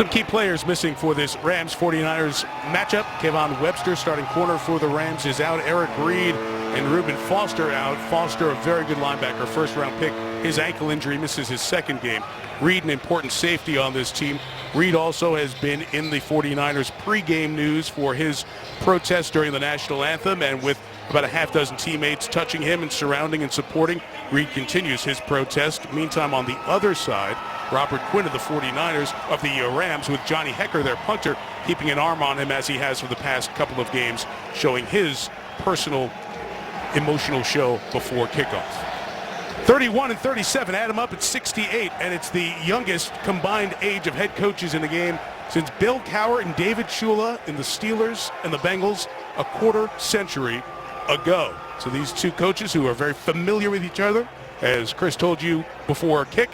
Some key players missing for this Rams 49ers matchup. Kevon Webster, starting corner for the Rams, is out. Eric Reed and Reuben Foster out. Foster, a very good linebacker, first-round pick. His ankle injury misses his second game. Reed, an important safety on this team. Reed also has been in the 49ers pregame news for his protest during the national anthem, and with about a half dozen teammates touching him and surrounding and supporting, Reed continues his protest. Meantime, on the other side, Robert Quinn of the 49ers, of the Rams, with Johnny Hecker, their punter, keeping an arm on him as he has for the past couple of games, showing his personal emotional show before kickoff. 31 and 37, add them up at 68, and it's the youngest combined age of head coaches in the game since Bill Cowher and David Shula in the Steelers and the Bengals a quarter century ago. So these two coaches who are very familiar with each other, as Chris told you before kick,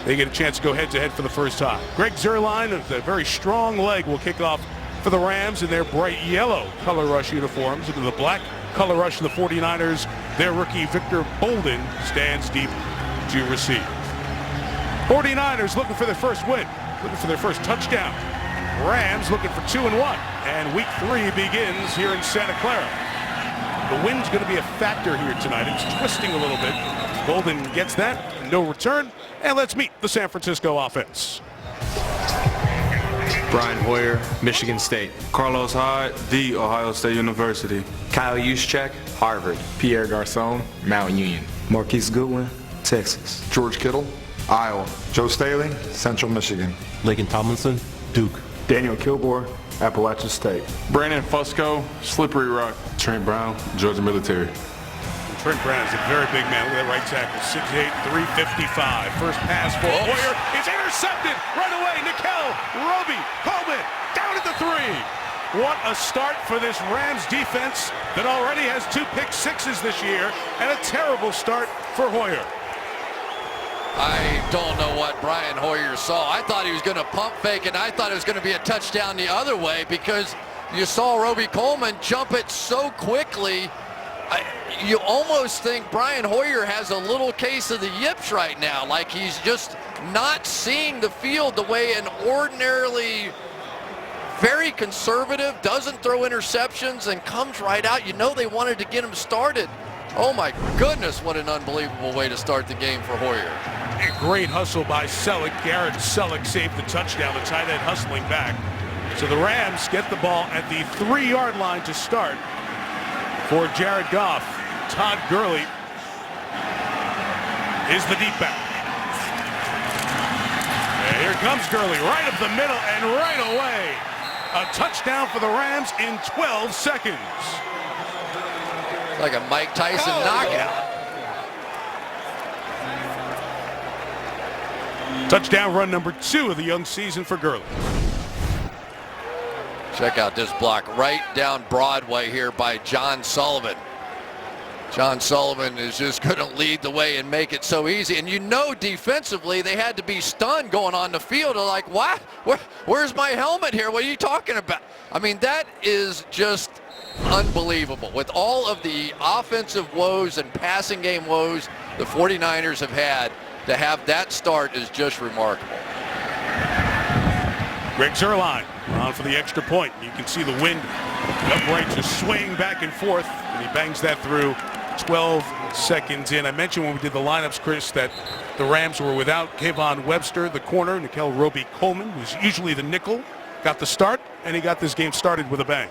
they get a chance to go head-to-head for the first time. Greg Zuerlein of the very strong leg will kick off for the Rams in their bright yellow color rush uniforms. Into the black color rush of the 49ers, their rookie Victor Bolden stands deep to receive. 49ers looking for their first win, looking for their first touchdown. Rams looking for 2-1, and week 3 begins here in Santa Clara. The wind's going to be a factor here tonight. It's twisting a little bit. Bolden gets that, no return, and let's meet the San Francisco offense. Brian Hoyer, Michigan State. Carlos Hyde, The Ohio State University. Kyle Juszczyk, Harvard. Pierre Garçon, Mount Union. Marquise Goodwin, Texas. George Kittle, Iowa. Joe Staley, Central Michigan. Laken Tomlinson, Duke. Daniel Kilgore, Appalachian State. Brandon Fusco, Slippery Rock. Trent Brown, Georgia Military. Trent Brown is a very big man. Look at that right tackle, 6'8", 355. First pass for Hoyer is intercepted right away. Nickel, Roby, Coleman, down at the 3. What a start for this Rams defense that already has 2 pick sixes this year, and a terrible start for Hoyer. I don't know what Brian Hoyer saw. I thought he was going to pump fake, and I thought it was going to be a touchdown the other way because you saw Roby Coleman jump it so quickly. You almost think Brian Hoyer has a little case of the yips right now, like he's just not seeing the field the way an ordinarily very conservative, doesn't throw interceptions, and comes right out. You know they wanted to get him started. Oh my goodness, what an unbelievable way to start the game for Hoyer. A great hustle by Selleck. Garrett Selleck saved the touchdown, the tight end hustling back. So the Rams get the ball at the 3-yard line to start. For Jared Goff, Todd Gurley is the deep back. And here comes Gurley, right up the middle and right away. A touchdown for the Rams in 12 seconds. Like a Mike Tyson knockout. Touchdown run number 2 of the young season for Gurley. Check out this block right down Broadway here by John Sullivan. John Sullivan is just going to lead the way and make it so easy. And you know defensively they had to be stunned going on the field. They're like, what? Where's my helmet here? What are you talking about? I mean, that is just unbelievable. With all of the offensive woes and passing game woes the 49ers have had, to have that start is just remarkable. Greg Zuerlein on for the extra point. You can see the wind upright just swaying back and forth, and he bangs that through 12 seconds in. I mentioned when we did the lineups, Chris, that the Rams were without Kevon Webster, the corner. Nickel Roby Coleman, who's usually the nickel, got the start, and he got this game started with a bang.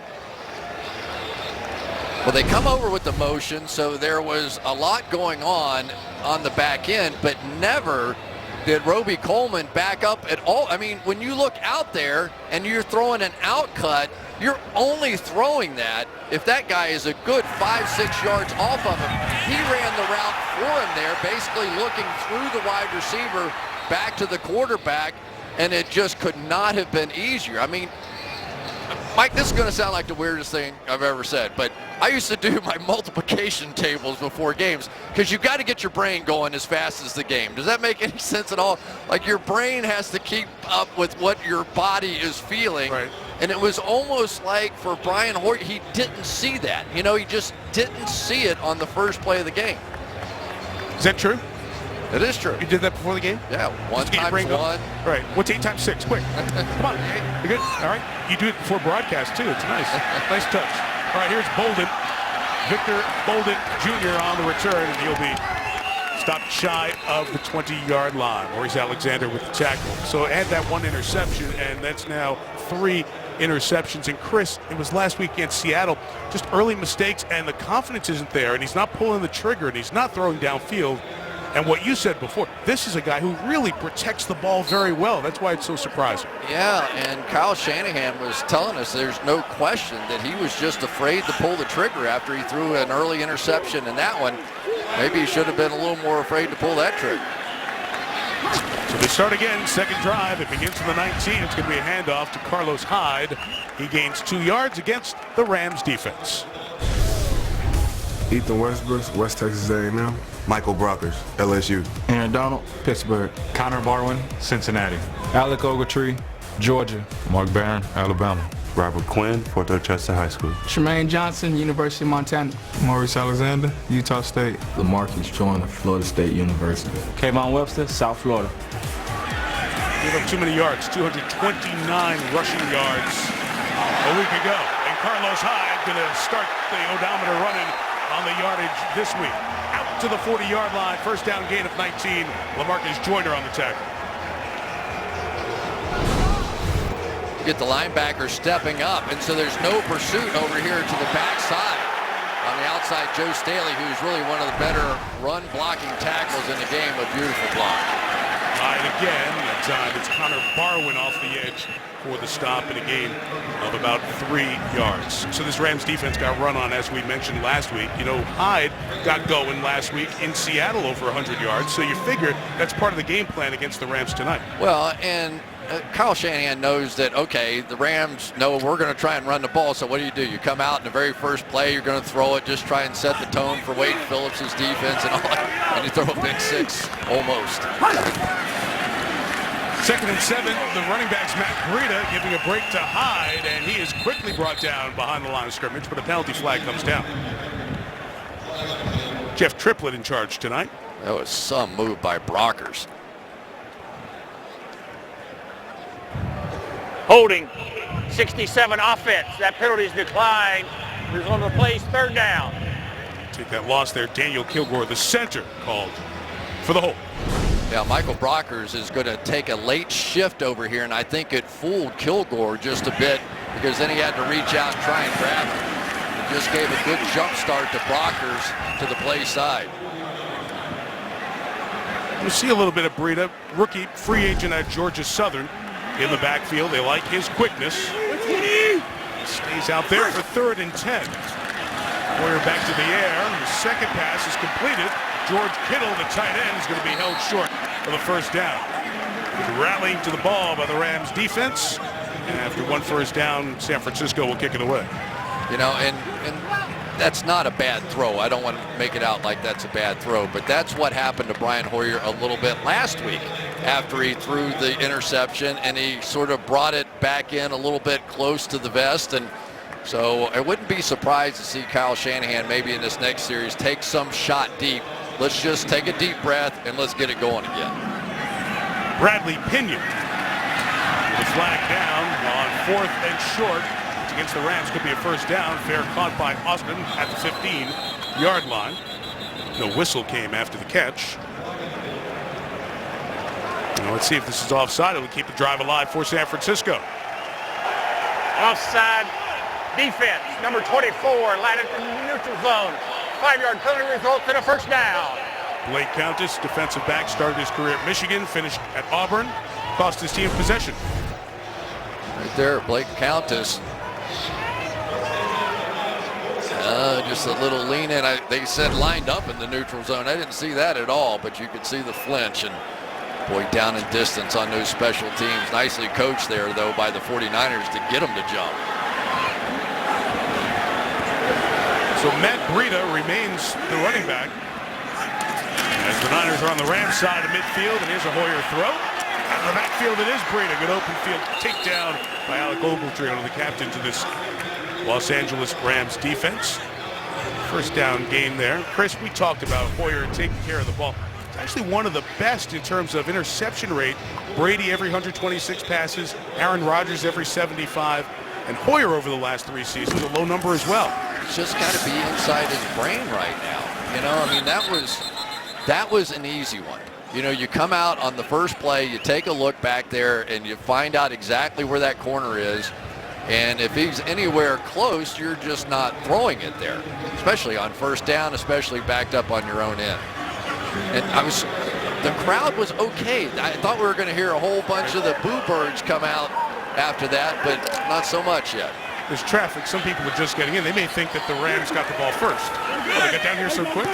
Well, they come over with the motion, so there was a lot going on the back end, but never did Roby Coleman back up at all. I mean, when you look out there and you're throwing an out cut, you're only throwing that if that guy is a good 5-6 yards off of him. He ran the route for him there, basically looking through the wide receiver back to the quarterback, and it just could not have been easier. I mean, Mike, this is going to sound like the weirdest thing I've ever said, but I used to do my multiplication tables before games because you've got to get your brain going as fast as the game. Does that make any sense at all? Like, your brain has to keep up with what your body is feeling. Right. And it was almost like for Brian Hoyer, he didn't see that. You know, he just didn't see it on the first play of the game. Is that true? It is true. You did that before the game? Yeah, one Just get your times brain going. one. All right. What's 8 times 6? Quick. Come on. You good? All right. You do it before broadcast, too. It's nice. Nice touch. All right, here's Bolden. Victor Bolden Jr. on the return, and he'll be stopped shy of the 20-yard line. Maurice Alexander with the tackle. So add that one interception, and that's now 3 interceptions. And Chris, it was last week against Seattle, just early mistakes, and the confidence isn't there, and he's not pulling the trigger, and he's not throwing downfield. And what you said before, this is a guy who really protects the ball very well. That's why it's so surprising. Yeah, and Kyle Shanahan was telling us there's no question that he was just afraid to pull the trigger after he threw an early interception in that one. Maybe he should have been a little more afraid to pull that trigger. So they start again, second drive. It begins from the 19. It's going to be a handoff to Carlos Hyde. He gains 2 yards against the Rams defense. Ethan Westbrook, West Texas A&M. Michael Brockers, LSU. Aaron Donald, Pittsburgh. Connor Barwin, Cincinnati. Alec Ogletree, Georgia. Mark Barron, Alabama. Robert Quinn, Fort Dorchester High School. Tremaine Johnson, University of Montana. Maurice Alexander, Utah State. LaMarcus Joyner, Florida State University. Kayvon Webster, South Florida. Gave up too many yards, 229 rushing yards a week ago. And Carlos Hyde going to start the odometer running on the yardage this week. Out to the 40-yard line, first down gain of 19. LaMarcus Joyner on the tackle. Get the linebacker stepping up, and so there's no pursuit over here to the backside. On the outside, Joe Staley, who's really one of the better run-blocking tackles in the game. A beautiful block. Hyde again. That time it's Connor Barwin off the edge for the stop in a gain of about 3 yards. So this Rams defense got run on, as we mentioned last week. You know, Hyde got going last week in Seattle over 100 yards, so you figure that's part of the game plan against the Rams tonight. Well, and Kyle Shanahan knows that, okay, the Rams know we're going to try and run the ball, so what do? You come out in the very first play, you're going to throw it, just try and set the tone for Wade Phillips' defense and all that, and you throw a big 6 almost. 2nd and 7, the running back's Matt Breida giving a break to Hyde, and he is quickly brought down behind the line of scrimmage, but a penalty flag comes down. Jeff Triplett in charge tonight. That was some move by Brockers. Holding, 67 offense. That penalty's declined. We're going to replace 3rd down. Take that loss there. Daniel Kilgore, the center, called for the hold. Yeah, Michael Brockers is going to take a late shift over here, and I think it fooled Kilgore just a bit because then he had to reach out and try and grab it. It just gave a good jump start to Brockers to the play side. You see a little bit of Breida, rookie free agent at Georgia Southern in the backfield. They like his quickness. Stays out there for 3rd and 10. Warrior back to the air. The second pass is completed. George Kittle, the tight end, is going to be held short of the first down. Rallying to the ball by the Rams defense. And after 1 first down, San Francisco will kick it away. You know, and that's not a bad throw. I don't want to make it out like that's a bad throw, but that's what happened to Brian Hoyer a little bit last week after he threw the interception, and he sort of brought it back in a little bit close to the vest. And so I wouldn't be surprised to see Kyle Shanahan maybe in this next series take some shot deep. Let's just take a deep breath and let's get it going again. Bradley Pinion with a flag down on 4th and short. It's against the Rams. Could be a first down. Fair caught by Austin at the 15-yard line. No whistle came after the catch. Now let's see if this is offside. It will keep the drive alive for San Francisco. Offside defense, number 24, landed in the neutral zone. 5-yard penalty results in a first down. Blake Countess, defensive back, started his career at Michigan, finished at Auburn, cost his team possession. Right there, Blake Countess. Just a little lean in. They said lined up in the neutral zone. I didn't see that at all, but you could see the flinch. And boy, down in distance on those special teams. Nicely coached there, though, by the 49ers to get them to jump. So Matt Breida remains the running back. As the Niners are on the Rams side of midfield, and here's a Hoyer throw. Out of the backfield, it is Breida. Good open field takedown by Alec Ogletree, one of the captains of this Los Angeles Rams defense. First down gain there. Chris, we talked about Hoyer taking care of the ball. actually one of the best in terms of interception rate. Brady every 126 passes, Aaron Rodgers every 75, and Hoyer over the last 3 seasons, a low number as well. It's just got to be inside his brain right now. You know, I mean, that was an easy one. You know, you come out on the first play, you take a look back there, and you find out exactly where that corner is. And if he's anywhere close, you're just not throwing it there, especially on first down, especially backed up on your own end. And the crowd was okay. I thought we were going to hear a whole bunch of the boo birds come out after that, but not so much yet. There's traffic. Some people are just getting in. They may think that the Rams got the ball first. Oh, they got down here so quick.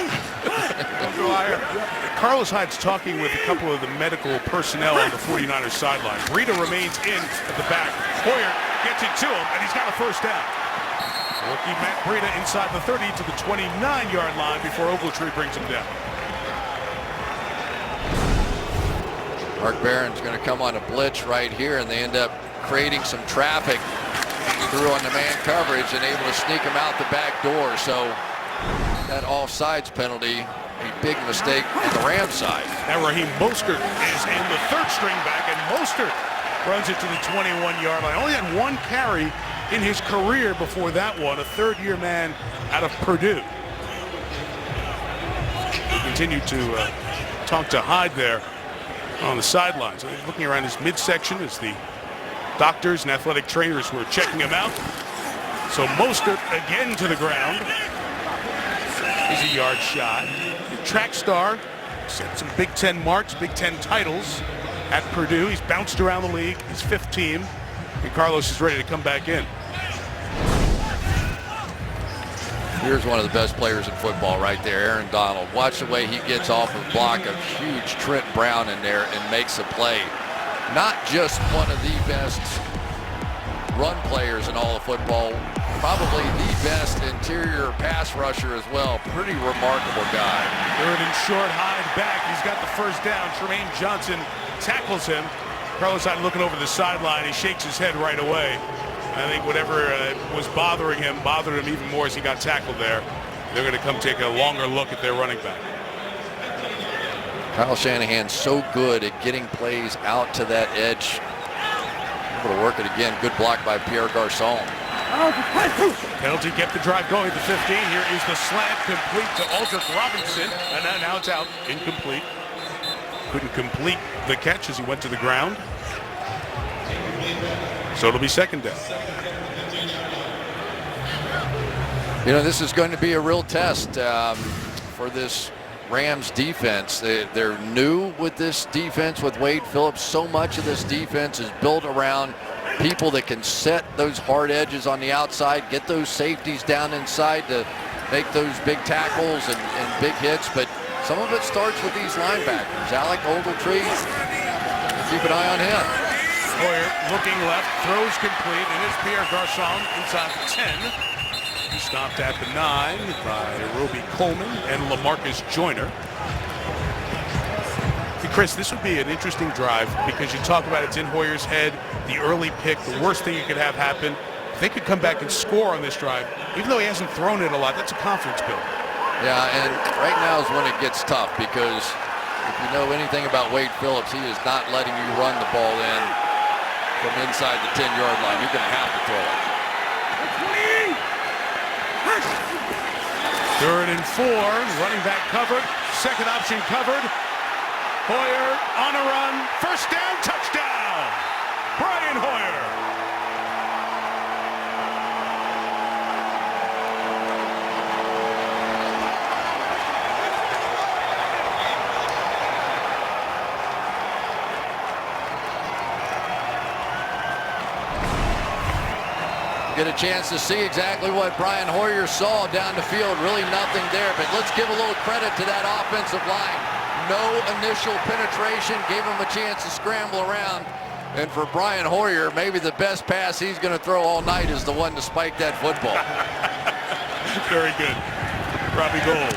Carlos Hyde's talking with a couple of the medical personnel on the 49ers sideline. Rita remains in at the back. Hoyer gets it to him, and he's got a first down. Rookie Matt Breida inside the 30 to the 29-yard line before Ogletree brings him down. Mark Barron's going to come on a blitz right here, and they end up creating some traffic through on the man coverage and able to sneak him out the back door. So that offsides penalty, a big mistake on the Rams side. Now Raheem Bolstered is in the third string back, and Bolstered runs it to the 21-yard line. Only had 1 carry in his career before that one, a third-year man out of Purdue. We continue to talk to Hyde there on the sidelines. So he's looking around his midsection as the doctors and athletic trainers were checking him out. So Mostert again to the ground. He's a yard shy. Track star, set some Big Ten marks, Big Ten titles at Purdue. He's bounced around the league. He's 5th team. And Carlos is ready to come back in. Here's one of the best players in football right there, Aaron Donald. Watch the way he gets off of block of huge Trent Brown in there and makes a play. Not just one of the best run players in all of football, probably the best interior pass rusher as well. Pretty remarkable guy. 3rd and short, Hyde back. He's got the first down. Tremaine Johnson tackles him. Carlos Hyde looking over the sideline. He shakes his head right away. I think whatever was bothered him even more as he got tackled there. They're going to come take a longer look at their running back. Kyle Shanahan's so good at getting plays out to that edge. Able to work it again. Good block by Pierre Garçon. Penalty kept the drive going at the 15. Here is the slant complete to Aldrick Robinson. And now it's out. Incomplete. Couldn't complete the catch as he went to the ground. So it'll be 2nd down. You know, this is going to be a real test for this Rams defense. They're new with this defense with Wade Phillips. So much of this defense is built around people that can set those hard edges on the outside, get those safeties down inside to make those big tackles and big hits. But some of it starts with these linebackers. Alec, Ogletree, keep an eye on him. Hoyer looking left, throws complete, and it's Pierre Garçon inside the 10. He stopped at the 9 by Roby Coleman and LaMarcus Joyner. Hey Chris, this would be an interesting drive because you talk about it's in Hoyer's head, the early pick, the worst thing you could have happen. If they could come back and score on this drive, even though he hasn't thrown it a lot, that's a confidence builder. Yeah, and right now is when it gets tough because if you know anything about Wade Phillips, he is not letting you run the ball in from inside the 10-yard line. You're going to have to throw it. 3rd and 4, running back covered, second option covered. Hoyer on a run, first down, touchdown! Brian Hoyer. Get a chance to see exactly what Brian Hoyer saw down the field. Really nothing there, but let's give a little credit to that offensive line. No initial penetration, gave him a chance to scramble around. And for Brian Hoyer, maybe the best pass he's going to throw all night is the one to spike that football. Very good. Robbie Gould.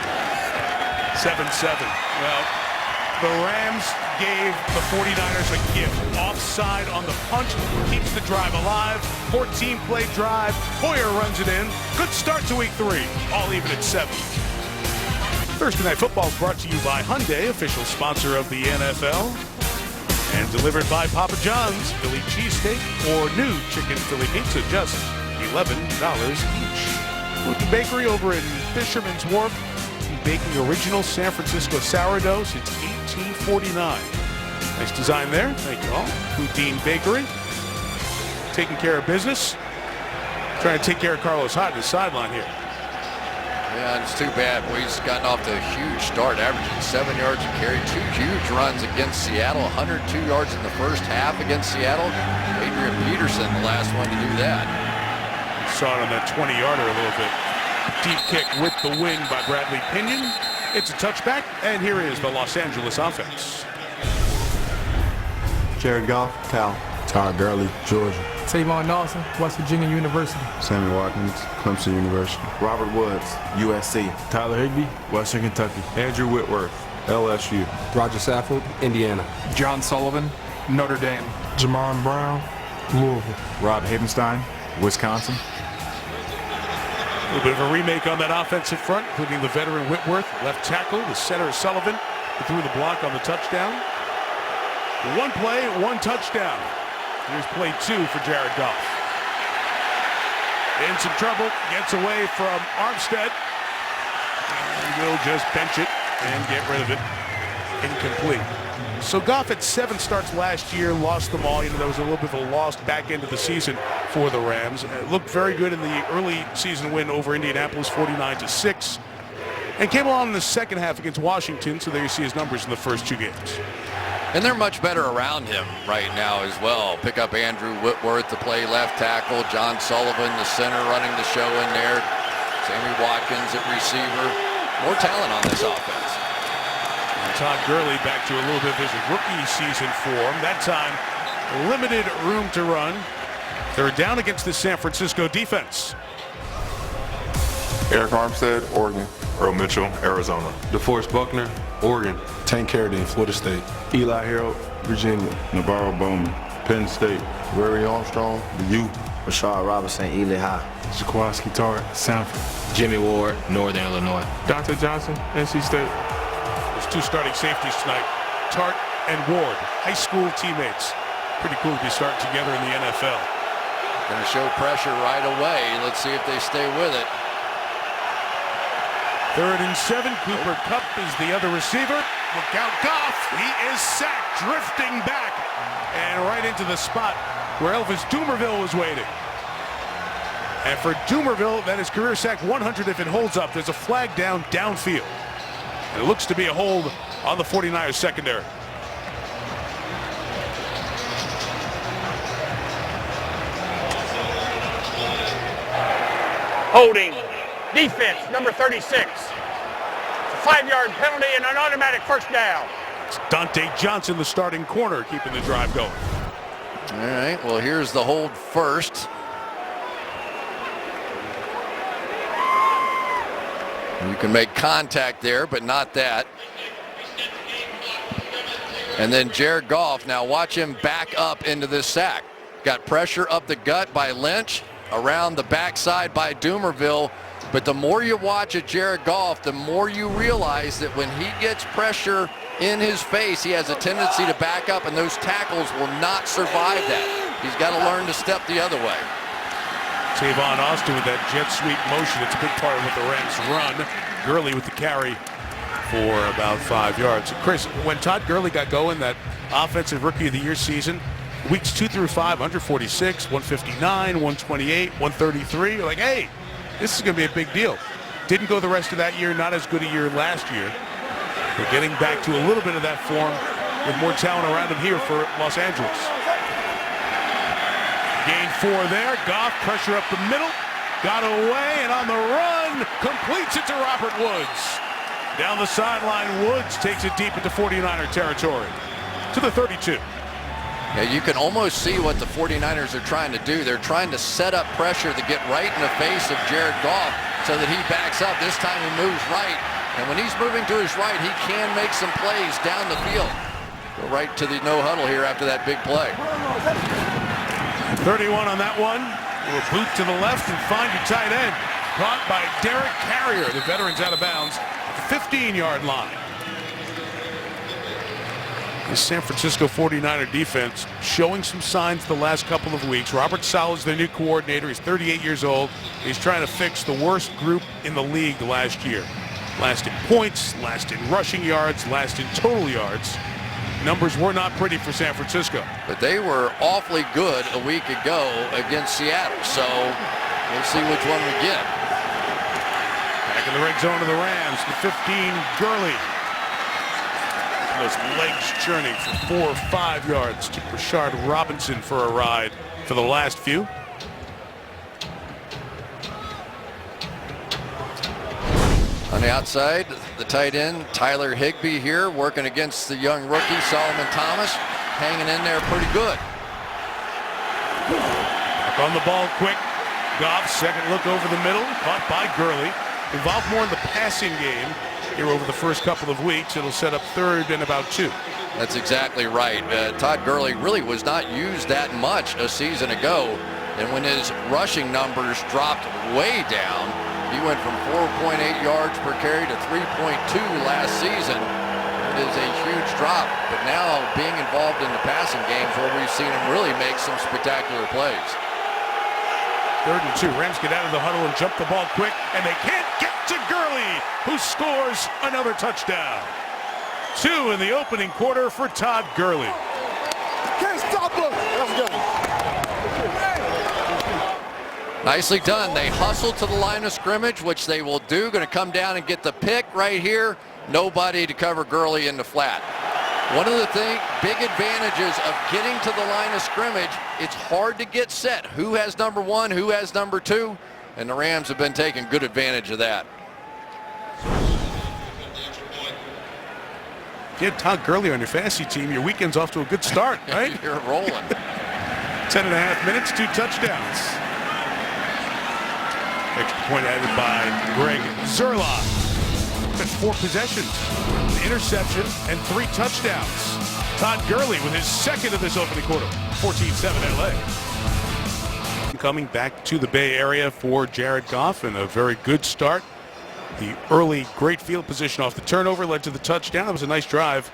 7-7. Well, the Rams gave the 49ers a gift. Offside on the punt, keeps the drive alive. 14-play drive. Hoyer runs it in. Good start to week 3. All even at 7. Thursday Night Football is brought to you by Hyde, official sponsor of the NFL. And delivered by Papa John's, Philly cheesesteak or new chicken Philly pizza, just $11 each. With the bakery over in Fisherman's Wharf, baking original San Francisco sourdough since 1849. Nice design there. Thank you all. Boudin Bakery. Taking care of business. Trying to take care of Carlos Hyde on the sideline here. Yeah, it's too bad. Boy, he's gotten off to a huge start, averaging 7 yards a carry. 2 huge runs against Seattle. 102 yards in the first half against Seattle. Adrian Peterson, the last one to do that. Saw it on that 20-yarder a little bit. Deep kick with the wing by Bradley Pinion. It's a touchback, and here is the Los Angeles offense. Jared Goff, Cal. Todd Gurley, Georgia. Tavon Dawson, West Virginia University. Sammy Watkins, Clemson University. Robert Woods, USC. Tyler Higbee, Western Kentucky. Andrew Whitworth, LSU. Roger Saffold, Indiana. John Sullivan, Notre Dame. Jamon Brown, Louisville. Rob Havenstein, Wisconsin. A little bit of a remake on that offensive front, including the veteran Whitworth, left tackle, the center Sullivan, who threw the block on the touchdown. One play, one touchdown. Here's play 2 for Jared Goff. In some trouble, gets away from Armstead. And will just bench it and get rid of it. Incomplete. So Goff had 7 starts last year, lost them all. You know, there was a little bit of a lost back end of the season for the Rams. It looked very good in the early season win over Indianapolis, 49-6. And came along in the second half against Washington, so there you see his numbers in the first 2 games. And they're much better around him right now as well. Pick up Andrew Whitworth to play left tackle. John Sullivan, the center, running the show in there. Sammy Watkins at receiver. More talent on this offense. And Todd Gurley back to a little bit of his rookie season form. That time, limited room to run. They're down against the San Francisco defense. Eric Armstead, Oregon. Earl Mitchell, Arizona. DeForest Buckner, Oregon. Tank Carradine, Florida State. Eli Harold, Virginia. Navarro Bowman, Penn State. Larry Armstrong, the U. Rashard Robinson, Ely High. Jaquaski Tart, Sanford. Jimmy Ward, Northern Illinois. Dante Johnson, NC State. There's 2 starting safeties tonight, Tart and Ward, high school teammates. Pretty cool to be starting together in the NFL. Going to show pressure right away. Let's see if they stay with it. 3rd and 7. Cooper Kupp is the other receiver. Look out, Goff. He is sacked, drifting back, and right into the spot where Elvis Dumerville was waiting. And for Dumerville, that is career sack 100 if it holds up. There's a flag down downfield. And it looks to be a hold on the 49ers secondary. Holding. Defense, number 36. 5-yard penalty and an automatic first down. It's Dante Johnson, the starting corner, keeping the drive going. All right, well, here's the hold first. You can make contact there, but not that. And then Jared Goff, now watch him back up into this sack. Got pressure up the gut by Lynch, around the backside by Dumerville. But the more you watch at Jared Goff, the more you realize that when he gets pressure in his face, he has a tendency to back up, and those tackles will not survive that. He's got to learn to step the other way. Tavon Austin with that jet sweep motion. It's a big part of what the Rams run. Gurley with the carry for about 5 yards. Chris, when Todd Gurley got going, that offensive rookie of the year season, weeks 2 through 5, 146, 159, 128, 133. You're like, hey, this is going to be a big deal. Didn't go the rest of that year, not as good a year last year. We're getting back to a little bit of that form with more talent around him here for Los Angeles. Gain 4 there. Goff pressure up the middle. Got away and on the run. Completes it to Robert Woods. Down the sideline, Woods takes it deep into 49er territory. To the 32. Yeah, you can almost see what the 49ers are trying to do. They're trying to set up pressure to get right in the face of Jared Goff so that he backs up. This time he moves right. And when he's moving to his right, he can make some plays down the field. Go right to the no huddle here after that big play. 31 on that one. Will boot to the left and find your tight end. Caught by Derek Carrier. The veteran's out of bounds the 15-yard line. The San Francisco 49er defense showing some signs the last couple of weeks. Robert Sala's their new coordinator. He's 38 years old. He's trying to fix the worst group in the league last year. Last in points, last in rushing yards, last in total yards. Numbers were not pretty for San Francisco. But they were awfully good a week ago against Seattle, so we'll see which one we get. Back in the red zone of the Rams, the 15, Gurley. Those legs churning for 4 or 5 yards to Rashard Robinson for a ride for the last few. On the outside, the tight end, Tyler Higbee here, working against the young rookie, Solomon Thomas, hanging in there pretty good. Back on the ball quick. Goff, second look over the middle, caught by Gurley. Involved more in the passing game here over the first couple of weeks. It'll set up third and about 2. That's exactly right. Todd Gurley really was not used that much a season ago. And when his rushing numbers dropped way down, he went from 4.8 yards per carry to 3.2 last season. It is a huge drop. But now being involved in the passing games where we've seen him really make some spectacular plays. Third and 2. Rams get out of the huddle and jump the ball quick, and they can't get to Gurley, who scores another touchdown. 2 in the opening quarter for Todd Gurley. Can't stop him. Let's go. Nicely done. They hustle to the line of scrimmage, which they will do. Going to come down and get the pick right here. Nobody to cover Gurley in the flat. One of the big advantages of getting to the line of scrimmage, it's hard to get set. Who has number 1, who has number 2? And the Rams have been taking good advantage of that. If you had Todd Gurley on your fantasy team, your weekend's off to a good start, right? You're rolling. 10.5 minutes, 2 touchdowns. Extra point added by Greg Zerline. At 4 possessions, an interception, and 3 touchdowns. Todd Gurley with his second of this opening quarter. 14-7 LA. Coming back to the Bay Area for Jared Goff, and a very good start. The early great field position off the turnover led to the touchdown. It was a nice drive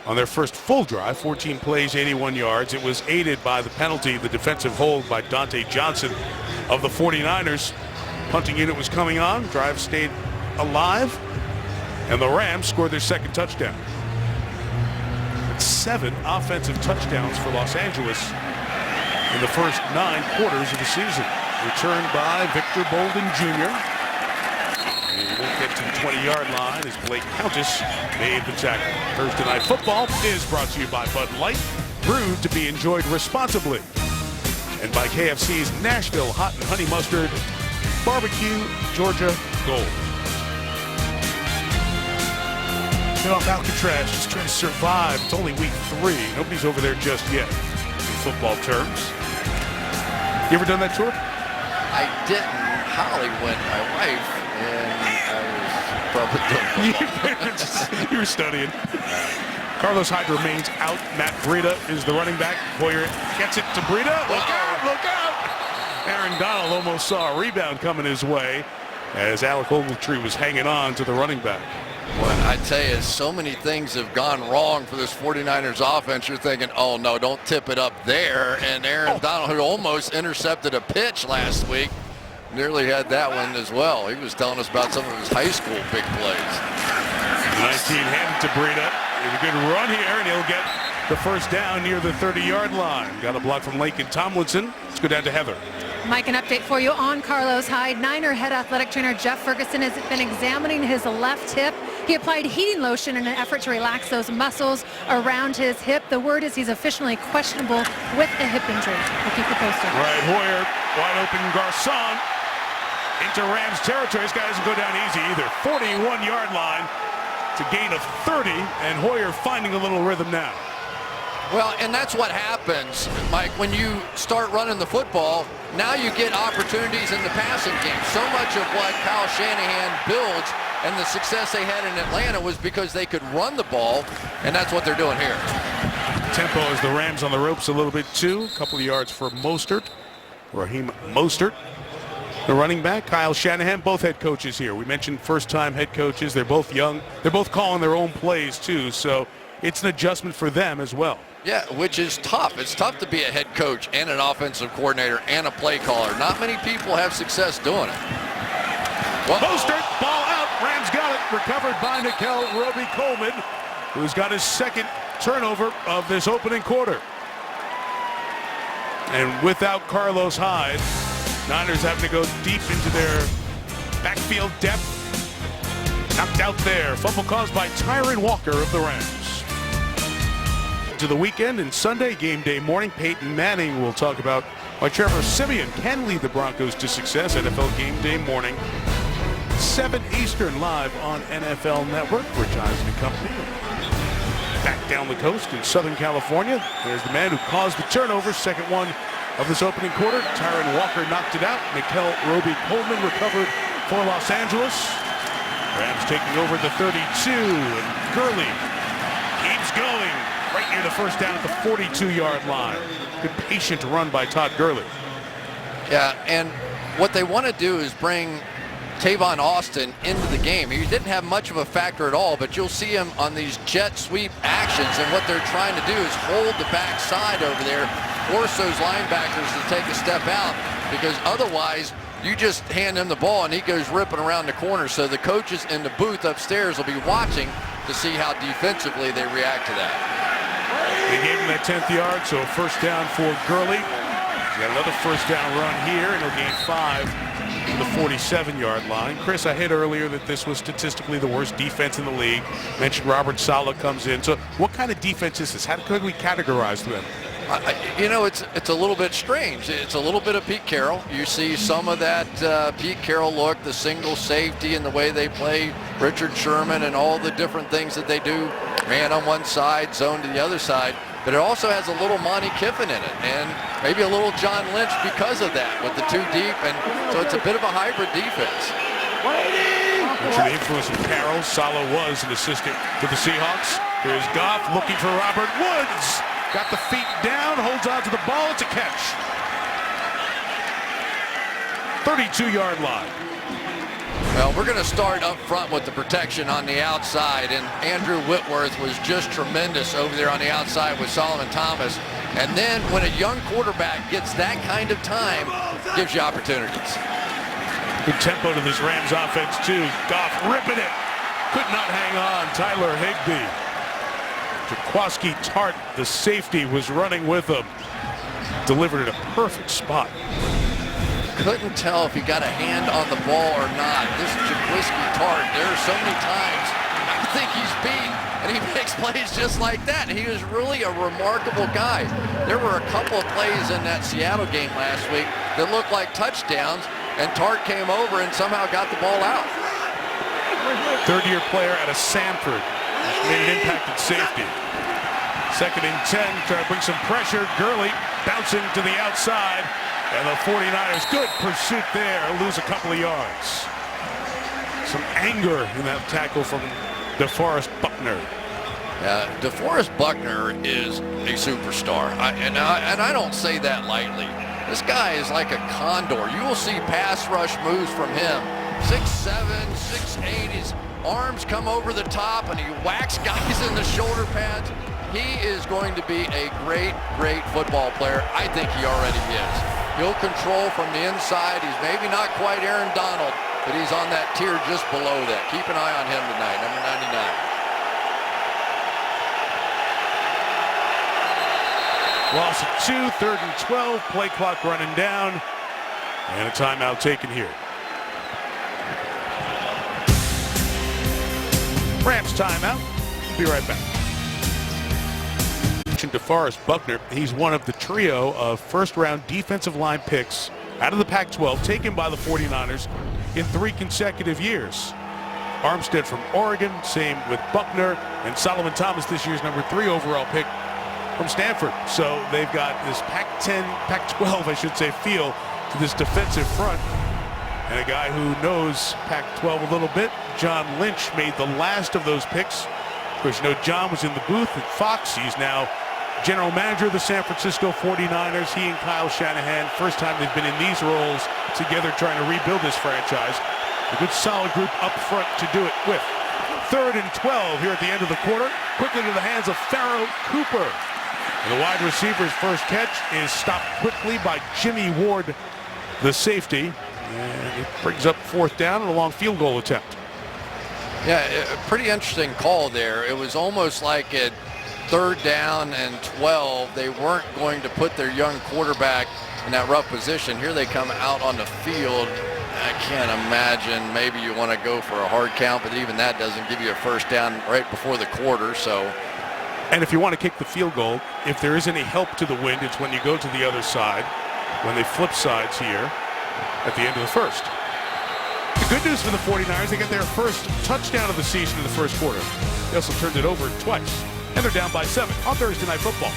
on their first full drive, 14 plays, 81 yards. It was aided by the penalty, the defensive hold by Dante Johnson of the 49ers. Punting unit was coming on. Drive stayed alive. And the Rams scored their second touchdown. 7 offensive touchdowns for Los Angeles in the first 9 quarters of the season. Returned by Victor Bolden Jr. And he won't get to the 20-yard line as Blake Countess made the tackle. Thursday Night Football is brought to you by Bud Light, brewed to be enjoyed responsibly. And by KFC's Nashville Hot and Honey Mustard Barbecue Georgia Gold. Get off Alcatraz, just trying to survive. It's only week 3. Nobody's over there just yet, in football terms. You ever done that tour? I didn't. Holly went, my wife, and I was probably doing football. You were studying. Carlos Hyde remains out. Matt Breida is the running back. Hoyer gets it to Breida. Look out, look out! Aaron Donald almost saw a rebound coming his way as Alec Ogletree was hanging on to the running back. Well, I tell you, so many things have gone wrong for this 49ers offense. You're thinking, oh, no, don't tip it up there. And Aaron Donald, who almost intercepted a pitch last week, nearly had that one as well. He was telling us about some of his high school big plays. 19 handed to Breida. A good run here, and he'll get the first down near the 30-yard line. Got a block from Laken Tomlinson. Let's go down to Heather. Mike, an update for you on Carlos Hyde. Niner head athletic trainer Jeff Ferguson has been examining his left hip. He applied heating lotion in an effort to relax those muscles around his hip. The word is he's officially questionable with a hip injury. We'll keep you posted. Right, Hoyer, wide open Garcon into Rams territory. This guy doesn't go down easy either. 41-yard line to gain of 30, and Hoyer finding a little rhythm now. Well, and that's what happens, Mike, when you start running the football. Now you get opportunities in the passing game. So much of what Kyle Shanahan builds and the success they had in Atlanta was because they could run the ball, and that's what they're doing here. Tempo as the Rams on the ropes a little bit too. A couple of yards for Mostert. Raheem Mostert. The running back, Kyle Shanahan, both head coaches here. We mentioned first-time head coaches. They're both young. They're both calling their own plays, too, so it's an adjustment for them as well. Yeah, which is tough. It's tough to be a head coach and an offensive coordinator and a play caller. Not many people have success doing it. Well, Bolstered, ball out. Rams got it. Recovered by Nikel Roby-Coleman, who's got his second turnover of this opening quarter. And without Carlos Hyde, Niners having to go deep into their backfield depth. Knocked out there. Fumble caused by Tyron Walker of the Rams. To the weekend and Sunday game day morning, Peyton Manning will talk about why Trevor Siemian can lead the Broncos to success. NFL game day morning, 7 Eastern, live on NFL Network. Rich Eisen and company. Back down the coast in Southern California, there's the man who caused the turnover, second one of this opening quarter. Tyron Walker knocked it out. Nikel Roby-Coleman recovered for Los Angeles. Rams taking over the 32, and Gurley keeps going right near the first down at the 42-yard line. Good patient run by Todd Gurley. Yeah, and what they want to do is bring Tavon Austin into the game. He didn't have much of a factor at all, but you'll see him on these jet sweep actions, and what they're trying to do is hold the backside over there, force those linebackers to take a step out, because otherwise you just hand him the ball and he goes ripping around the corner. So the coaches in the booth upstairs will be watching to see how defensively they react to that. They gave him that 10th yard, so a first down for Gurley. He's got another first down run here, and he'll gain 5 to the 47-yard line. Chris, I hit earlier that this was statistically the worst defense in the league. Mentioned Robert Saleh comes in. So what kind of defense is this? How could we categorize them? You know, it's a little bit strange. It's a little bit of Pete Carroll. You see some of that Pete Carroll look, the single safety and the way they play Richard Sherman and all the different things that they do, man on one side, zone to the other side. But it also has a little Monty Kiffin in it, and maybe a little John Lynch because of that, with the two deep, and so it's a bit of a hybrid defense. Mentioned the influence of Carroll. Saleh was an assistant to the Seahawks. Here's Goff looking for Robert Woods. Got the feet down, holds on to the ball. It's a catch. 32-yard line. Well, we're going to start up front with the protection on the outside, and Andrew Whitworth was just tremendous over there on the outside with Solomon Thomas. And then when a young quarterback gets that kind of time, gives you opportunities. Good tempo to this Rams offense, too. Goff ripping it. Could not hang on. Tyler Higbee. Jaquaski Tart, the safety, was running with him. Delivered at a perfect spot. Couldn't tell if he got a hand on the ball or not. This Jaquaski Tart, there are so many times I think he's beat, and he makes plays just like that. He was really a remarkable guy. There were a couple of plays in that Seattle game last week that looked like touchdowns, and Tart came over and somehow got the ball out. Third-year player out of Sanford. Made an impact at safety. Second and 10, trying to bring some pressure. Gurley bouncing to the outside. And the 49ers, good pursuit there, lose a couple of yards. Some anger in that tackle from DeForest Buckner. DeForest Buckner is a superstar, and I don't say that lightly. This guy is like a condor. You will see pass rush moves from him. 6'7", 6'8", his arms come over the top, and he whacks guys in the shoulder pads. He is going to be a great, great football player. I think he already is. He'll control from the inside. He's maybe not quite Aaron Donald, but he's on that tier just below that. Keep an eye on him tonight, number 99. Loss of 2, 3rd and 12. Play clock running down. And a timeout taken here. Rams timeout. We'll be right back. DeForest Buckner, he's one of the trio of first-round defensive line picks out of the Pac-12 taken by the 49ers in 3 consecutive years. Armstead from Oregon, same with Buckner, and Solomon Thomas, this year's number 3 overall pick from Stanford. So they've got this Pac-12, I should say, feel to this defensive front. And a guy who knows Pac-12 a little bit, John Lynch, made the last of those picks. Of course, you know, John was in the booth at Fox. He's now general manager of the San Francisco 49ers. He and Kyle Shanahan, first time they've been in these roles together trying to rebuild this franchise. A good solid group up front to do it with. 3rd and 12 here at the end of the quarter. Quickly to the hands of Pharaoh Cooper. And the wide receiver's first catch is stopped quickly by Jimmy Ward, the safety. And it brings up 4th down and a long field goal attempt. Yeah, a pretty interesting call there. It was almost like at 3rd down and 12, they weren't going to put their young quarterback in that rough position. Here they come out on the field. I can't imagine. Maybe you want to go for a hard count, but even that doesn't give you a first down right before the quarter. So, and if you want to kick the field goal, if there is any help to the wind, it's when you go to the other side, when they flip sides here at the end of the first. The good news for the 49ers, they get their first touchdown of the season in the first quarter. They also turned it over twice, and they're down by 7 on Thursday Night Football.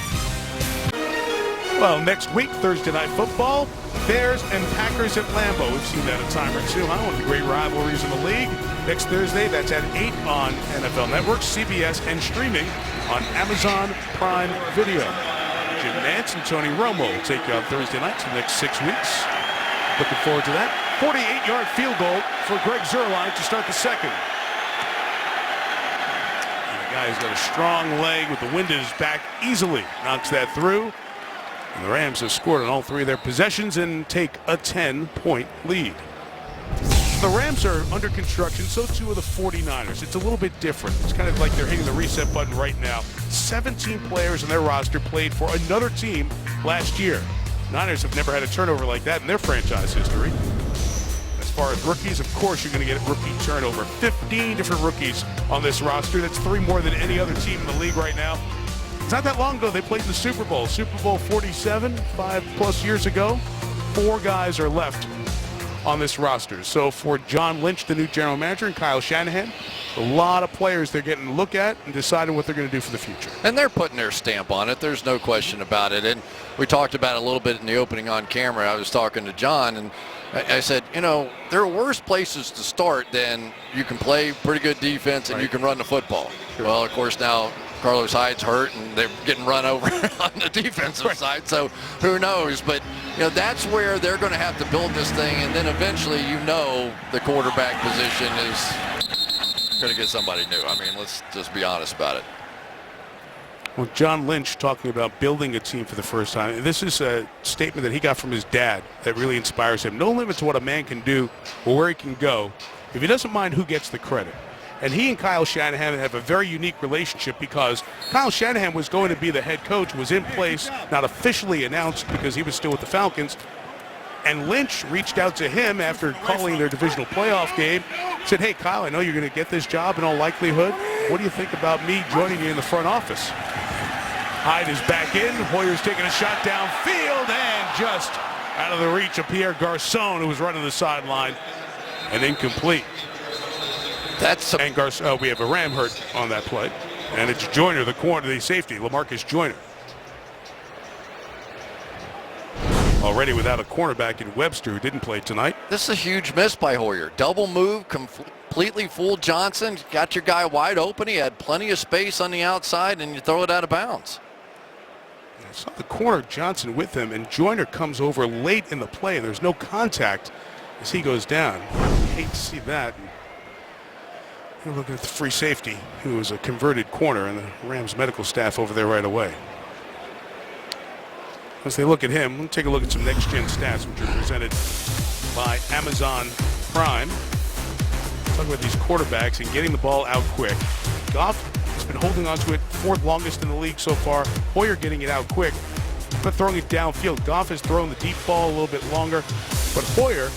Well, next week, Thursday Night Football, Bears and Packers at Lambeau. We've seen that a time or two, one of the great rivalries in the league. Next Thursday, that's at 8 on NFL Network, CBS, and streaming on Amazon Prime Video. Jim Nantz and Tony Romo will take you on Thursday nights for the next 6 weeks. Looking forward to that. 48-yard field goal for Greg Zuerlein to start the second. And the guy who's got a strong leg with the wind at his back easily knocks that through. And the Rams have scored on all 3 of their possessions and take a 10-point lead. The Rams are under construction, so too are the 49ers. It's a little bit different. It's kind of like they're hitting the reset button right now. 17 players in their roster played for another team last year. Niners have never had a turnover like that in their franchise history. As far as rookies, of course you're going to get a rookie turnover. 15 different rookies on this roster. That's 3 more than any other team in the league right now. It's not that long ago they played the Super Bowl. Super Bowl 47, 5+ years ago. 4 guys are left on this roster. So for John Lynch, the new general manager, and Kyle Shanahan, a lot of players they're getting to look at and deciding what they're going to do for the future. And they're putting their stamp on it. There's no question about it. And we talked about it a little bit in the opening on camera. I was talking to John, and I said, you know, there are worse places to start than you can play pretty good defense and you can run the football. Sure. Well, of course, now Carlos Hyde's hurt and they're getting run over on the defensive side, so who knows. But, you know, that's where they're going to have to build this thing, and then eventually, you know, the quarterback position is going to get somebody new. I mean, let's just be honest about it. Well, John Lynch talking about building a team for the first time. This is a statement that he got from his dad that really inspires him. No limit to what a man can do or where he can go if he doesn't mind who gets the credit. And he and Kyle Shanahan have a very unique relationship because Kyle Shanahan was going to be the head coach, was in place, not officially announced because he was still with the Falcons. And Lynch reached out to him after calling their divisional playoff game, said, hey, Kyle, I know you're going to get this job in all likelihood. What do you think about me joining you in the front office? Hyde is back in. Hoyer's taking a shot downfield and just out of the reach of Pierre Garçon, who was running the sideline, and incomplete. And we have a Ram hurt on that play, and it's Joyner, the corner, the safety, LaMarcus Joyner. Already without a cornerback in Webster, who didn't play tonight. This is a huge miss by Hoyer. Double move, completely fooled Johnson. Got your guy wide open. He had plenty of space on the outside, and you throw it out of bounds. I saw the corner Johnson with him, and Joyner comes over late in the play, and there's no contact as he goes down. I hate to see that. You're looking at the free safety, who is a converted corner, and the Rams medical staff over there right away. As they look at him, let's take a look at some next-gen stats, which are presented by Amazon Prime. Talk about these quarterbacks and getting the ball out quick. Goff has been holding on to it 4th longest in the league so far. Hoyer getting it out quick, but throwing it downfield. Goff has thrown the deep ball a little bit longer, but Hoyer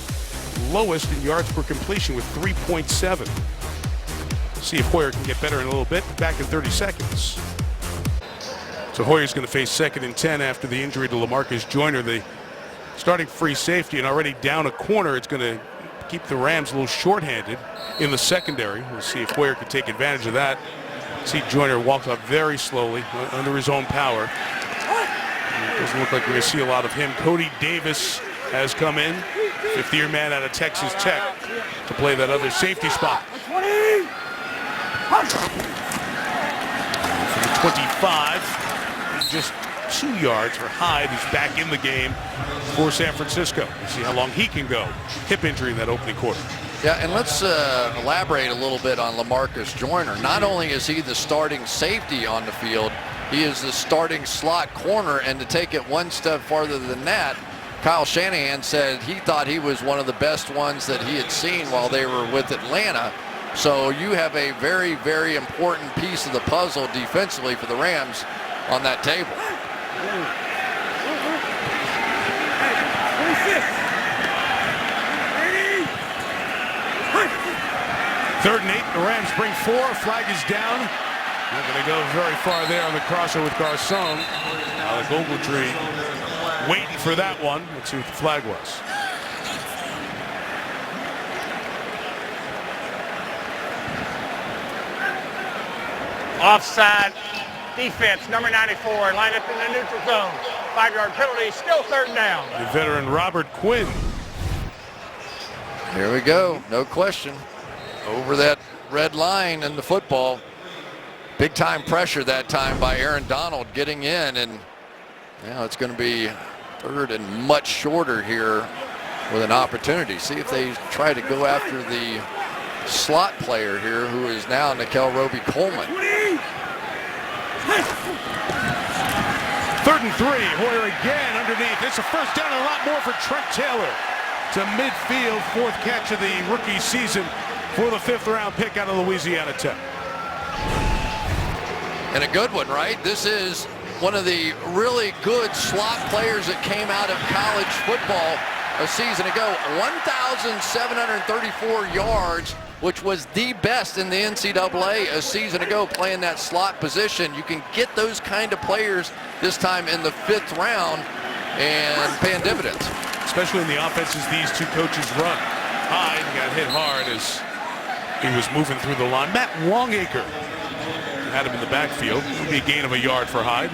lowest in yards per completion with 3.7. See if Hoyer can get better in a little bit. Back in 30 seconds. So Hoyer's going to face 2nd and 10 after the injury to LaMarcus Joyner, the starting free safety, and already down a corner. It's going to keep the Rams a little shorthanded in the secondary. We'll see if Hoyer can take advantage of that. See Joyner walk up very slowly under his own power. It doesn't look like we're going to see a lot of him. Cody Davis has come in, 5th-year man out of Texas Tech, to play that other safety spot. From the 25, just 2 yards for Hyde, who's back in the game for San Francisco. We'll see how long he can go. Hip injury in that opening quarter. Yeah, and let's elaborate a little bit on LaMarcus Joyner. Not only is he the starting safety on the field, he is the starting slot corner, and to take it one step farther than that, Kyle Shanahan said he thought he was one of the best ones that he had seen while they were with Atlanta. So you have a very, very important piece of the puzzle defensively for the Rams on that table. Third and 8, the Rams bring 4. Flag is down. Not going to go very far there on the crosser with Garcon. Alec Ogletree waiting for that one. Let's see what the flag was. Offside defense, number 94, lined up in the neutral zone. 5-yard penalty, still third down. The veteran Robert Quinn. Here we go, no question. Over that red line in the football. Big time pressure that time by Aaron Donald getting in, and now it's going to be third and much shorter here with an opportunity. See if they try to go after the slot player here, who is now Nickel Roby-Coleman. 3rd and 3, Hoyer again underneath. It's a first down and a lot more for Trent Taylor to midfield. 4th catch of the rookie season for the 5th round pick out of Louisiana Tech. And a good one, right? This is one of the really good slot players that came out of college football a season ago. 1,734 yards, which was the best in the NCAA a season ago, playing that slot position. You can get those kind of players this time in the 5th round and paying dividends. Especially in the offenses these two coaches run. Hyde got hit hard as he was moving through the line. Matt Longacre had him in the backfield. It'll be a gain of a yard for Hyde.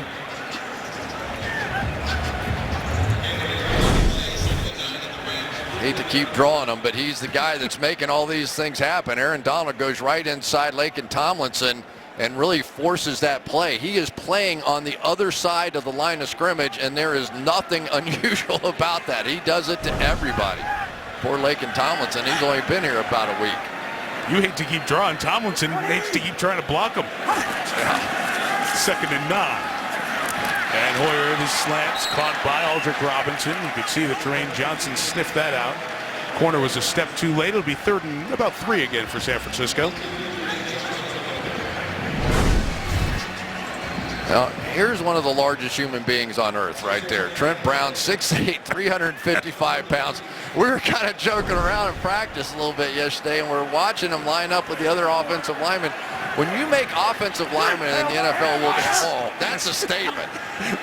Hate to keep drawing him, but he's the guy that's making all these things happen. Aaron Donald goes right inside Laken Tomlinson and really forces that play. He is playing on the other side of the line of scrimmage, and there is nothing unusual about that. He does it to everybody. Poor Laken Tomlinson, he's only been here about a week. You hate to keep drawing. Tomlinson hates to keep trying to block him. Yeah. 2nd and 9. And Hoyer, the slants caught by Aldrick Robinson. You could see that Tremaine Johnson sniffed that out. Corner was a step too late. It'll be 3rd and about 3 again for San Francisco. Now, here's one of the largest human beings on earth right there. Trent Brown, 6'8", 355 pounds. We were kind of joking around in practice a little bit yesterday, and we're watching him line up with the other offensive linemen. When you make offensive linemen in the NFL look small, that's a statement.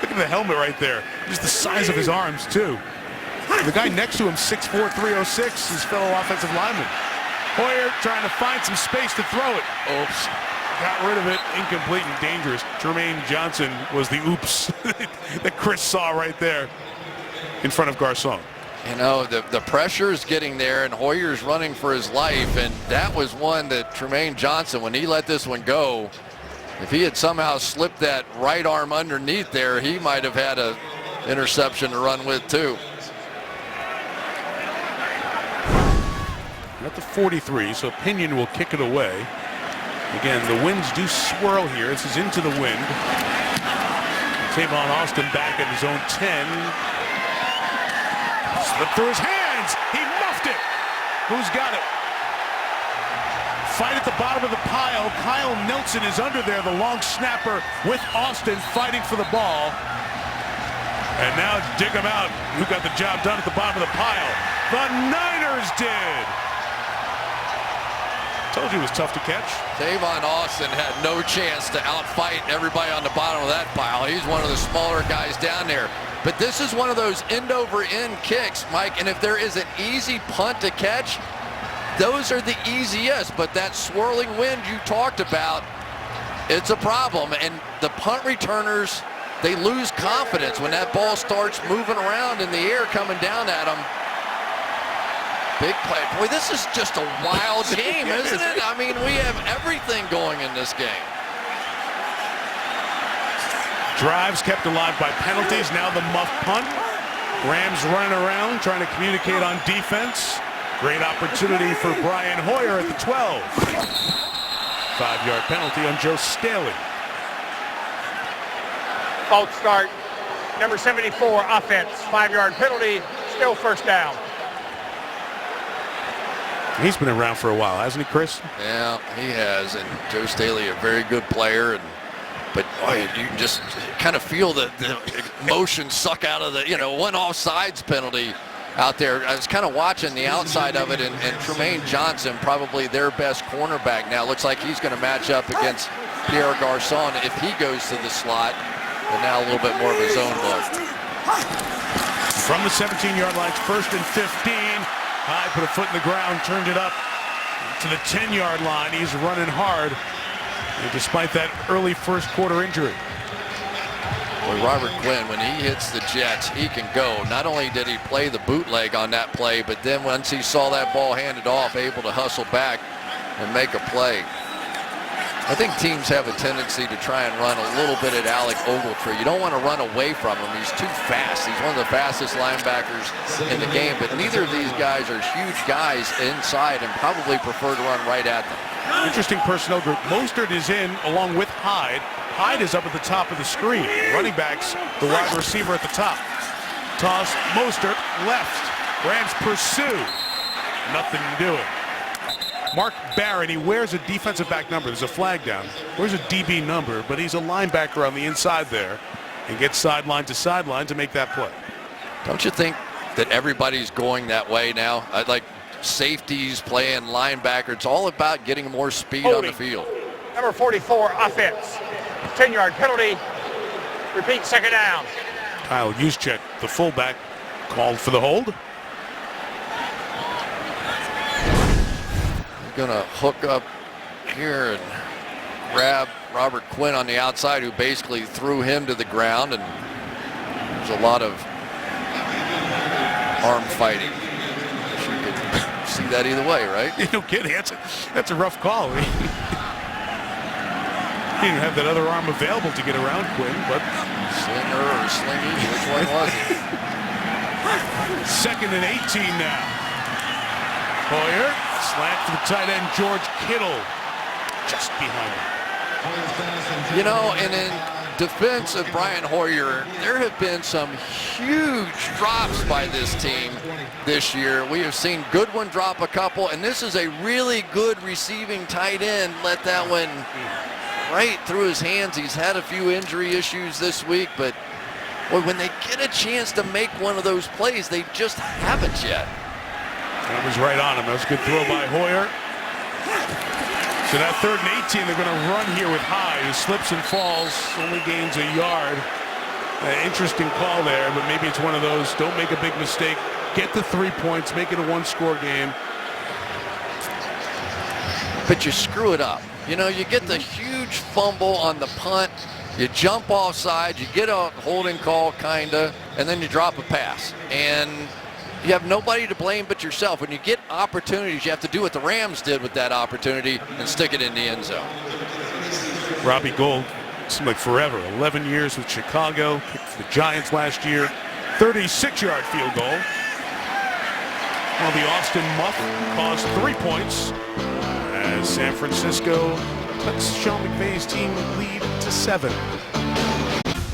Look at the helmet right there. Just the size of his arms, too. The guy next to him, 6'4", 306, his fellow offensive lineman. Hoyer trying to find some space to throw it. Oops. Got rid of it. Incomplete and dangerous. Tremaine Johnson was the oops that Chris saw right there in front of Garcon. You know, the pressure is getting there, and Hoyer's running for his life, and that was one that Tremaine Johnson, when he let this one go, if he had somehow slipped that right arm underneath there, he might have had an interception to run with, too. At the 43, so Pinion will kick it away. Again, the winds do swirl here. This is into the wind. Tavon Austin back at his own 10. Slipped through his hands. He muffed it. Who's got it? Fight at the bottom of the pile. Kyle Nelson is under there, the long snapper, with Austin fighting for the ball. And now dig him out. Who got the job done at the bottom of the pile? The Niners did. Told you it was tough to catch. Tavon Austin had no chance to outfight everybody on the bottom of that pile. He's one of the smaller guys down there. But this is one of those end-over-end kicks, Mike, and if there is an easy punt to catch, those are the easiest. But that swirling wind you talked about, it's a problem. And the punt returners, they lose confidence when that ball starts moving around in the air coming down at them. Big play. Boy, this is just a wild game, isn't it? I mean, we have everything going in this game. Drives kept alive by penalties. Now the muff punt. Rams running around trying to communicate on defense. Great opportunity for Brian Hoyer at the 12. 5-yard penalty on Joe Staley. False start. Number 74, offense. 5-yard penalty. Still first down. He's been around for a while, hasn't he, Chris? Yeah, he has. And Joe Staley, a very good player. But you can just kind of feel the emotion suck out of the, one offsides penalty out there. I was kind of watching the outside of it, and Tremaine Johnson, probably their best cornerback now, looks like he's going to match up against Pierre Garçon if he goes to the slot, and now a little bit more of his own look. From the 17-yard line, 1st and 15. Hyde put a foot in the ground, turned it up to the 10-yard line. He's running hard, and despite that early first quarter injury. Well, Robert Quinn, when he hits the Jets, he can go. Not only did he play the bootleg on that play, but then once he saw that ball handed off, able to hustle back and make a play. I think teams have a tendency to try and run a little bit at Alec Ogletree. You don't want to run away from him. He's too fast. He's one of the fastest linebackers in the game, but neither of these guys are huge guys inside and probably prefer to run right at them. Interesting personnel group. Bolstered is in along with Hyde. Hyde is up at the top of the screen. Running backs, the wide receiver at the top. Toss, Mostert, left. Rams pursue. Nothing doing. Mark Barron, he wears a defensive back number. There's a flag down. Wears a DB number, but he's a linebacker on the inside there and gets sideline to sideline to make that play. Don't you think that everybody's going that way now? Like safeties playing linebacker. It's all about getting more speed on the field. Number 44, offense. 10-yard penalty. Repeat, second down. Kyle Juszczyk, the fullback, called for the hold. Gonna hook up here and grab Robert Quinn on the outside, who basically threw him to the ground, and there's a lot of arm fighting. You could see that either way, right? No kidding. That's a rough call. He didn't have that other arm available to get around Quinn, but slinger or slingy, which one was it? 2nd and 18 now. Hoyer, slant for the tight end, George Kittle, just behind him. And in defense of Brian Hoyer, there have been some huge drops by this team this year. We have seen Goodwin drop a couple, and this is a really good receiving tight end. Let that one right through his hands. He's had a few injury issues this week, but boy, when they get a chance to make one of those plays, they just haven't yet. That was right on him. That was a good throw by Hoyer. So that 3rd and 18, they're going to run here with Hyde, who slips and falls, only gains a yard. Interesting call there, but maybe it's one of those, don't make a big mistake, get the 3 points, make it a one-score game. But you screw it up. You get the huge fumble on the punt, you jump offside, you get a holding call, kinda, and then you drop a pass. And you have nobody to blame but yourself. When you get opportunities, you have to do what the Rams did with that opportunity and stick it in the end zone. Robbie Gould, seemed like forever. 11 years with Chicago, kicked for the Giants last year. 36-yard field goal. Well, the Austin Muff caused 3 points as San Francisco cuts Sean McVay's team lead to 7.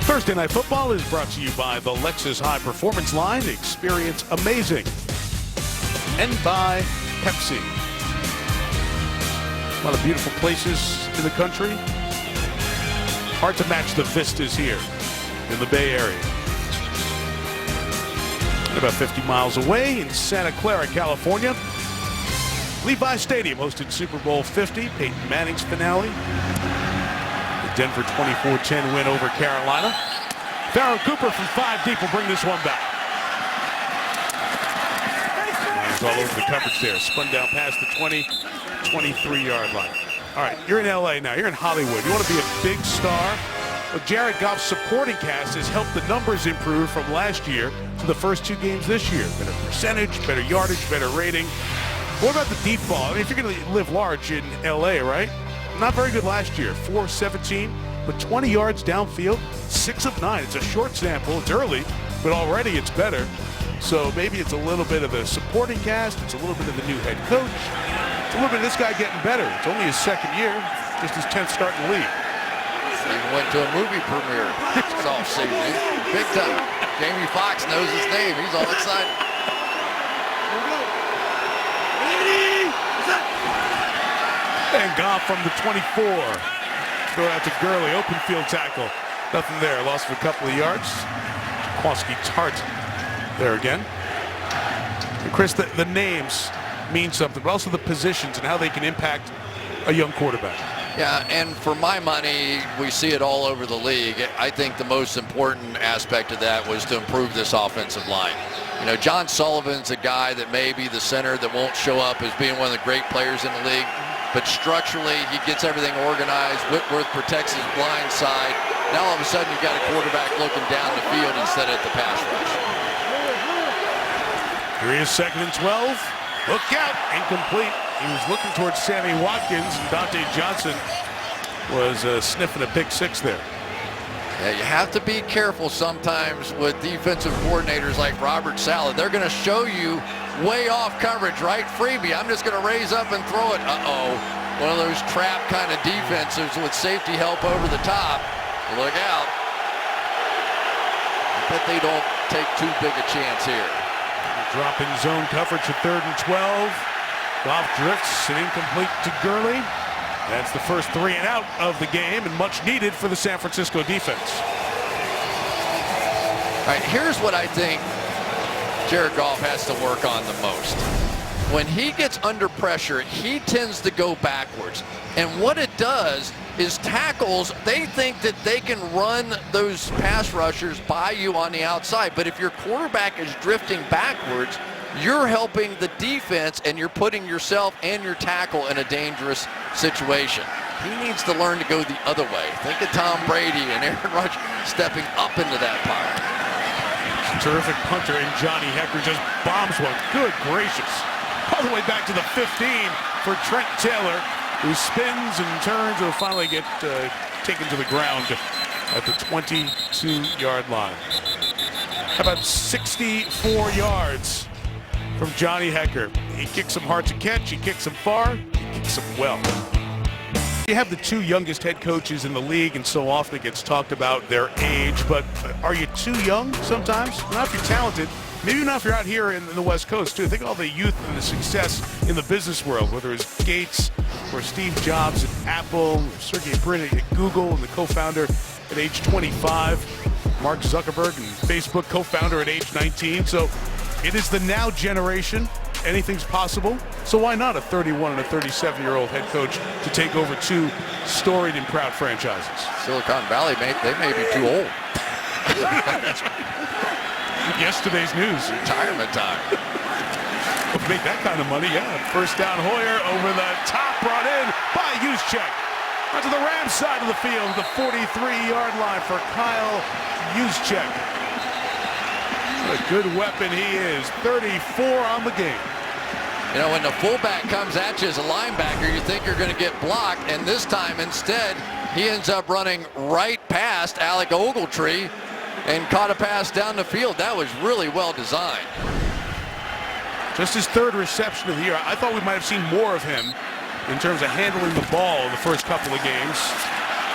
Thursday Night Football is brought to you by the Lexus High Performance Line. Experience amazing. And by Pepsi. A lot of beautiful places in the country. Hard to match the vistas here in the Bay Area. About 50 miles away in Santa Clara, California, Levi Stadium hosted Super Bowl 50, Peyton Manning's finale. Denver 24-10 win over Carolina. Farrell Cooper from 5 deep will bring this one back. He's all over the coverage there. Spun down past the 23-yard line. All right, you're in LA now. You're in Hollywood. You want to be a big star? Well, Jared Goff's supporting cast has helped the numbers improve from last year to the first 2 games this year. Better percentage, better yardage, better rating. What about the deep ball? I mean, if you're going to live large in LA, right? Not very good last year. 4-17 but 20 yards downfield, 6 of 9. It's a short sample. It's early, but already it's better. So maybe it's a little bit of the supporting cast. It's a little bit of the new head coach. It's a little bit of this guy getting better. It's only his second year, just his 10th start in the league. He went to a movie premiere this offseason. Big time. Jamie Foxx knows his name. He's all excited. And gone from the 24. Throw it out to Gurley. Open field tackle. Nothing there. Lost of a couple of yards. Kowalski Tart there again. And Chris, the names mean something, but also the positions and how they can impact a young quarterback. Yeah, and for my money, we see it all over the league. I think the most important aspect of that was to improve this offensive line. You know, John Sullivan's a guy that may be the center that won't show up as being one of the great players in the league, but structurally, he gets everything organized. Whitworth protects his blind side. Now all of a sudden, you've got a quarterback looking down the field instead of at the pass rush. Here he is, 2nd and 12. Look out, incomplete. He was looking towards Sammy Watkins, and Dante Johnson was sniffing a pick 6 there. Yeah, you have to be careful sometimes with defensive coordinators like Robert Saleh. They're going to show you way off coverage, right? Freebie, I'm just going to raise up and throw it. Uh-oh. One of those trap kind of defenses with safety help over the top. Look out. I bet they don't take too big a chance here. Drop in zone coverage at 3rd and 12. Goff drifts and incomplete to Gurley. That's the first 3 and out of the game, and much needed for the San Francisco defense. All right, here's what I think Jared Goff has to work on the most. When he gets under pressure, he tends to go backwards. And what it does is tackles, they think that they can run those pass rushers by you on the outside. But if your quarterback is drifting backwards, you're helping the defense and you're putting yourself and your tackle in a dangerous situation. He needs to learn to go the other way. Think of Tom Brady and Aaron Rodgers stepping up into that pile. Terrific punter, and Johnny Hecker just bombs one. Good gracious. All the way back to the 15 for Trent Taylor, who spins and turns and will finally get taken to the ground at the 22-yard line. How about 64 yards from Johnny Hecker? He kicks them hard to catch, he kicks them far, he kicks them well. You have the 2 youngest head coaches in the league, and so often it gets talked about their age, but are you too young sometimes? Not if you're talented, maybe not if you're out here in the West Coast too. Think of all the youth and the success in the business world, whether it's Gates or Steve Jobs at Apple, or Sergey Brin at Google and the co-founder at age 25, Mark Zuckerberg and Facebook co-founder at age 19. So it is the now generation. Anything's possible. So why not a 31 and a 37-year-old head coach to take over 2 storied and proud franchises? Silicon Valley, they may be too old. Yesterday's news. Retirement time. Make that kind of money, yeah. First down, Hoyer over the top, brought in by Juszczyk. Onto the Rams side of the field, the 43-yard line for Kyle Juszczyk. What a good weapon he is. 34 on the game. You know, when the fullback comes at you as a linebacker, you think you're going to get blocked, and this time instead, he ends up running right past Alec Ogletree and caught a pass down the field. That was really well designed. Just his 3rd reception of the year. I thought we might have seen more of him in terms of handling the ball in the first couple of games.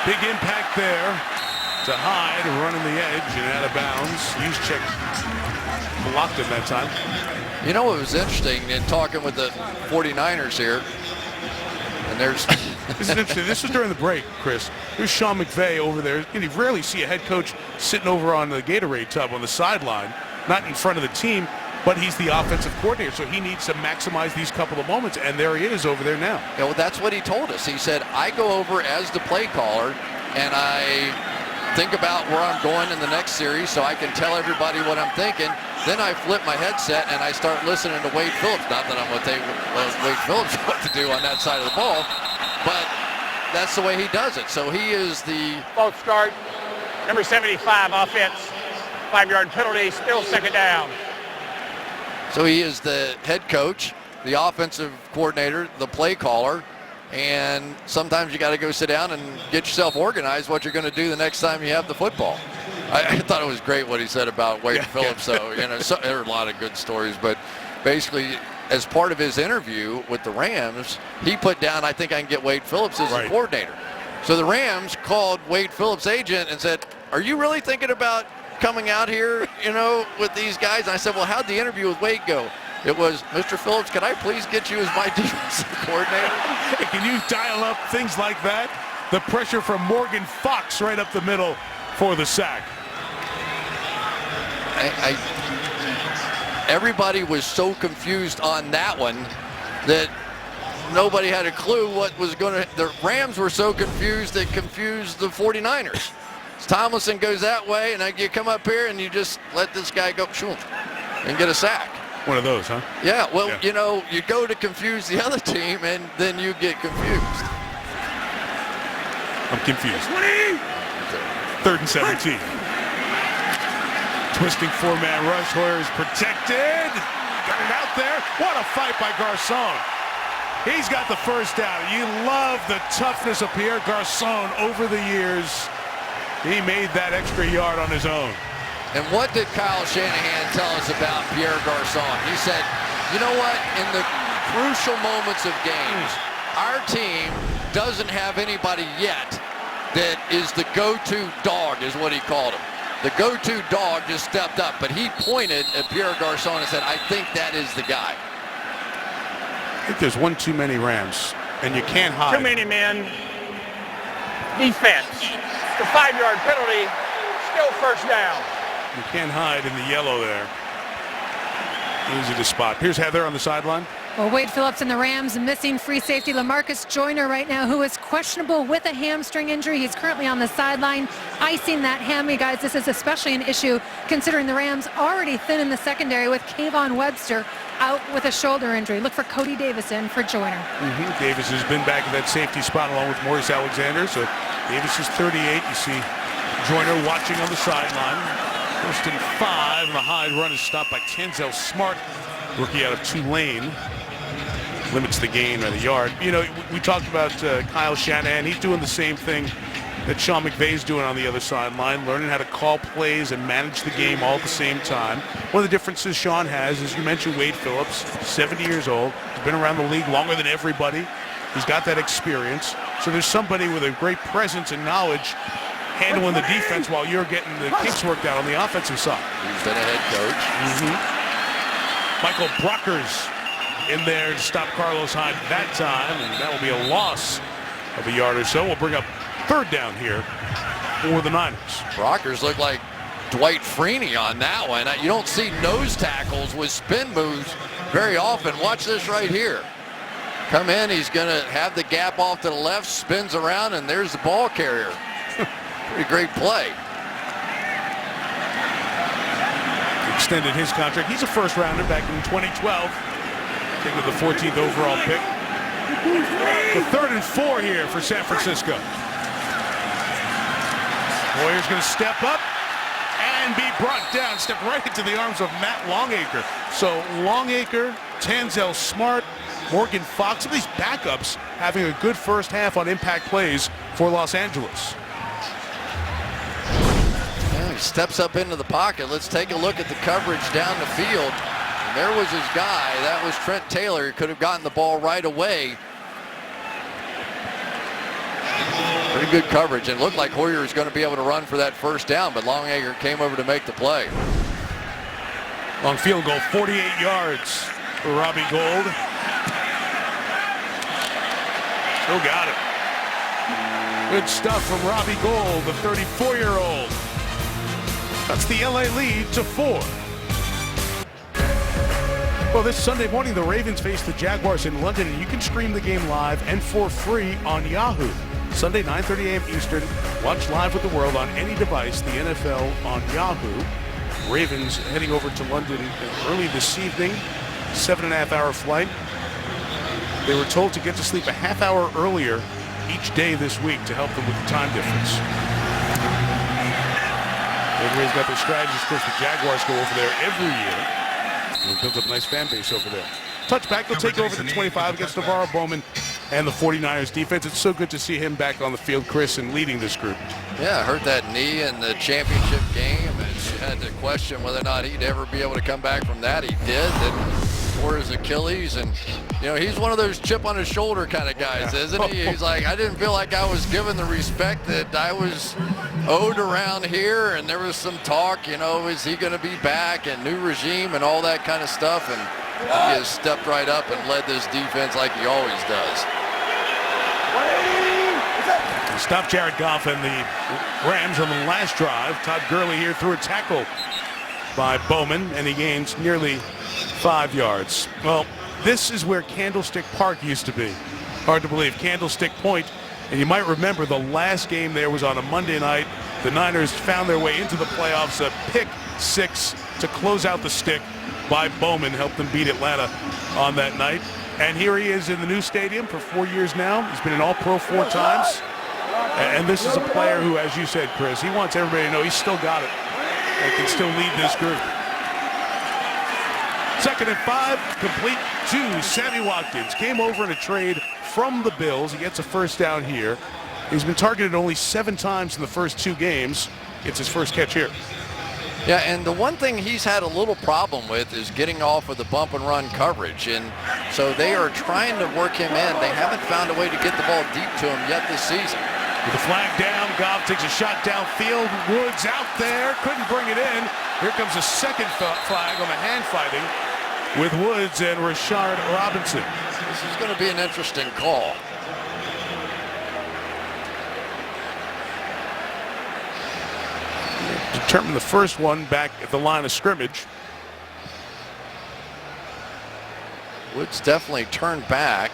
Big impact there to Hyde, running the edge and out of bounds. Juszczyk blocked him that time. You know what was interesting in talking with the 49ers here, and there's... This is interesting. This was during the break, Chris. There's Sean McVay over there. And you rarely see a head coach sitting over on the Gatorade tub on the sideline, not in front of the team, but he's the offensive coordinator, so he needs to maximize these couple of moments, and there he is over there now. Yeah, well, that's what he told us. He said, I go over as the play caller, and I think about where I'm going in the next series so I can tell everybody what I'm thinking. Then I flip my headset and I start listening to Wade Phillips. Not that I'm going to tell Wade Phillips what to do on that side of the ball, but that's the way he does it. So he is the... False start, number 75 offense, 5-yard penalty, still 2nd down. So he is the head coach, the offensive coordinator, the play caller, and sometimes you got to go sit down and get yourself organized what you're going to do the next time you have the football. I thought it was great what he said about Wade Phillips, though. There are a lot of good stories, but basically, as part of his interview with the Rams, he put down, I think I can get Wade Phillips as the coordinator. So the Rams called Wade Phillips' agent and said, are you really thinking about coming out here, with these guys? And I said, well, how'd the interview with Wade go? It was, Mr. Phillips, can I please get you as my defensive coordinator? Hey, can you dial up things like that? The pressure from Morgan Fox right up the middle for the sack. Everybody was so confused on that one that nobody had a clue what was going to. The Rams were so confused they confused the 49ers. Tomlinson goes that way, and then you come up here and you just let this guy go shoom, and get a sack. One of those, huh? Yeah, well, you go to confuse the other team, and then you get confused. I'm confused. 3rd and 17. Twisting 4-man rush. Hoyer is protected. Got it out there. What a fight by Garcon. He's got the first down. You love the toughness of Pierre Garcon over the years. He made that extra yard on his own. And what did Kyle Shanahan tell us about Pierre Garcon? He said, you know what? In the crucial moments of games, our team doesn't have anybody yet that is the go-to dog, is what he called him. The go-to dog just stepped up, but he pointed at Pierre Garcon and said, I think that is the guy. I think there's one too many Rams, and you can't hide. Too many men. Defense. The 5-yard penalty. Still first down. You can't hide in the yellow there. Easy to spot. Here's Heather on the sideline. Well, Wade Phillips and the Rams missing free safety LaMarcus Joyner right now, who is questionable with a hamstring injury. He's currently on the sideline icing that hammy. Guys, this is especially an issue considering the Rams already thin in the secondary with Kayvon Webster out with a shoulder injury. Look for Cody Davis in for Joyner. Davis has been back in that safety spot along with Maurice Alexander. So Davis is 38. You see Joyner watching on the sideline. 1st and 5. The Hyde run is stopped by Tenzel Smart, rookie out of Tulane. Limits the gain by the yard. We talked about Kyle Shanahan. He's doing the same thing that Sean McVay's doing on the other sideline, learning how to call plays and manage the game all at the same time. One of the differences Sean has, as you mentioned, Wade Phillips, 70 years old. He's been around the league longer than everybody. He's got that experience. So there's somebody with a great presence and knowledge handling the defense while you're getting the kinks worked out on the offensive side. He's been a head coach. Michael Brockers in there to stop Carlos Hyde that time, and that will be a loss of a yard or so. We'll bring up 3rd down here for the Niners. Brockers look like Dwight Freeney on that one. You don't see nose tackles with spin moves very often. Watch this right here. Come in, he's going to have the gap off to the left, spins around, and there's the ball carrier. Pretty great play. Extended his contract. He's a first-rounder back in 2012. Taking the 14th overall pick. The 3rd and 4 here for San Francisco. Hoyer's going to step up and be brought down. Step right into the arms of Matt Longacre. So Longacre, Tenzel Smart, Morgan Fox, some of these backups having a good first half on impact plays for Los Angeles. Yeah, he steps up into the pocket. Let's take a look at the coverage down the field. And there was his guy. That was Trent Taylor. He could have gotten the ball right away. Pretty good coverage. And it looked like Hoyer was going to be able to run for that first down, but Longacre came over to make the play. Long field goal, 48 yards for Robbie Gould. Still got it. Good stuff from Robbie Gould, the 34-year-old. That's the LA lead to 4. Well, this Sunday morning, the Ravens face the Jaguars in London, and you can stream the game live and for free on Yahoo. Sunday, 9:30 a.m. Eastern. Watch live with the world on any device, the NFL on Yahoo. Ravens heading over to London early this evening, 7.5-hour flight. They were told to get to sleep a half hour earlier each day this week to help them with the time difference. Everybody's got their strategies. Of course, the Jaguars go over there every year. And built up a nice fan base over there. Touchback, they'll take over the 25 against Navarro Bowman. and the 49ers defense. It's so good to see him back on the field, Chris, and leading this group. Yeah, hurt that knee in the championship game, and she had to question whether or not he'd ever be able to come back from that. He did. Then tore his Achilles, and he's one of those chip on his shoulder kind of guys, isn't he? He's like, I didn't feel like I was given the respect that I was owed around here, and there was some talk, is he going to be back, and new regime and all that kind of stuff, and he has stepped right up and led this defense like he always does. Stopped Jared Goff and the Rams on the last drive. Todd Gurley here threw a tackle by Bowman, and he gains nearly 5 yards. Well, this is where Candlestick Park used to be. Hard to believe. Candlestick Point. And you might remember the last game there was on a Monday night. The Niners found their way into the playoffs. A pick six to close out the stick by Bowman helped them beat Atlanta on that night. And here he is in the new stadium for 4 years now. He's been an All-Pro 4 times. And this is a player who, as you said, Chris, he wants everybody to know he's still got it and can still lead this group. 2nd and 5, complete to Sammy Watkins. Came over in a trade from the Bills. He gets a first down here. He's been targeted only 7 times in the first 2 games. Gets his first catch here. Yeah, and the one thing he's had a little problem with is getting off of the bump and run coverage. And so they are trying to work him in. They haven't found a way to get the ball deep to him yet this season. With the flag down, Goff takes a shot downfield. Woods out there, couldn't bring it in. Here comes a second flag on the hand fighting with Woods and Rashard Robinson. This is going to be an interesting call. Determine the first one back at the line of scrimmage. Woods definitely turned back.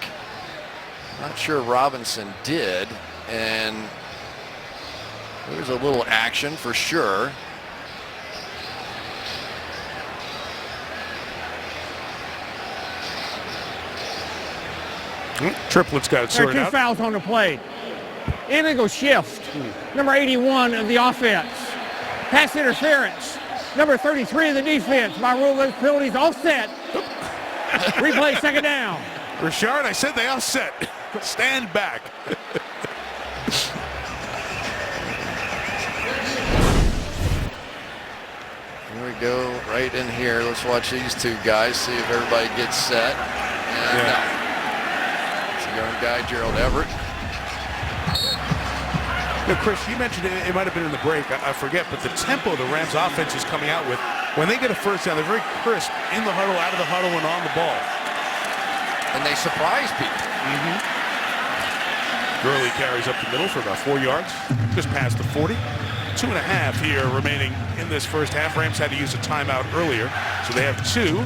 Not sure Robinson did. And there's a little action for sure. Triplett's got it sorted There are 2 fouls on the play. Illegal shift. Number 81 of the offense. Pass interference. Number 33 of the defense. By rule of penalties offset. Replay 2nd down. Rashard, I said they offset. Stand back. Here we go, right in here. Let's watch these 2 guys, see if everybody gets set. And no. It's a young guy, Gerald Everett. Chris, you mentioned it might have been in the break. I forget, but the tempo the Rams offense is coming out with, when they get a first down, they're very crisp in the huddle, out of the huddle, and on the ball. And they surprise people. Gurley carries up the middle for about 4 yards, just past the 40. 2.5 here remaining in this first half. Rams had to use a timeout earlier, so they have 2.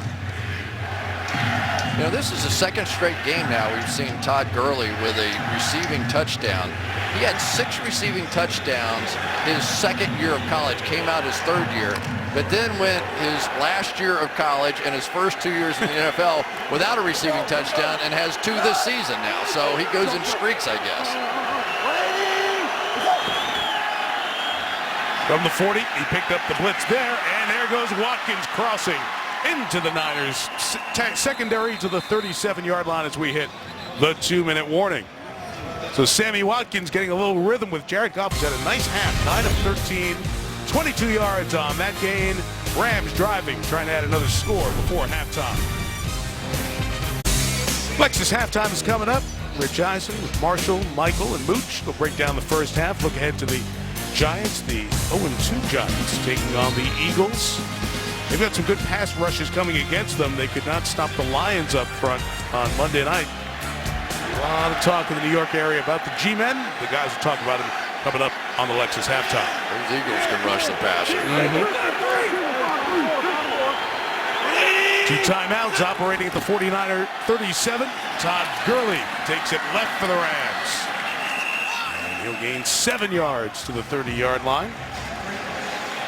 This is the 2nd straight game now we've seen Todd Gurley with a receiving touchdown. He had 6 receiving touchdowns his 2nd year of college, came out his 3rd year, but then went his last year of college and his first 2 years in the NFL without a receiving touchdown and has 2 this season now. So he goes in streaks, I guess. From the 40, he picked up the blitz there, and there goes Watkins crossing into the Niners secondary to the 37-yard line as we hit the 2-minute warning. So Sammy Watkins getting a little rhythm with Jared Goff, who's had a nice half, 9 of 13, 22 yards on that gain. Rams driving, trying to add another score before halftime. Lexus halftime is coming up. Rich Eisen with Marshall, Michael, and Mooch will break down the first half. Look ahead to the Giants, the 0-2 Giants taking on the Eagles. They've got some good pass rushes coming against them. They could not stop the Lions up front on Monday night. A lot of talk in the New York area about the G-men. The guys will talk about them coming up on the Lexus halftime. Those Eagles can rush the passer. 2 timeouts operating at the 49er 37. Todd Gurley takes it left for the Rams. And he'll gain 7 yards to the 30-yard line.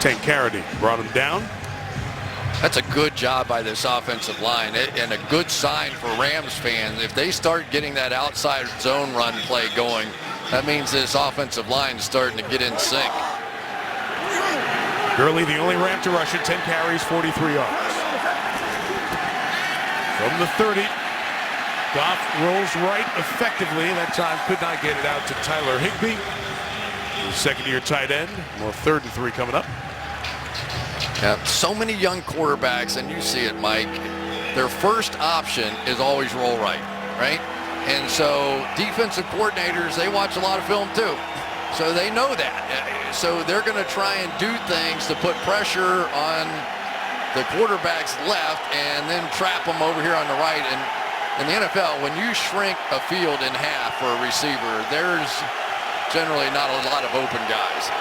Tank Carradine brought him down. That's a good job by this offensive line and a good sign for Rams fans. If they start getting that outside zone run play going, that means this offensive line is starting to get in sync. Gurley, the only Ram to rush it, 10 carries, 43 yards. From the 30, Goff rolls right effectively. That time could not get it out to Tyler Higbee, the second-year tight end. Well, 3rd and 3 coming up. Yeah, so many young quarterbacks, and you see it, Mike. Their first option is always roll right? And so defensive coordinators, they watch a lot of film too. So they know that. So they're going to try and do things to put pressure on the quarterback's left and then trap them over here on the right. And in the NFL, when you shrink a field in half for a receiver, there's generally not a lot of open guys.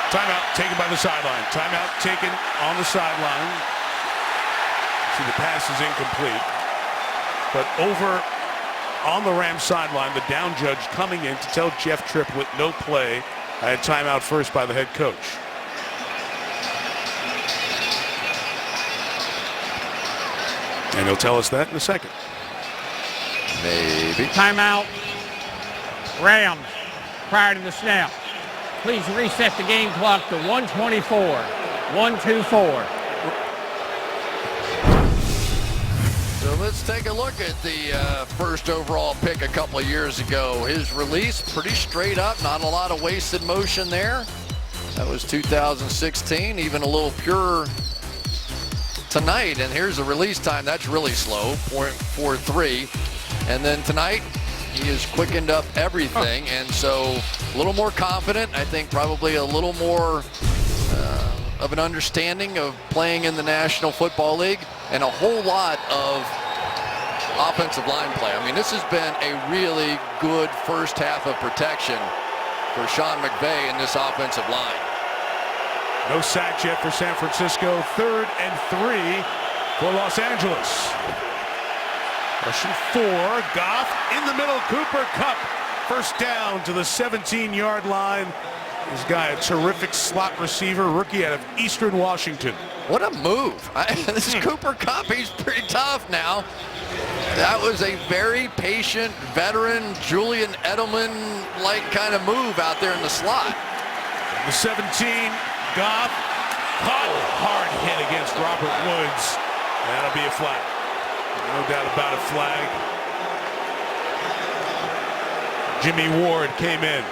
Timeout taken by the sideline. Timeout taken on the sideline. See, the pass is incomplete. But over on the Rams sideline, the down judge coming in to tell Jeff Triplett no play. I had timeout first by the head coach. And he'll tell us that in a second. Maybe. Timeout. Rams prior to the snap. Please reset the game clock to 1:24. 1:24. So let's take a look at the first overall pick a couple of years ago. His release, pretty straight up, not a lot of wasted motion there. That was 2016, even a little purer tonight. And here's the release time. That's really slow, 0.43. And then tonight, he has quickened up everything, and so a little more confident. I think probably a little more of an understanding of playing in the National Football League, and a whole lot of offensive line play. I mean, this has been a really good first half of protection for Sean McVay in this offensive line. No sacks yet for San Francisco. 3rd and 3 for Los Angeles. Rushing 4, Goff in the middle, Cooper Kupp. First down to the 17-yard line. This guy, a terrific slot receiver, rookie out of Eastern Washington. What a move. This is Cooper Kupp. He's pretty tough now. That was a very patient, veteran, Julian Edelman-like kind of move out there in the slot. The 17, Goff, caught, hard hit against Robert Woods. That'll be a flag. No doubt about a flag. Jimmy Ward came in.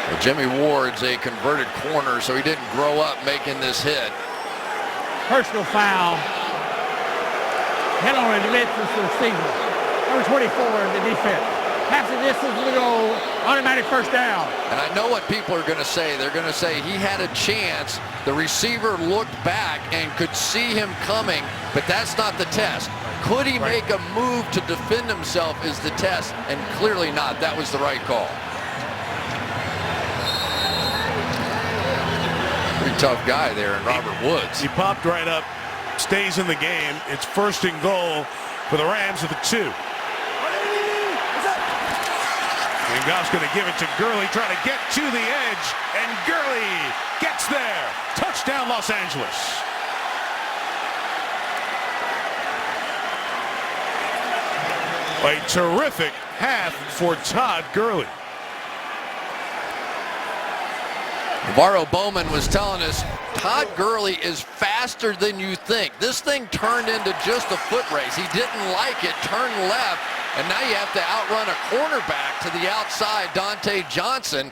Well, Jimmy Ward's a converted corner, so he didn't grow up making this hit. Personal foul. Hit on a defensive receiver. Number 24 in the defense. Half the distance to go. Automatic first down. And I know what people are going to say. They're going to say he had a chance. The receiver looked back and could see him coming, but that's not the test. Could he make a move to defend himself is the test, and clearly not. That was the right call. Pretty tough guy there in Robert Woods. He popped right up, stays in the game. It's 1st and goal for the Rams at the 2. And Goff's going to give it to Gurley, trying to get to the edge, and Gurley gets there. Touchdown, Los Angeles. A terrific half for Todd Gurley. Navarro Bowman was telling us Todd Gurley is faster than you think. This thing turned into just a foot race. He didn't like it, turned left, and now you have to outrun a cornerback to the outside, Dante Johnson.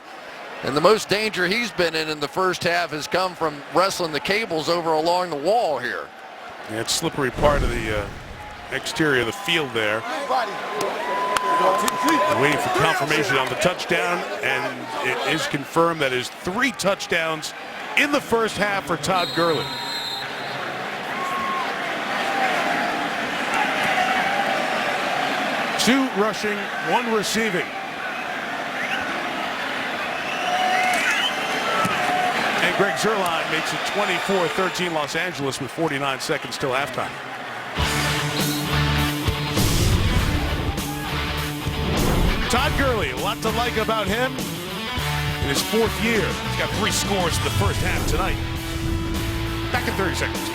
And the most danger he's been in the first half has come from wrestling the cables over along the wall here. Yeah, it's slippery part of the exterior of the field there. Waiting for confirmation on the touchdown, and it is confirmed that is 3 touchdowns in the first half for Todd Gurley. Two rushing, 1 receiving. And Greg Zuerlein makes it 24-13 Los Angeles with 49 seconds till halftime. Todd Gurley, a lot to like about him in his 4th year. He's got 3 scores in the first half tonight. Back in 30 seconds.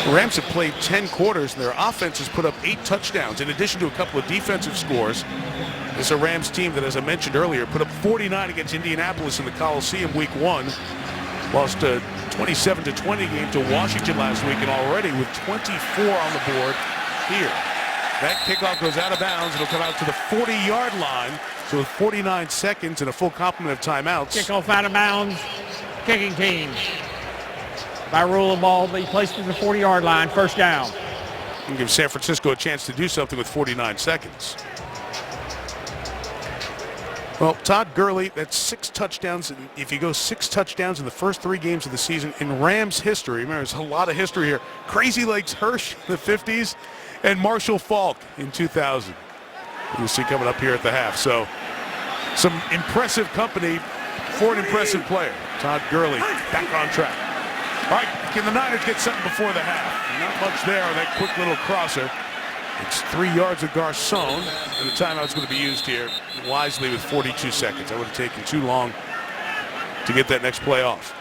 The Rams have played 10 quarters, and their offense has put up 8 touchdowns, in addition to a couple of defensive scores. It's a Rams team that, as I mentioned earlier, put up 49 against Indianapolis in the Coliseum Week 1. Lost a 27-20 game to Washington last week, and already with 24 on the board here. That kickoff goes out of bounds. It'll come out to the 40-yard line. So with 49 seconds and a full complement of timeouts. Kickoff out of bounds. Kicking team. By rule of ball, be placed at the 40-yard line. First down. And give San Francisco a chance to do something with 49 seconds. Well, Todd Gurley, that's 6 touchdowns. And if you go 6 touchdowns in the first 3 games of the season in Rams history, remember, there's a lot of history here. Crazy Legs Hirsch in the 50s and Marshall Faulk in 2000. You'll see coming up here at the half. So some impressive company for an impressive player. Todd Gurley back on track. All right, can the Niners get something before the half? Not much there on that quick little crosser. It's 3 yards of Garcon, and the timeout's going to be used here wisely with 42 seconds. That would have taken too long to get that next play off.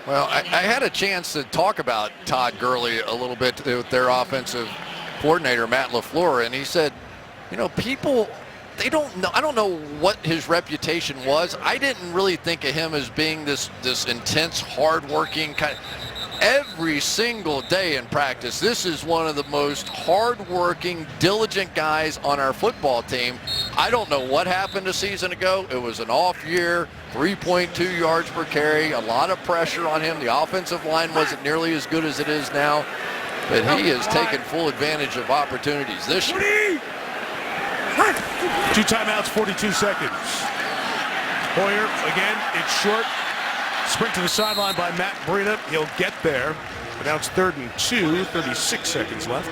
Well, I had a chance to talk about Todd Gurley a little bit with their offensive coordinator, Matt LaFleur, and he said, you know, people, they don't know. I don't know what his reputation was. I didn't really think of him as being this intense, hardworking kind of. Every single day in practice, this is one of the most hardworking, diligent guys on our football team. I don't know what happened a season ago. It was an off year, 3.2 yards per carry, a lot of pressure on him. The offensive line wasn't nearly as good as it is now, but he has taken full advantage of opportunities this year. 2 timeouts, 42 seconds. Hoyer, again, it's short. Sprint to the sideline by Matt Breida. He'll get there. But now it's 3rd and 2, 36 seconds left.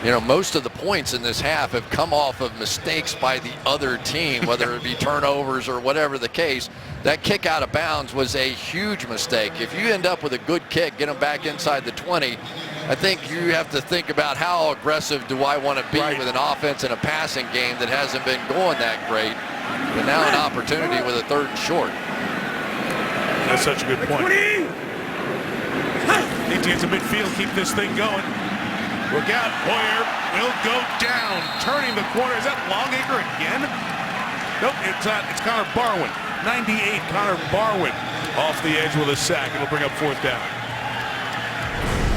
You know, most of the points in this half have come off of mistakes by the other team, whether it be turnovers or whatever the case. That kick out of bounds was a huge mistake. If you end up with a good kick, get them back inside the 20, I think you have to think about how aggressive do I want to be with an offense and a passing game that hasn't been going that great. But now an opportunity with a 3rd and short. That's such a good point. Need to get to midfield, keep this thing going. Look out, Hoyer will go down, turning the corner. Is that Longacre again? Nope, it's Connor Barwin. 98, Connor Barwin off the edge with a sack. It'll bring up 4th down.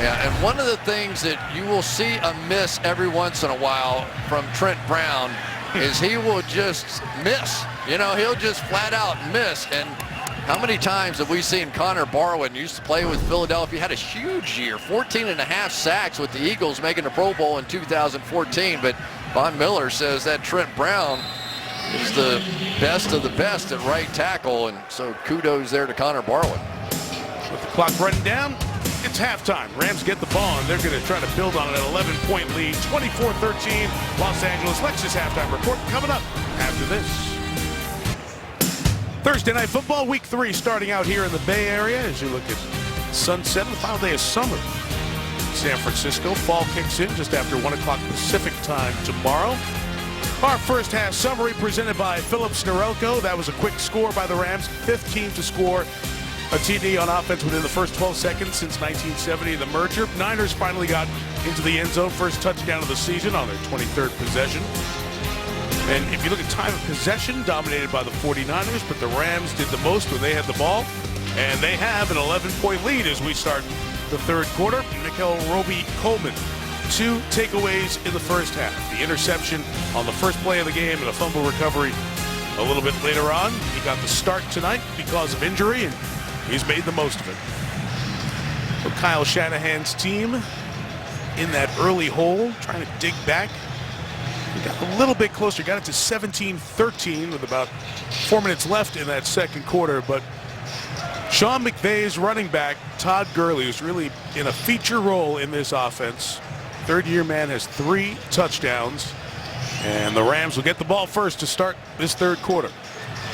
Yeah, and one of the things that you will see a miss every once in a while from Trent Brown is he will just miss. You know, he'll just flat out miss. And how many times have we seen Connor Barwin, used to play with Philadelphia, had a huge year, 14.5 sacks with the Eagles, making the Pro Bowl in 2014. But Von Miller says that Trent Brown is the best of the best at right tackle, and so kudos there to Connor Barwin. With the clock running down, it's halftime. Rams get the ball, and they're going to try to build on an 11-point lead. 24-13, Los Angeles. Lexus halftime report coming up after this. Thursday Night Football, Week 3, starting out here in the Bay Area as you look at sunset, the final day of summer. San Francisco, fall kicks in just after 1 o'clock Pacific time tomorrow. Our first half summary presented by Phillips Norelco. That was a quick score by the Rams, 5th team to score a TD on offense within the first 12 seconds since 1970, the merger. Niners finally got into the end zone, first touchdown of the season on their 23rd possession. And if you look at time of possession, dominated by the 49ers, but the Rams did the most when they had the ball. And they have an 11-point lead as we start the 3rd quarter. Nickel Roby-Coleman, 2 takeaways in the first half. The interception on the first play of the game and a fumble recovery a little bit later on. He got the start tonight because of injury, and he's made the most of it. So Kyle Shanahan's team in that early hole, trying to dig back. He got a little bit closer, got it to 17-13 with about 4 minutes left in that 2nd quarter. But Sean McVay's running back, Todd Gurley, who's really in a feature role in this offense. 3rd-year man has 3 touchdowns. And the Rams will get the ball first to start this 3rd quarter.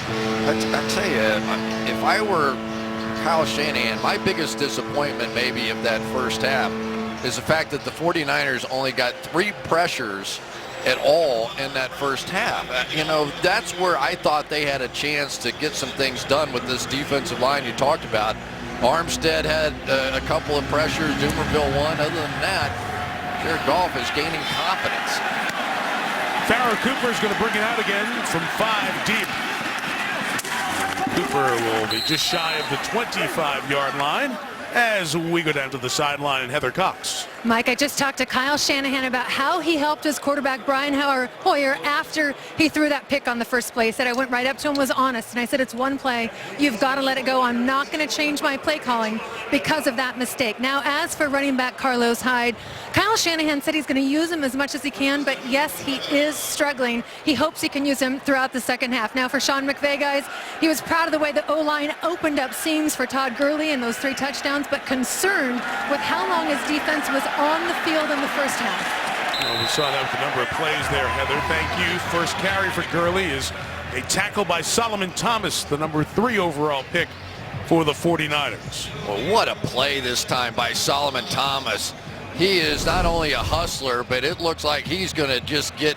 I tell you, if I were Kyle Shanahan, my biggest disappointment maybe of that first half is the fact that the 49ers only got 3 pressures at all in that first half. You know, that's where I thought they had a chance to get some things done with this defensive line you talked about. Armstead had a couple of pressures. Dumerville one. Other than that, Jared Goff is gaining confidence. Farrah Cooper's going to bring it out again from 5 deep. Cooper will be just shy of the 25-yard line as we go down to the sideline and Heather Cox. Mike, I just talked to Kyle Shanahan about how he helped his quarterback Brian Hoyer after he threw that pick on the first play. He said, I went right up to him, was honest, and I said, it's one play. You've got to let it go. I'm not going to change my play calling because of that mistake. Now, as for running back Carlos Hyde, Kyle Shanahan said he's going to use him as much as he can, but yes, he is struggling. He hopes he can use him throughout the second half. Now, for Sean McVay, guys, he was proud of the way the O-line opened up seams for Todd Gurley and those 3 touchdowns, but concerned with how long his defense was on the field in the first half. Well, we saw that with the number of plays there, Heather. Thank you. First carry for Gurley is a tackle by Solomon Thomas, the number 3 overall pick for the 49ers. Well, what a play this time by Solomon Thomas. He is not only a hustler, but it looks like he's going to just get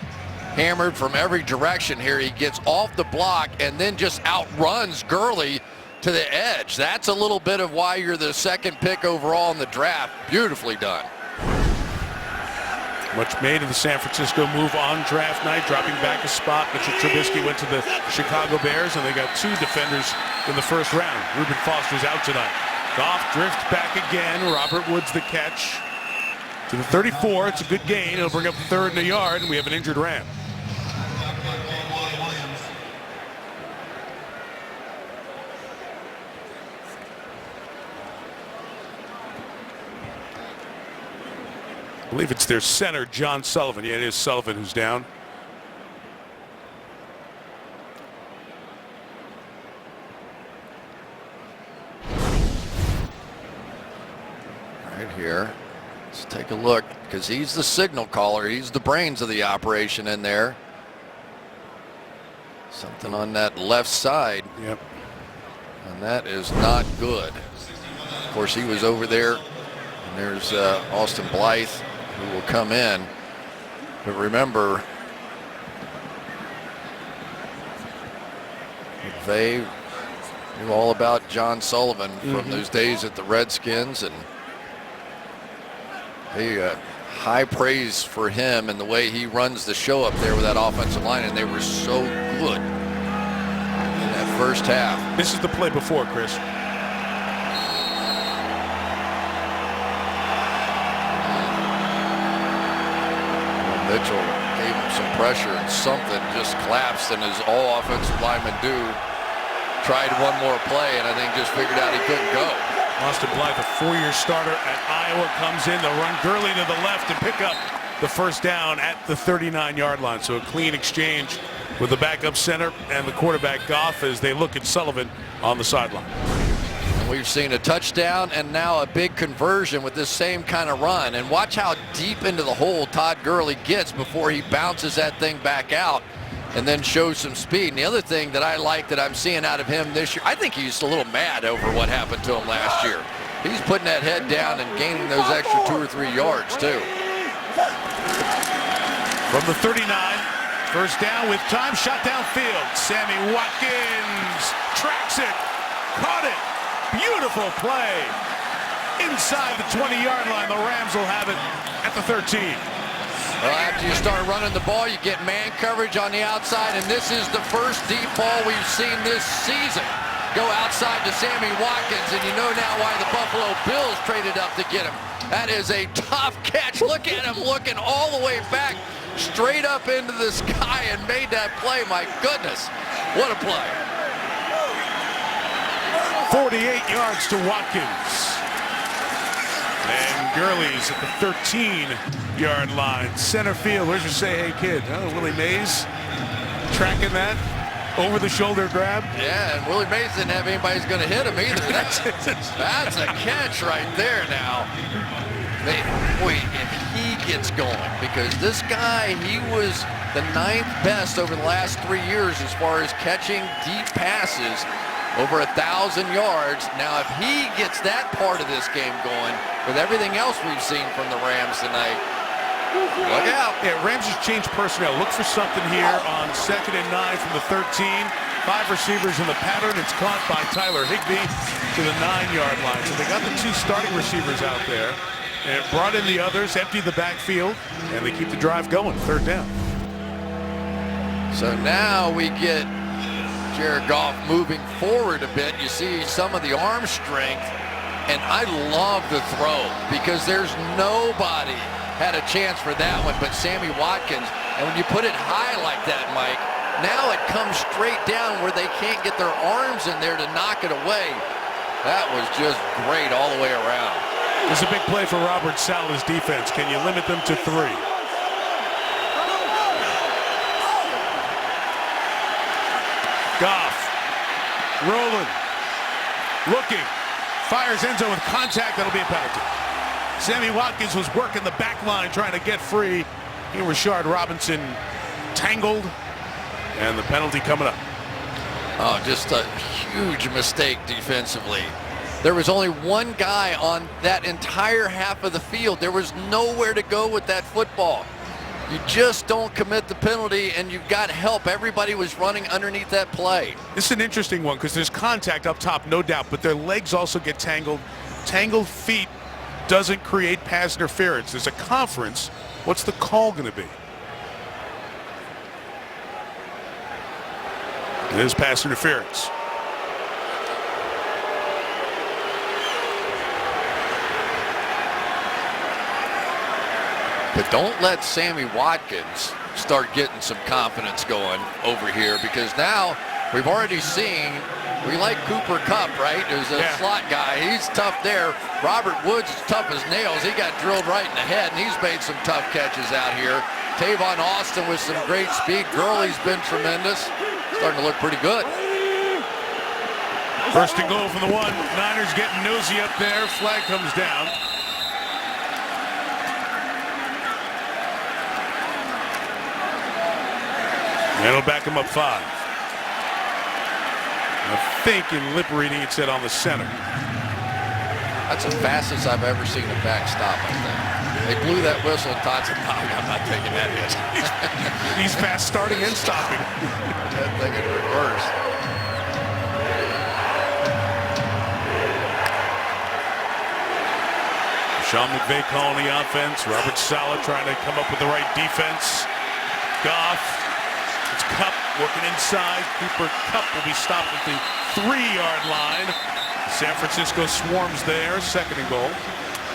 hammered from every direction here. He gets off the block and then just outruns Gurley to the edge. That's a little bit of why you're the 2nd pick overall in the draft. Beautifully done. Much made of the San Francisco move on draft night, dropping back a spot. Mitchell Trubisky went to the Chicago Bears, and they got 2 defenders in the first round. Reuben Foster's out tonight. Goff drifts back again. Robert Woods the catch to the 34. It's a good gain. It'll bring up 3rd and a yard, and we have an injured Ram. I believe it's their center, John Sullivan. Yeah, it is Sullivan who's down. Right here. Let's take a look, because he's the signal caller. He's the brains of the operation in there. Something on that left side. Yep. And that is not good. Of course, he was over there. And there's Austin Blythe, who will come in. But remember, McVay knew all about John Sullivan from those days at the Redskins, and they high praise for him and the way he runs the show up there with that offensive line, and they were so good in that first half. This is the play before, Chris. Mitchell gave him some pressure, and something just collapsed, and as all offensive linemen do, tried one more play, and I think just figured out he couldn't go. Austin Blythe, a 4-year starter at Iowa, comes in to run Gurley to the left and pick up the first down at the 39-yard line. So a clean exchange with the backup center and the quarterback Goff as they look at Sullivan on the sideline. We've seen a touchdown and now a big conversion with this same kind of run. And watch how deep into the hole Todd Gurley gets before he bounces that thing back out and then shows some speed. And the other thing that I like that I'm seeing out of him this year, I think he's a little mad over what happened to him last year. He's putting that head down and gaining those extra 2 or 3 yards too. From the 39, first down with time, shot downfield. Sammy Watkins tracks it, caught it. Beautiful play. Inside the 20-yard line, the Rams will have it at the 13. Well, after you start running the ball, you get man coverage on the outside, and this is the first deep ball we've seen this season go outside to Sammy Watkins, and you know now why the Buffalo Bills traded up to get him. That is a tough catch. Look at him looking all the way back, straight up into the sky, and made that play. My goodness, what a play. 48 yards to Watkins. And Gurley's at the 13-yard line. Center field, where's your say hey kid? Oh, Willie Mays tracking that over-the-shoulder grab. Yeah, and Willie Mays didn't have anybody who's going to hit him either. That's a catch right there now. Boy, if he gets going, because this guy, he was the 9th best over the last 3 years as far as catching deep passes. Over 1,000 yards. Now, if he gets that part of this game going with everything else we've seen from the Rams tonight, look out. Yeah, Rams has changed personnel. Look for something here on 2nd and 9 from the 13. 5 receivers in the pattern. It's caught by Tyler Higbee to the 9-yard line. So they got the 2 starting receivers out there and brought in the others, emptied the backfield, and they keep the drive going. 3rd down. So now we get Jared Goff moving forward a bit. You see some of the arm strength, and I love the throw because there's nobody had a chance for that one but Sammy Watkins. And when you put it high like that, Mike, now it comes straight down where they can't get their arms in there to knock it away. That was just great all the way around. It's a big play for Robert Saleh's defense. Can you limit them to 3? Goff, rolling, looking, fires end zone with contact. That'll be a penalty. Sammy Watkins was working the back line trying to get free. Here Rashard Robinson tangled, and the penalty coming up. Oh, just a huge mistake defensively. There was only one guy on that entire half of the field. There was nowhere to go with that football. You just don't commit the penalty, and you've got help. Everybody was running underneath that play. This is an interesting one because there's contact up top, no doubt, but their legs also get tangled. Tangled feet doesn't create pass interference. There's a conference. What's the call going to be? It is pass interference. But don't let Sammy Watkins start getting some confidence going over here, because now we've already seen, we like Cooper Kupp, right? There's a slot guy. He's tough there. Robert Woods is tough as nails. He got drilled right in the head, and he's made some tough catches out here. Tavon Austin with some great speed. Gurley's been tremendous. Starting to look pretty good. 1st and goal from the 1. Niners getting nosy up there. Flag comes down. And it'll back him up 5. I think in lip reading it said on the center. That's the fastest I've ever seen a back stop, I think. They blew that whistle and Todd said, no, I'm not taking that hit. He's fast starting and stopping. That thing in reverse. Sean McVay calling the offense. Robert Saleh trying to come up with the right defense. Goff. It's Kupp working inside. Cooper Kupp will be stopped at the 3-yard line. San Francisco swarms there. 2nd and goal.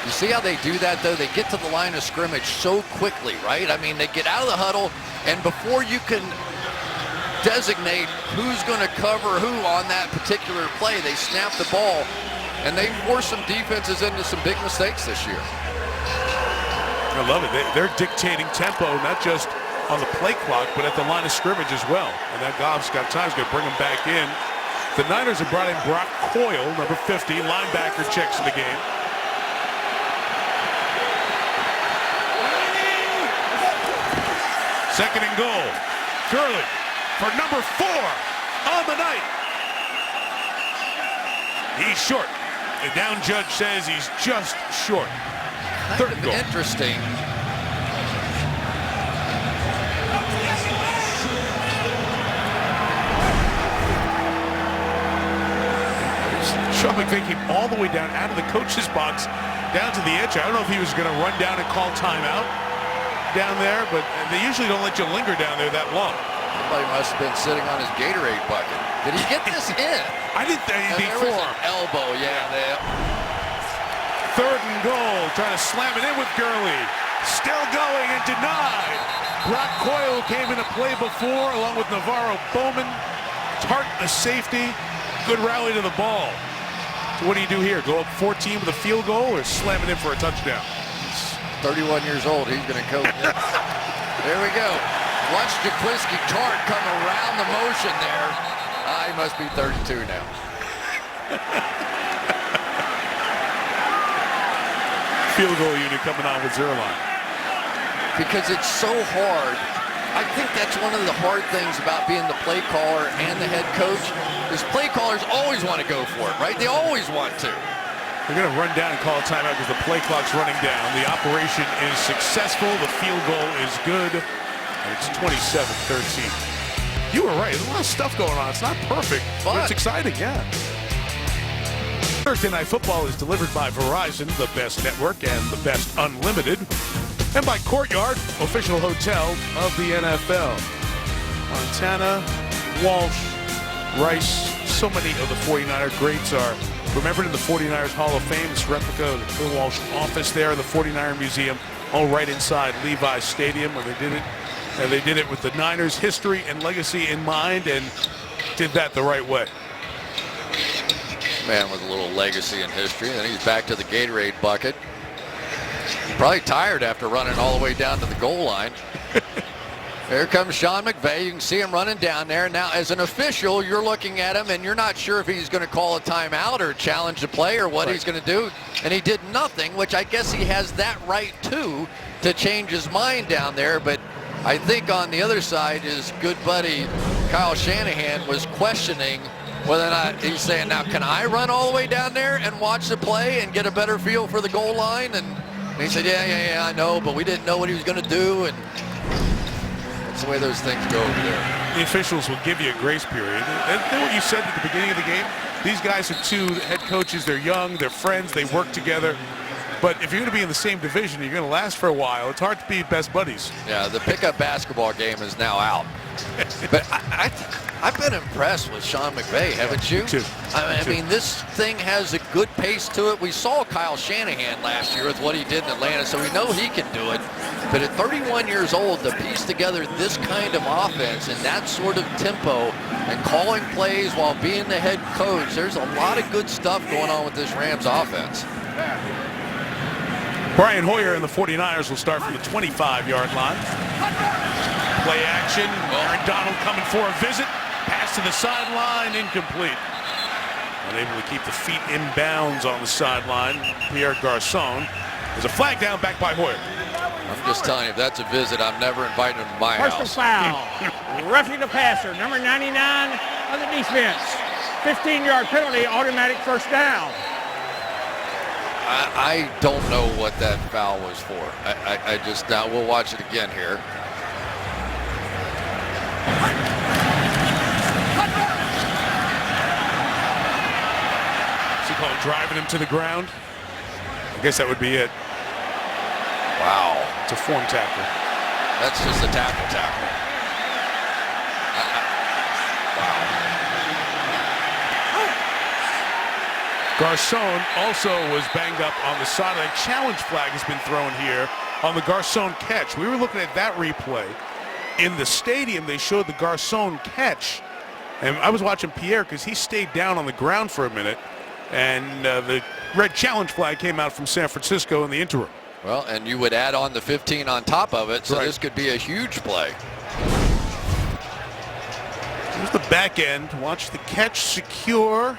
You see how they do that, though? They get to the line of scrimmage so quickly, right? I mean, they get out of the huddle, and before you can designate who's going to cover who on that particular play, they snap the ball, and they force some defenses into some big mistakes this year. I love it. They're dictating tempo, not just on the play clock, but at the line of scrimmage as well. And that Goff's got time. He's going to bring him back in. The Niners have brought in Brock Coyle, number 50, linebacker, checks in the game. Second and goal. Gurley for number 4 on the night. He's short. The down judge says he's just short. Third and goal. Interesting. Sean McVay came all the way down out of the coach's box down to the edge. I don't know if he was going to run down and call timeout down there, but they usually don't let you linger down there that long. Somebody must have been sitting on his Gatorade bucket. Did he get this in? I didn't think anything for for him. Elbow, yeah. 3rd and goal, trying to slam it in with Gurley. Still going and denied. Brock Coyle came into play before, along with Navarro Bowman. Tart, the safety. Good rally to the ball. So what do you do here? Go up 14 with a field goal or slam it in for a touchdown? He's 31 years old. He's going to coach. There we go. Watch Jaquiski Tart come around the motion there. He must be 32 now. Field goal unit coming on with 0 line. Because it's so hard. I think that's one of the hard things about being the play caller and the head coach is play callers always want to go for it, right? They always want to. They're going to run down and call a timeout because the play clock's running down. The operation is successful. The field goal is good. And it's 27-13. You were right. There's a lot of stuff going on. It's not perfect, but it's exciting, yeah. Thursday Night Football is delivered by Verizon, the best network and the best unlimited, and by Courtyard, official hotel of the NFL. Montana, Walsh, Rice, so many of the 49er greats are remembered in the 49ers Hall of Fame. This replica of the Bill Walsh office there in the 49er Museum, all right inside Levi's Stadium where they did it. And they did it with the Niners' history and legacy in mind and did that the right way. Man with a little legacy and history, and he's back to the Gatorade bucket. Probably tired after running all the way down to the goal line. Here comes Sean McVay. You can see him running down there. Now, as an official, you're looking at him, and you're not sure if he's going to call a timeout or challenge the play or what he's going to do. And he did nothing, which I guess he has that right, too, to change his mind down there. But I think on the other side, his good buddy Kyle Shanahan was questioning whether or not he's saying, now, can I run all the way down there and watch the play and get a better feel for the goal line? And he said, yeah, I know, but we didn't know what he was going to do. And that's the way those things go over there. The officials will give you a grace period. And then what you said at the beginning of the game, these guys are two head coaches. They're young, they're friends, they work together. But if you're going to be in the same division, you're going to last for a while. It's hard to be best buddies. Yeah, the pickup basketball game is now out. But I've been impressed with Sean McVay, haven't you? Me too. I mean, this thing has a good pace to it. We saw Kyle Shanahan last year with what he did in Atlanta, so we know he can do it. But at 31 years old, to piece together this kind of offense and that sort of tempo and calling plays while being the head coach, there's a lot of good stuff going on with this Rams offense. Brian Hoyer and the 49ers will start from the 25-yard line. Play action. Aaron Donald coming for a visit. Pass to the sideline, incomplete. Unable to keep the feet in bounds on the sideline. Pierre Garçon. There's a flag down back by Hoyer. I'm just telling you, if that's a visit, I'm never inviting him to my house. Personal foul. Roughing the passer, number 99 of the defense. 15-yard penalty, automatic first down. I don't know what that foul was for. I just, now we'll watch it again here. Is he calling driving him to the ground? I guess that would be it. Wow. It's a form tackle. That's just a tackle. Garçon also was banged up on the sideline. Challenge flag has been thrown here on the Garçon catch. We were looking at that replay. In the stadium, they showed the Garçon catch. And I was watching Pierre because he stayed down on the ground for a minute. And the red challenge flag came out from San Francisco in the interim. Well, and you would add on the 15 on top of it, so this could be a huge play. Here's the back end. Watch the catch secure.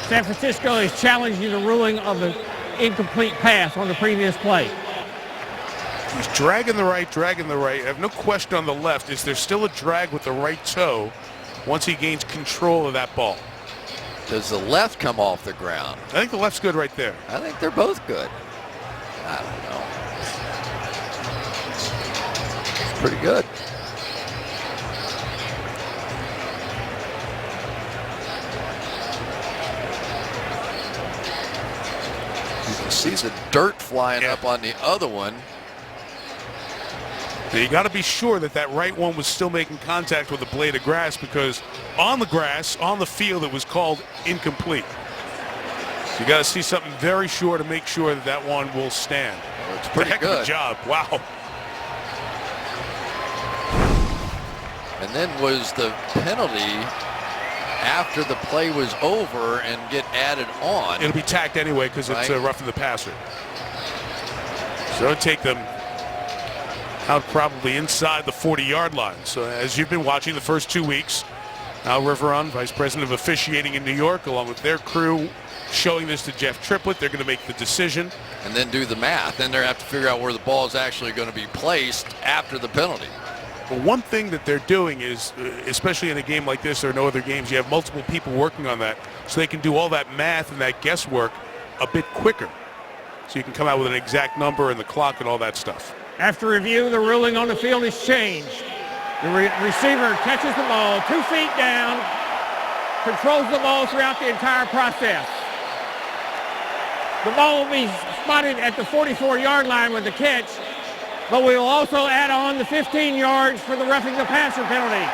San Francisco is challenging the ruling of the incomplete pass on the previous play. He's dragging the right. I have no question on the left. Is there still a drag with the right toe once he gains control of that ball? Does the left come off the ground? I think the left's good right there. I think they're both good. I don't know. It's pretty good. You can see the dirt flying up on the other one. Now you got to be sure that that right one was still making contact with the blade of grass, because on the grass, on the field, it was called incomplete. So you got to see something very sure to make sure that that one will stand. Well, it's pretty heck good. of a job. Wow. And then was the penalty after the play was over and get added on? It'll be tacked anyway because it's roughing the passer. So it'll take them out probably inside the 40-yard line. So as you've been watching the first 2 weeks, Al Riveron, Vice President of Officiating in New York, along with their crew, showing this to Jeff Triplett. They're going to make the decision. And then do the math. Then they have to figure out where the ball is actually going to be placed after the penalty. Well, one thing that they're doing is, especially in a game like this or no other games, you have multiple people working on that, so they can do all that math and that guesswork a bit quicker. So you can come out with an exact number and the clock and all that stuff. After review, the ruling on the field is changed. The receiver catches the ball 2 feet down, controls the ball throughout the entire process. The ball will be spotted at the 44-yard line with the catch, but we will also add on the 15 yards for the roughing the passer penalty.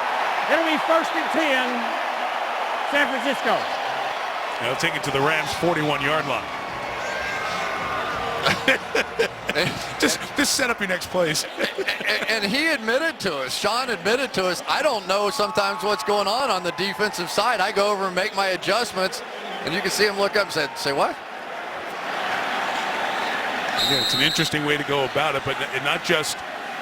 It'll be 1st and 10, San Francisco. They'll take it to the Rams' 41-yard line. just set up your next plays. And he admitted to us, Sean admitted to us, I don't know sometimes what's going on the defensive side. I go over and make my adjustments, and you can see him look up and say what? Yeah, it's an interesting way to go about it, but not just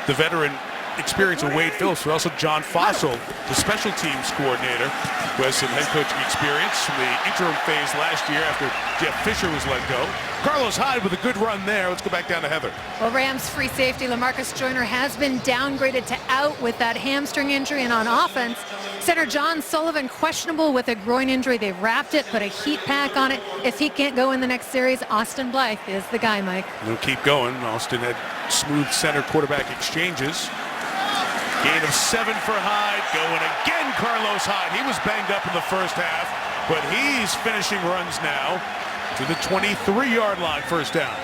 the veteran experience of Wade Phillips, but also John Fossil, the special teams coordinator, who has some head coaching experience from the interim phase last year after Jeff Fisher was let go. Carlos Hyde with a good run there. Let's go back down to Heather. Well, Rams free safety Lamarcus Joyner has been downgraded to out with that hamstring injury, and on offense, center John Sullivan questionable with a groin injury. They wrapped it, put a heat pack on it. If he can't go in the next series, Austin Blythe is the guy, Mike. They'll keep going. Austin had smooth center quarterback exchanges. Gain of 7 for Hyde. Going again, Carlos Hyde. He was banged up in the first half, but he's finishing runs now to the 23-yard line, first down.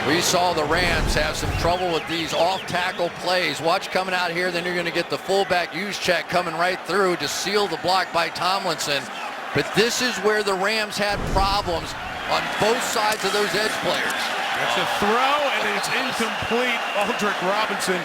We saw the Rams have some trouble with these off-tackle plays. Watch coming out here, then you're going to get the fullback use check coming right through to seal the block by Tomlinson. But this is where the Rams had problems on both sides of those edge players. That's a throw, and it's incomplete. Aldrick Robinson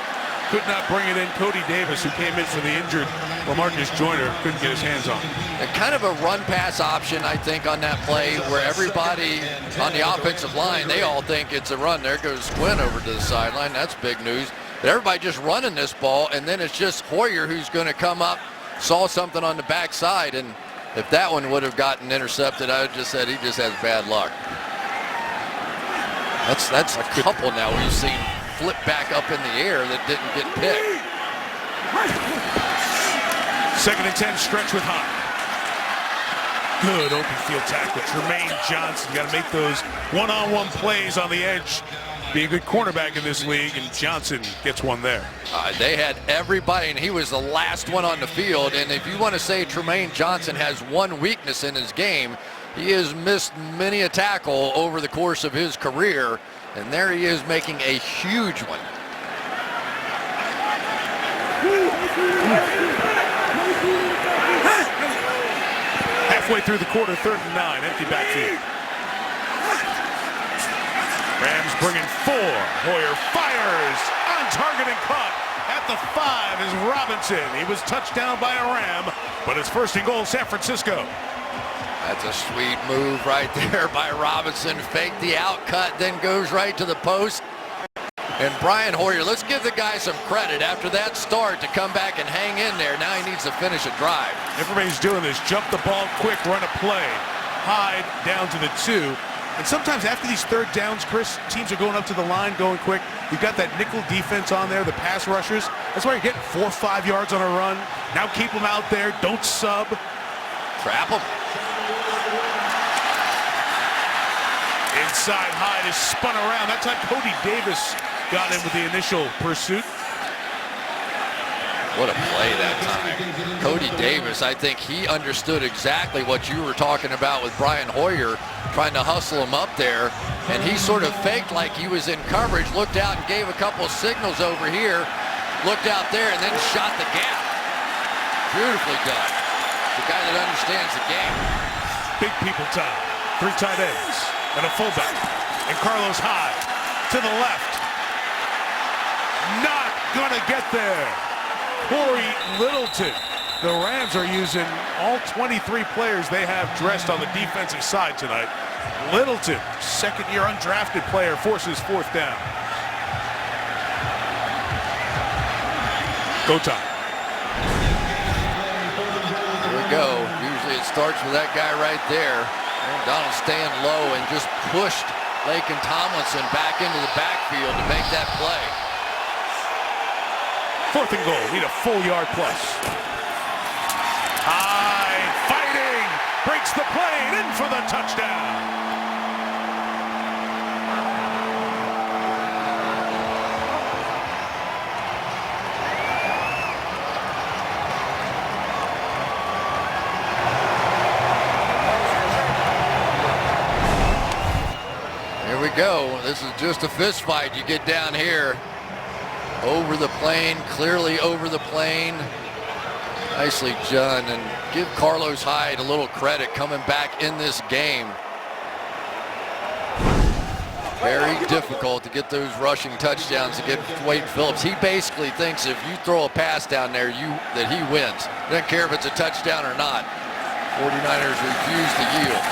could not bring it in. Cody Davis, who came in for the injured Lamarcus Joyner, couldn't get his hands on it. And kind of a run-pass option, I think, on that play, where everybody on the offensive line, they all think it's a run. There goes Quinn over to the sideline. That's big news. But everybody just running this ball, and then it's just Hoyer who's going to come up, saw something on the backside, and if that one would have gotten intercepted, I would have just said he just has bad luck. That's a couple now we've seen flip back up in the air that didn't get picked. 2nd and 10, stretch with Hyde. Good open field tackle. Tremaine Johnson, got to make those one-on-one plays on the edge. Be a good cornerback in this league, and Johnson gets one there. They had everybody, and he was the last one on the field. And if you want to say Tremaine Johnson has one weakness in his game, he has missed many a tackle over the course of his career, and there he is making a huge one. Halfway through the quarter, 3rd and 9, empty backfield. Rams bringing 4. Hoyer fires, on target and caught. At the 5 is Robinson. He was touched down by a Ram, but it's 1st and goal, San Francisco. That's a sweet move right there by Robinson. Faked the out cut, then goes right to the post. And Brian Hoyer, let's give the guy some credit after that start to come back and hang in there. Now he needs to finish a drive. Everybody's doing this. Jump the ball quick, run a play. Hyde down to the 2. And sometimes after these 3rd downs, Chris, teams are going up to the line, going quick. You've got that nickel defense on there, the pass rushers. That's why you're getting 4 or 5 yards on a run. Now keep them out there. Don't sub. Trap them. Inside, Hyde is spun around. That time Cody Davis got in with the initial pursuit. What a play that time. Cody Davis, I think he understood exactly what you were talking about with Brian Hoyer, trying to hustle him up there. And he sort of faked like he was in coverage, looked out and gave a couple of signals over here, looked out there, and then shot the gap. Beautifully done. The guy that understands the game. Big people time. 3 tight ends and a fullback. And Carlos Hyde to the left. Not gonna get there. Corey Littleton. The Rams are using all 23 players they have dressed on the defensive side tonight. Littleton, 2nd-year undrafted player, forces 4th down. Go time. Here we go. Usually it starts with that guy right there. Aaron Donald staying low and just pushed Laken Tomlinson back into the backfield to make that play. 4th and goal. Need a full yard plus. Hyde fighting. Breaks the plane in for the touchdown. Here we go. This is just a fist fight. You get down here. Over the plane, clearly over the plane. Nicely done, and give Carlos Hyde a little credit coming back in this game. Very difficult to get those rushing touchdowns to get Wade Phillips. He basically thinks if you throw a pass down there, that he wins. Doesn't care if it's a touchdown or not. 49ers refuse to yield.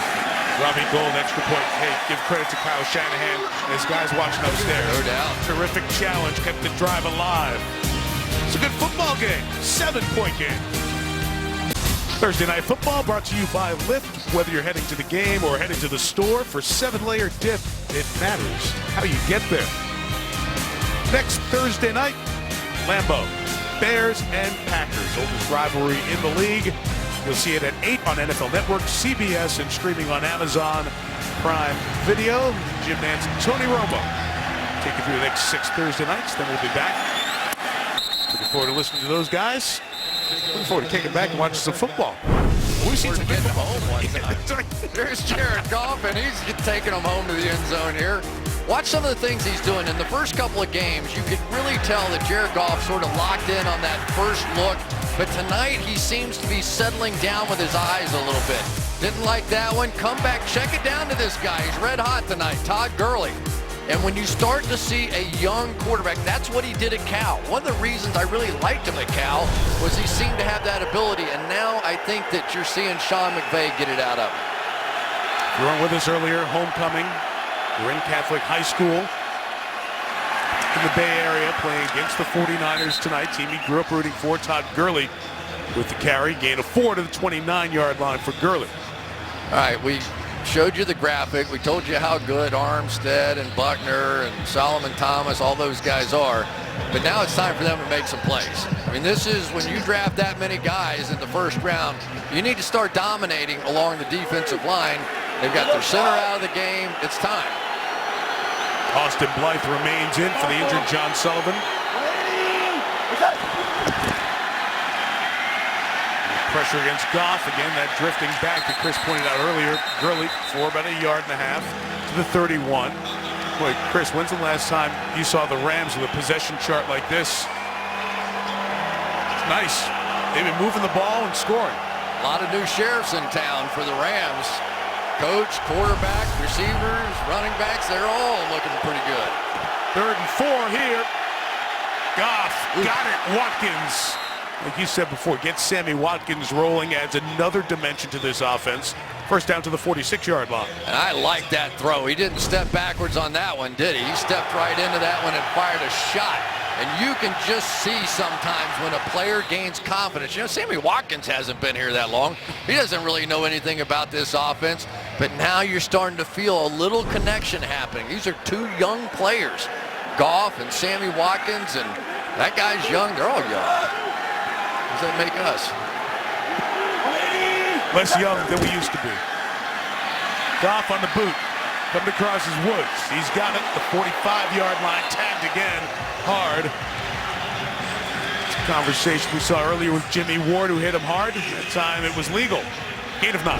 Robbie Gould, extra point. Hey, give credit to Kyle Shanahan and his guys watching upstairs. No doubt. Terrific challenge, kept the drive alive. It's a good football game, 7-point game. Thursday Night Football brought to you by Lyft. Whether you're heading to the game or heading to the store, for 7-layer dip, it matters how you get there. Next Thursday night, Lambeau, Bears and Packers, oldest rivalry in the league. You'll see it at 8 on NFL Network, CBS, and streaming on Amazon Prime Video. Jim Nance and Tony Romo take you through the next 6 Thursday nights. Then we'll be back. Looking forward to listening to those guys. Looking forward to kicking back and watching some football. We've seen some Getting home one time. There's Jared Goff, and he's taking them home to the end zone here. Watch some of the things he's doing. In the first couple of games, you could really tell that Jared Goff sort of locked in on that first look. But tonight, he seems to be settling down with his eyes a little bit. Didn't like that one. Come back, check it down to this guy. He's red hot tonight, Todd Gurley. And when you start to see a young quarterback, that's what he did at Cal. One of the reasons I really liked him at Cal was he seemed to have that ability. And now I think that you're seeing Sean McVay get it out of him. You weren't with us earlier, homecoming. We're in Catholic High School in the Bay Area, playing against the 49ers tonight. Team he grew up rooting for. Todd Gurley with the carry. Gain of 4 to the 29-yard line for Gurley. All right, we showed you the graphic. We told you how good Armstead and Buckner and Solomon Thomas, all those guys are. But now it's time for them to make some plays. I mean, this is when you draft that many guys in the first round, you need to start dominating along the defensive line. They've got their center out of the game. It's time. Austin Blythe remains in for the injured John Sullivan. Pressure against Goff. Again, that drifting back that Chris pointed out earlier. Gurley for about 1.5 yards to the 31. Boy, Chris, when's the last time you saw the Rams with a possession chart like this? It's nice. They've been moving the ball and scoring. A lot of new sheriffs in town for the Rams. Coach, quarterback, receivers, running backs, they're all looking pretty good. 3rd and 4 here. Goff got it. Watkins. Like you said before, get Sammy Watkins rolling, adds another dimension to this offense. First down to the 46-yard line. And I like that throw. He didn't step backwards on that one, did he? He stepped right into that one and fired a shot. And you can just see sometimes when a player gains confidence. You know, Sammy Watkins hasn't been here that long. He doesn't really know anything about this offense. But now you're starting to feel a little connection happening. These are 2 young players, Goff and Sammy Watkins, and that guy's young. They're all young. What does that make us? Less young than we used to be. Goff on the boot. Coming across his Woods. He's got it. The 45-yard line. Tagged again. Hard. It's a conversation we saw earlier with Jimmy Ward, who hit him hard. That time it was legal. Gain of 9.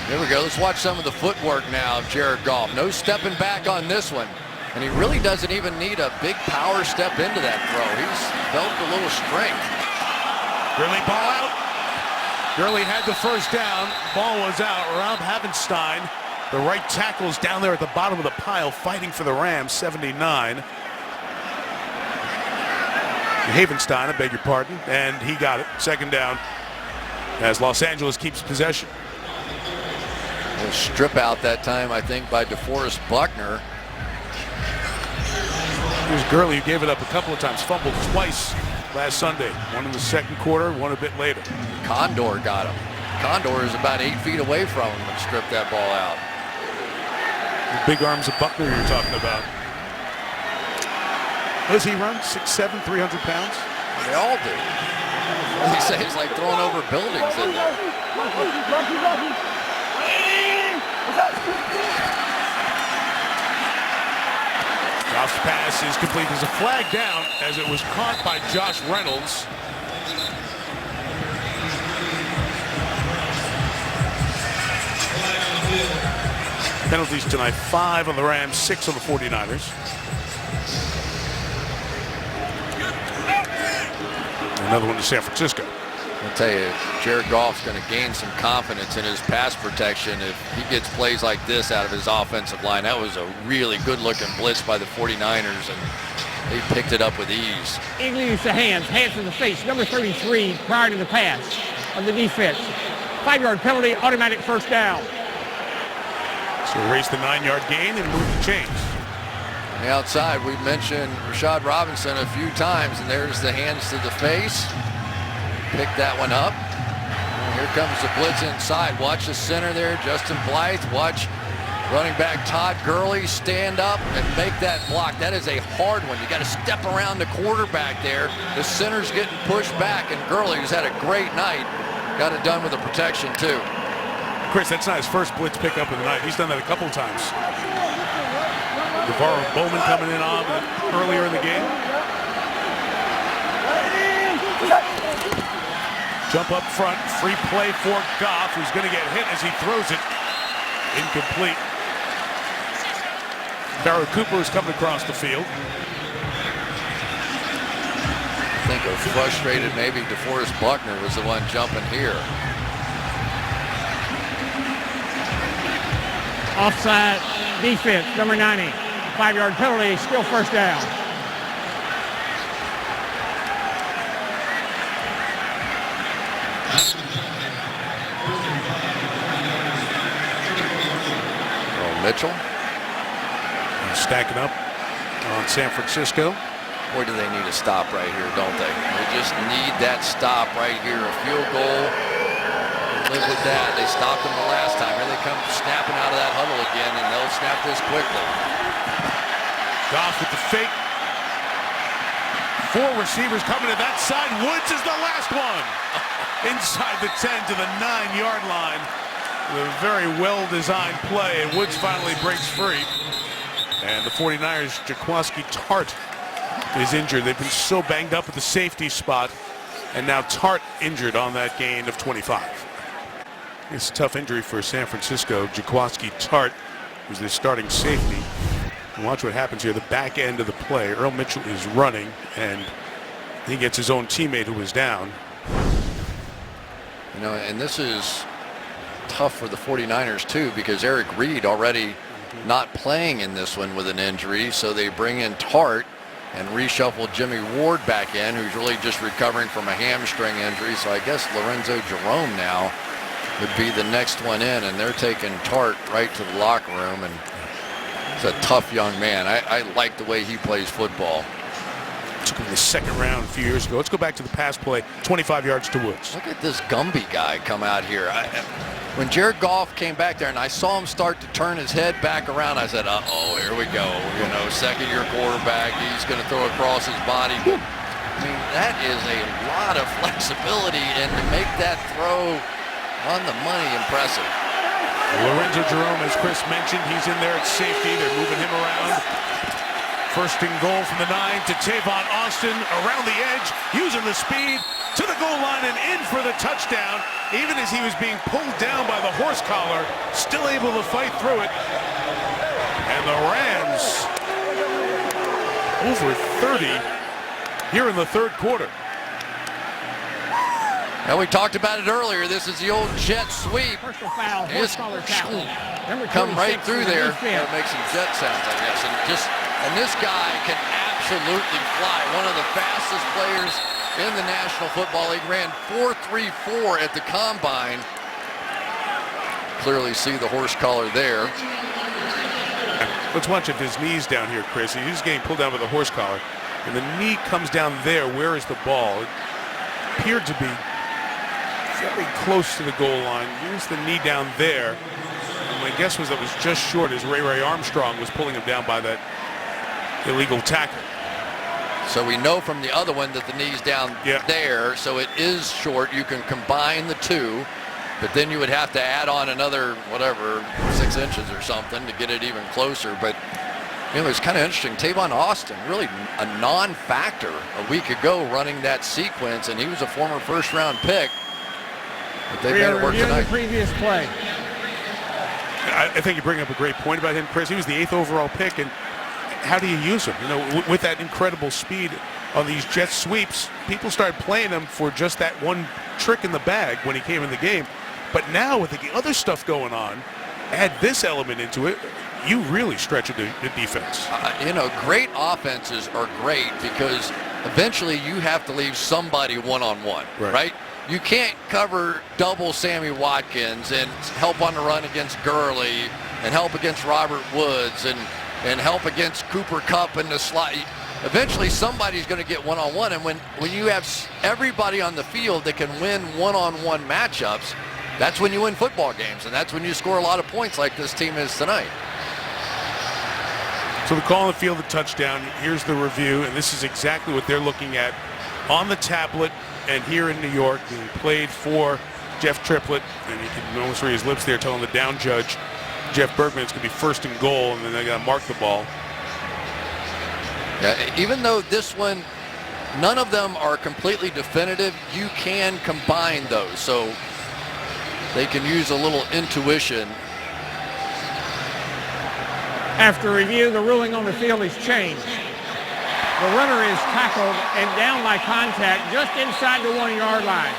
There we go. Let's watch some of the footwork now of Jared Goff. No stepping back on this one. And he really doesn't even need a big power step into that throw. He's developed a little strength. Gurley ball out. Gurley had the first down. Ball was out. Rob Havenstein, the right tackle's down there at the bottom of the pile, fighting for the Rams, 79. Havenstein, I beg your pardon, and he got it. Second down as Los Angeles keeps possession. A strip out that time, I think, by DeForest Buckner. Here's Gurley, who gave it up a couple of times, fumbled twice last Sunday. One in the second quarter, one a bit later. Condor got him. Condor is about 8 feet away from him and stripped that ball out. The big arms of Buckner you're talking about. What does he run? 6'7", 300 pounds? They all do. He says it's like throwing over buildings in there. Goff's pass is complete. There's a flag down as it was caught by Josh Reynolds. Penalties tonight, 5 on the Rams, 6 on the 49ers. Another one to San Francisco. I'll tell you, Jared Goff's going to gain some confidence in his pass protection if he gets plays like this out of his offensive line. That was a really good-looking blitz by the 49ers, and they picked it up with ease. Eagle use the hands to the face. Number 33 prior to the pass of the defense. 5-yard penalty, automatic first down. So erase the 9-yard gain and move the chains. On the outside, we've mentioned Rashad Robinson a few times, and there's the hands to the face. Pick that one up. Here comes the blitz inside. Watch the center there, Justin Blythe. Watch running back Todd Gurley stand up and make that block. That is a hard one. You got to step around the quarterback there. The center's getting pushed back, and Gurley has had a great night. Got it done with the protection too. Chris, that's not his first blitz pickup of the night. He's done that a couple times. Navarro Bowman coming in on earlier in the game. Jump up front, free play for Goff, who's going to get hit as he throws it. Incomplete. Barrow Cooper is coming across the field. I think a frustrated maybe DeForest Buckner was the one jumping here. Offside defense, number 90. 5-yard penalty, still first down. Mitchell. Stacking up on San Francisco. Boy, do they need a stop right here, don't they? They just need that stop right here. A field goal. Live with that. They stopped them the last time. Here they come snapping out of that huddle again, and they'll snap this quickly. Goff with the fake. 4 receivers coming to that side. Woods is the last one. Inside the 10 to the 9-yard line. A very well-designed play, and Woods finally breaks free. And the 49ers, Jaquiski Tartt is injured. They've been so banged up at the safety spot, and now Tartt injured on that gain of 25. It's a tough injury for San Francisco. Jaquiski Tartt was their starting safety. And watch what happens here. The back end of the play, Earl Mitchell is running, and he gets his own teammate who is down. You know, and this is tough for the 49ers too, because Eric Reed already not playing in this one with an injury, so they bring in Tartt and reshuffle Jimmy Ward back in, who's really just recovering from a hamstring injury. So I guess Lorenzo Jerome now would be the next one in, and they're taking Tartt right to the locker room, and he's a tough young man. I like the way he plays football. Took him in the 2nd round a few years ago. Let's go back to the pass play. 25 yards to Woods. Look at this Gumby guy come out here. When Jared Goff came back there and I saw him start to turn his head back around, I said, uh-oh, here we go. You know, 2nd-year quarterback. He's going to throw across his body. I mean, that is a lot of flexibility, and to make that throw on the money, impressive. Lorenzo Jerome, as Chris mentioned, he's in there at safety. They're moving him around. 1st and goal from the 9 to Tavon Austin around the edge, using the speed to the goal line and in for the touchdown. Even as he was being pulled down by the horse collar, still able to fight through it. And the Rams over 30 here in the 3rd quarter. Now, we talked about it earlier. This is the old jet sweep. Personal foul, horse collar tackle. Come right through there. Gotta make some jet sounds, I guess. And this guy can absolutely fly. One of the fastest players in the National Football League. Ran 4.34 at the combine. Clearly see the horse collar there. Let's watch if his knee's down here, Chris. He's getting pulled down with the horse collar. And the knee comes down there. Where is the ball? It appeared to be very close to the goal line. Used the knee down there. And my guess was that was just short as Ray Armstrong was pulling him down by that illegal tackle. So we know from the other one that the knee's down there, so it is short. You can combine the two, but then you would have to add on another, whatever, 6 inches or something to get it even closer. But you know, it's kind of interesting. Tavon Austin, really a non-factor a week ago running that sequence, and he was a former 1st-round pick. But they made it work tonight. The previous play. I think you bring up a great point about him, Chris. He was the 8th overall pick, and how do you use him? You know, with that incredible speed on these jet sweeps, people started playing him for just that one trick in the bag when he came in the game. But now with the other stuff going on, add this element into it, you really stretch the defense. You know, great offenses are great because eventually you have to leave somebody one-on-one, right? You can't cover double Sammy Watkins and help on the run against Gurley and help against Robert Woods and help against Cooper Kupp in the slot. Eventually somebody's going to get one-on-one, and when you have everybody on the field that can win one-on-one matchups, that's when you win football games, and that's when you score a lot of points like this team is tonight. So the call on the field, the touchdown, here's the review, and this is exactly what they're looking at on the tablet and here in New York, being played for Jeff Triplett, and you can almost read his lips there telling the down judge, Jeff Bergman, it's going to be 1st and goal, and then they got to mark the ball. Yeah, even though this one, none of them are completely definitive, you can combine those, so they can use a little intuition. After review, the ruling on the field is changed. The runner is tackled and down by contact just inside the 1-yard line.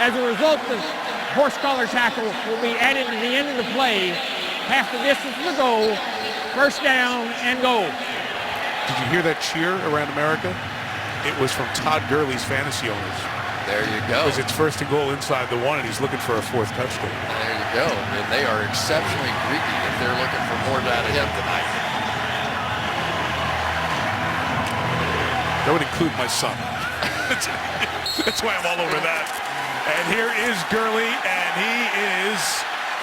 As a result, the horse collar tackle will be added to the end of the play, half the distance to the goal, 1st down and goal. Did you hear that cheer around America? It was from Todd Gurley's fantasy owners. There you go. Because it's 1st and goal inside the 1, and he's looking for a 4th touchdown. There you go. And they are exceptionally greedy if they're looking for more out of him tonight. That would include my son. That's why I'm all over that. And here is Gurley, and he is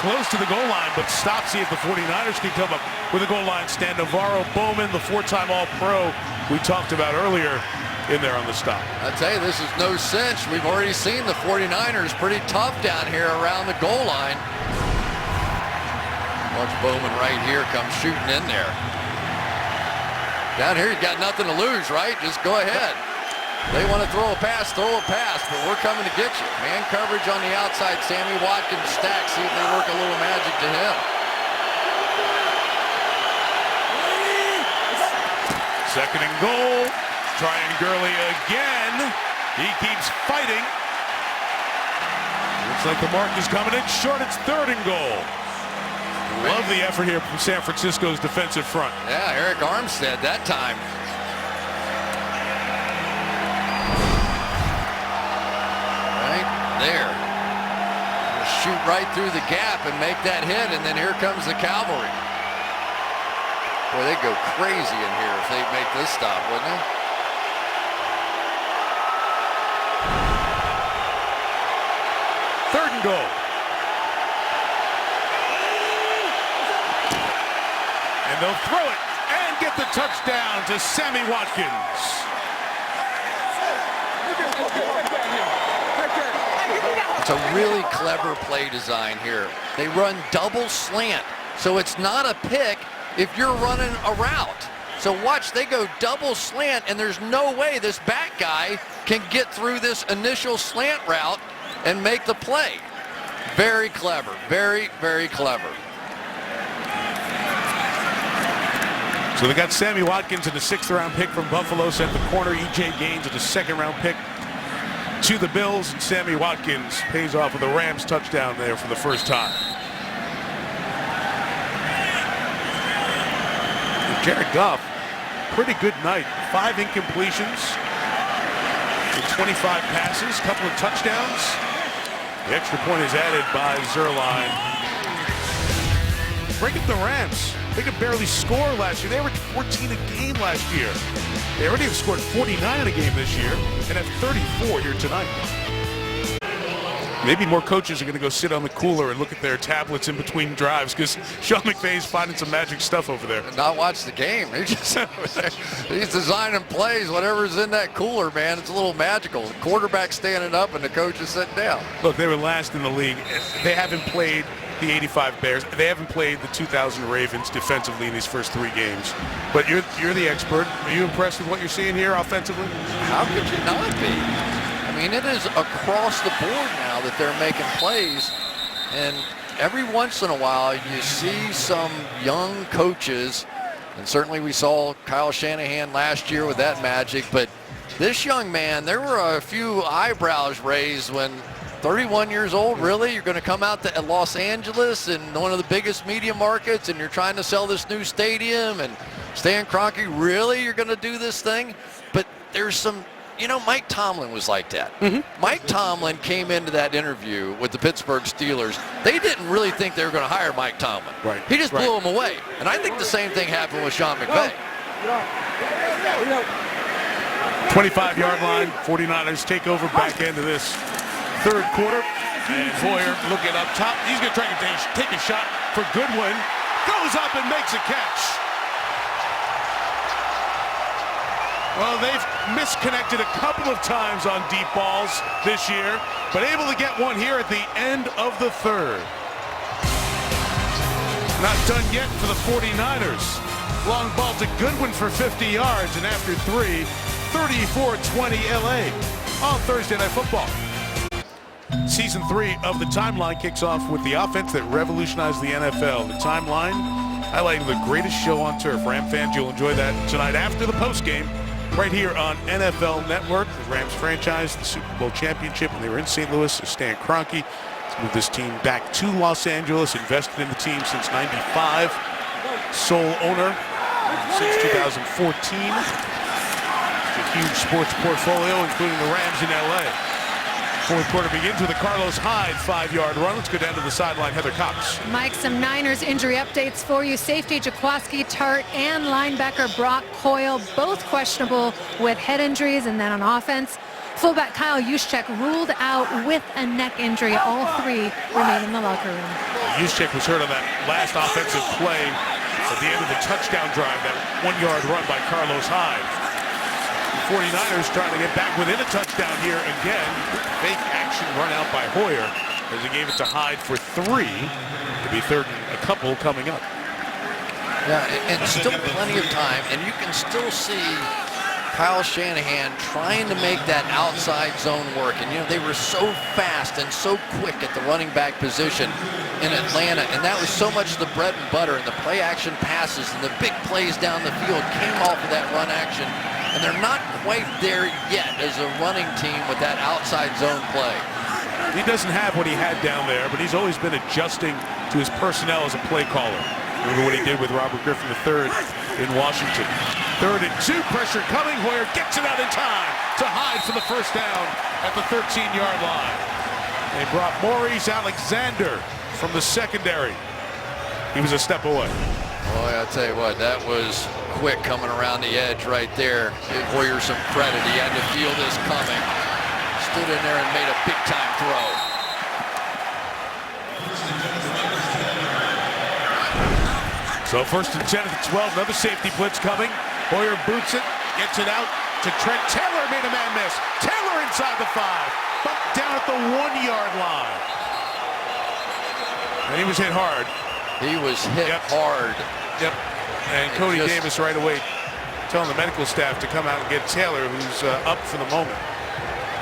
close to the goal line, but stops. See if the 49ers can come up with a goal line stand. Navarro Bowman, the 4-time All-Pro we talked about earlier, in there on the stop. I tell you, this is no cinch. We've already seen the 49ers pretty tough down here around the goal line. Watch Bowman right here come shooting in there. Down here, you've got nothing to lose, right? Just go ahead. They want to throw a pass, but we're coming to get you. Man coverage on the outside. Sammy Watkins stacks. See if they work a little magic to him. Second and goal. Trying Gurley again. He keeps fighting. Looks like the mark is coming in short. It's 3rd and goal. Love the effort here from San Francisco's defensive front. Yeah, Eric Armstead that time. Right there. Shoot right through the gap and make that hit, and then here comes the cavalry. Boy, they'd go crazy in here if they'd make this stop, wouldn't they? Third and goal. And they'll throw it and get the touchdown to Sammy Watkins. It's a really clever play design here. They run double slant, so it's not a pick if you're running a route. So watch, they go double slant, and there's no way this back guy can get through this initial slant route and make the play. Very clever, very, very clever. So they got Sammy Watkins in the 6th-round pick from Buffalo, sent the corner E.J. Gaines at the 2nd-round pick to the Bills. Sammy Watkins pays off with a Rams touchdown there for the first time. Jared Goff, pretty good night. 5 incompletions, 25 passes, couple of touchdowns. The extra point is added by Zerline. Break up the Rams. They could barely score last year. They were 14 a game last year. They already have scored 49 in a game this year and have 34 here tonight. Maybe more coaches are going to go sit on the cooler and look at their tablets in between drives because Sean McVay's finding some magic stuff over there. Not watch the game. He's designing plays. Whatever's in that cooler, man, it's a little magical. The quarterback standing up and the coach is sitting down. Look, they were last in the league. They haven't played the 85 Bears. They haven't played the 2000 Ravens defensively in these first 3 games. But you're the expert. Are you impressed with what you're seeing here offensively? How could you not be? I mean, it is across the board now that they're making plays, and every once in a while you see some young coaches, and certainly we saw Kyle Shanahan last year with that magic, but this young man, there were a few eyebrows raised when 31 years old, really? You're going to come out to Los Angeles in one of the biggest media markets and you're trying to sell this new stadium and Stan Kroenke, really? You're going to do this thing? But there's some, Mike Tomlin was like that. Mike Tomlin came into that interview with the Pittsburgh Steelers. They didn't really think they were going to hire Mike Tomlin. Right. He just blew him away. And I think the same thing happened with Sean McVay. 25-yard line, 49ers take over back into this third quarter. And Hoyer looking up top. He's going to try to take a shot for Goodwin. Goes up and makes a catch. Well, they've misconnected a couple of times on deep balls this year, but able to get one here at the end of the third. Not done yet for the 49ers. Long ball to Goodwin for 50 yards, and after 3, 34-20 LA on Thursday Night Football. Season 3 of The Timeline kicks off with the offense that revolutionized the NFL. The Timeline highlighting the greatest show on turf. Ram fans, you'll enjoy that tonight after the postgame right here on NFL Network. The Rams franchise, the Super Bowl championship when they were in St. Louis. Stan Kroenke has moved this team back to Los Angeles, invested in the team since '95. Sole owner since 2014. A huge sports portfolio, including the Rams in LA. Fourth quarter begins with a Carlos Hyde 5-yard run. Let's go down to the sideline. Heather Cox. Mike, some Niners injury updates for you. Safety Jaquaski Tart and linebacker Brock Coyle, both questionable with head injuries. And then on offense, fullback Kyle Juszczyk ruled out with a neck injury. All 3 remain in the locker room. Juszczyk was hurt on that last offensive play at the end of the touchdown drive, that 1-yard run by Carlos Hyde. 49ers trying to get back within a touchdown here again. Fake action run out by Hoyer as he gave it to Hyde for 3 to be third and a couple coming up. Yeah, and still plenty of time, and you can still see Kyle Shanahan trying to make that outside zone work. And, they were so fast and so quick at the running back position in Atlanta, and that was so much the bread and butter, and the play action passes and the big plays down the field came off of that run action. And they're not quite there yet as a running team with that outside zone play. He doesn't have what he had down there, but he's always been adjusting to his personnel as a play caller. Remember what he did with Robert Griffin III in Washington. 3rd and 2, pressure coming. Hoyer gets it out in time to Hyde for the first down at the 13-yard line. They brought Maurice Alexander from the secondary. He was a step away. Boy, I'll tell you what, that was quick coming around the edge right there. Give Hoyer some credit. He had to feel this coming. Stood in there and made a big-time throw. So 1st and 10 at the 12, another safety blitz coming. Hoyer boots it, gets it out to Trent Taylor, made a man miss. Taylor inside the 5, bumped down at the 1-yard line. And he was hit hard. He was hit hard. Yep. And Cody Davis right away telling the medical staff to come out and get Taylor, who's up for the moment.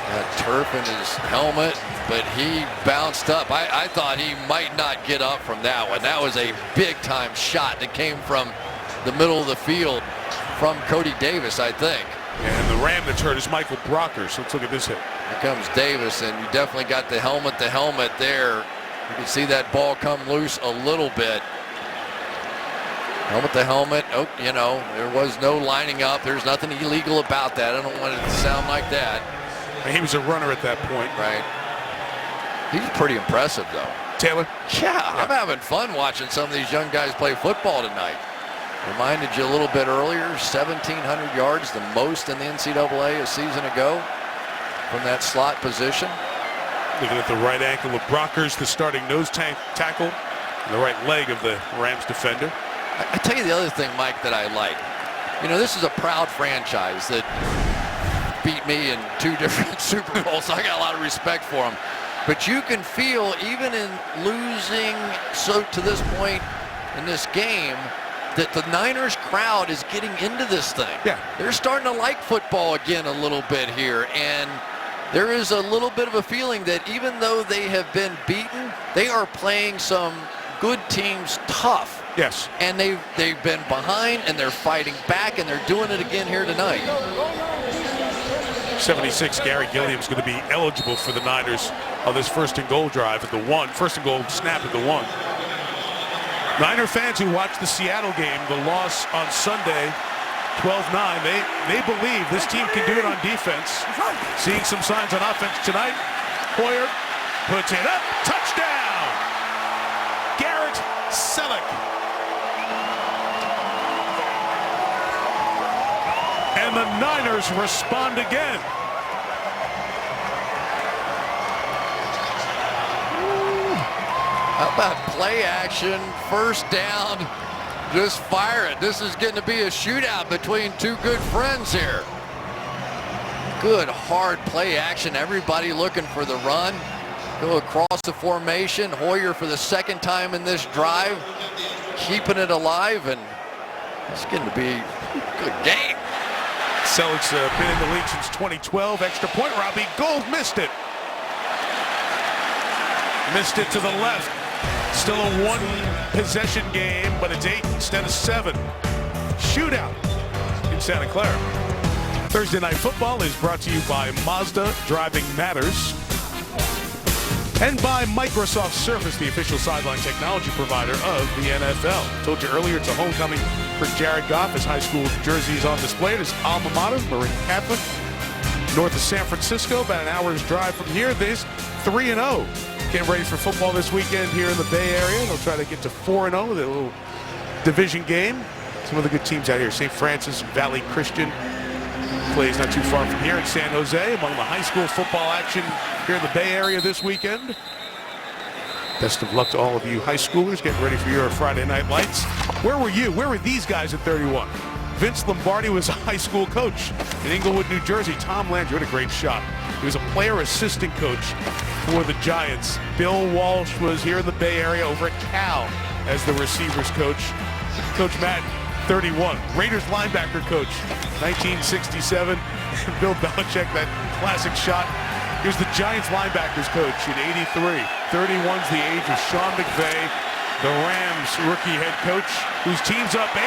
Had turf in his helmet, but he bounced up. I thought he might not get up from that one. That was a big-time shot that came from the middle of the field from Cody Davis, I think. And the Ram that's hurt is Michael Brocker, so let's look at this hit. Here comes Davis, and you definitely got the helmet there. You can see that ball come loose a little bit. Helmet to helmet. Oh, there was no lining up. There's nothing illegal about that. I don't want it to sound like that. And he was a runner at that point. Right. He's pretty impressive, though. Taylor? Yeah, I'm having fun watching some of these young guys play football tonight. Reminded you a little bit earlier, 1,700 yards, the most in the NCAA a season ago from that slot position. Looking at the right ankle of Brockers, the starting nose tackle, and the right leg of the Rams defender. I tell you the other thing, Mike, that I like. This is a proud franchise that beat me in 2 different Super Bowls, so I got a lot of respect for them. But you can feel, even in losing to this point in this game, that the Niners crowd is getting into this thing. Yeah. They're starting to like football again a little bit here, and there is a little bit of a feeling that even though they have been beaten, they are playing some good teams tough. Yes. And they've been behind, and they're fighting back, and they're doing it again here tonight. 76, Gary Gilliam's going to be eligible for the Niners on this first and goal drive at the 1. First and goal snap at the 1. Niner fans who watched the Seattle game, the loss on Sunday, 12-9, they believe this team can do it on defense. Seeing some signs on offense tonight. Hoyer puts it up. Touchdown! Garrett Selleck. And the Niners respond again. How about play action, first down, just fire it. This is getting to be a shootout between two good friends here. Good hard play action, everybody looking for the run. Go across the formation, Hoyer for the second time in this drive, keeping it alive, and it's getting to be a good game. Selleck's been in the league since 2012. Extra point, Robbie Gould missed it. Missed it to the left. Still a one-possession game, but it's 8 instead of 7. Shootout in Santa Clara. Thursday Night Football is brought to you by Mazda Driving Matters and by Microsoft Surface, the official sideline technology provider of the NFL. Told you earlier, it's a homecoming for Jared Goff. His high school jersey is on display at his alma mater, Marin Catholic, north of San Francisco, about an hour's drive from here. This 3-0. Getting ready for football this weekend here in the Bay Area. They'll try to get to 4-0 with a little division game. Some of the good teams out here. St. Francis Valley Christian plays not too far from here in San Jose. Among the high school football action here in the Bay Area this weekend. Best of luck to all of you high schoolers getting ready for your Friday Night Lights. Where were you? Where were these guys at 31? Vince Lombardi was a high school coach in Englewood, New Jersey. Tom Landry had a great shot. He was a player assistant coach for the Giants. Bill Walsh was here in the Bay Area over at Cal as the receivers coach. Coach Madden, 31. Raiders linebacker coach, 1967. Bill Belichick, that classic shot. Here's the Giants linebackers coach in 83. 31's the age of Sean McVay, the Rams rookie head coach, whose team's up 8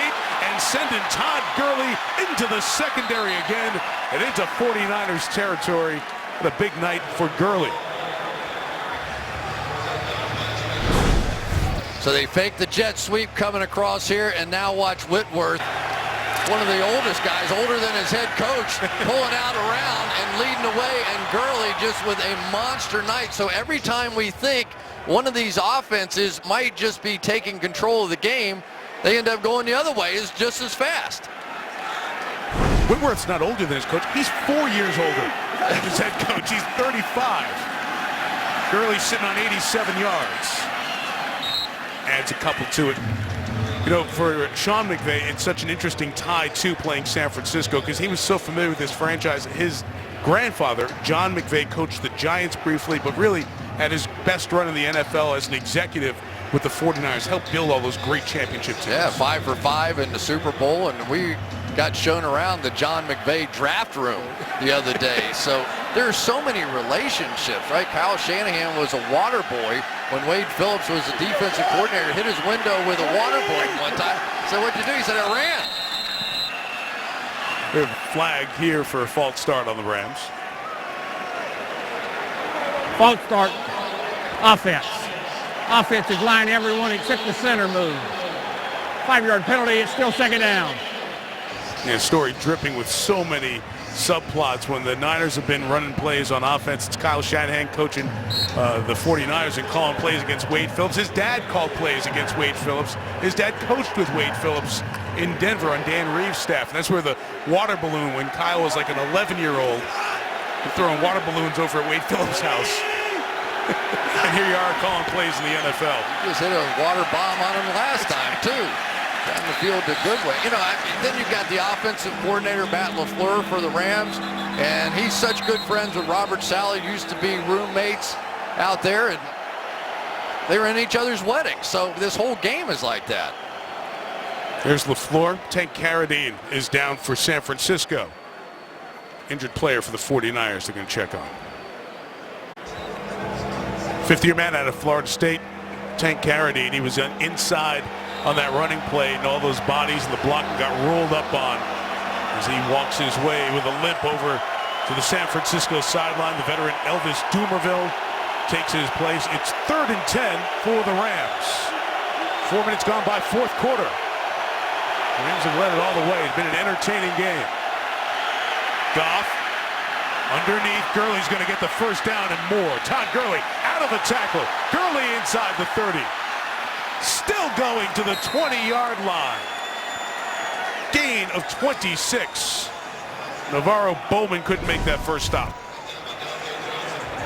and sending Todd Gurley into the secondary again and into 49ers territory. What a big night for Gurley. So they fake the jet sweep coming across here, and now watch Whitworth, one of the oldest guys, older than his head coach, pulling out around and leading away, and Gurley just with a monster night. So every time we think one of these offenses might just be taking control of the game, they end up going the other way, is just as fast. Whitworth's not older than his coach. He's 4 years older than his head coach. He's 35. Gurley's sitting on 87 yards. Adds a couple to it. You know, for Sean McVay, it's such an interesting tie to playing San Francisco because he was so familiar with this franchise. His grandfather, John McVay, coached the Giants briefly, but really had his best run in the NFL as an executive with the 49ers. Helped build all those great championship teams. Yeah, 5 for 5 in the Super Bowl, and we got shown around the John McVay draft room the other day. So there's so many relationships, right? Kyle Shanahan was a water boy when Wade Phillips was the defensive coordinator, hit his window with a water boy one time. So what'd you do? He said, I ran. We have a flag here for a false start on the Rams. False start, offense. Offensive line, everyone except the center move. 5-yard penalty, it's still second down. Yeah, story dripping with so many subplots when the Niners have been running plays on offense. It's Kyle Shanahan coaching the 49ers and calling plays against Wade Phillips. His dad called plays against Wade Phillips. His dad coached with Wade Phillips in Denver on Dan Reeves' staff. And that's where the water balloon, when Kyle was like an 11-year-old, throwing water balloons over at Wade Phillips' house. And here you are calling plays in the NFL. You just hit a water bomb on him last time, too. Down the field the good way. You know, then you've got the offensive coordinator, Matt LaFleur, for the Rams, and he's such good friends with Robert Saleh, used to be roommates out there, and they were in each other's weddings. So this whole game is like that. There's LaFleur. Tank Carradine is down for San Francisco. Injured player for the 49ers they're going to check on. Fifth-year man out of Florida State, Tank Carradine. He was inside on that running play, and all those bodies and the blocking got rolled up on as he walks his way with a limp over to the San Francisco sideline. The veteran Elvis Dumerville takes his place. It's 3rd and 10 for the Rams. 4 minutes gone by, fourth quarter. The Rams have led it all the way. It's been an entertaining game. Goff underneath. Gurley's going to get the first down and more. Todd Gurley out of the tackle. Gurley inside the 30. Still going to the 20-yard line. Gain of 26. Navarro Bowman couldn't make that first stop.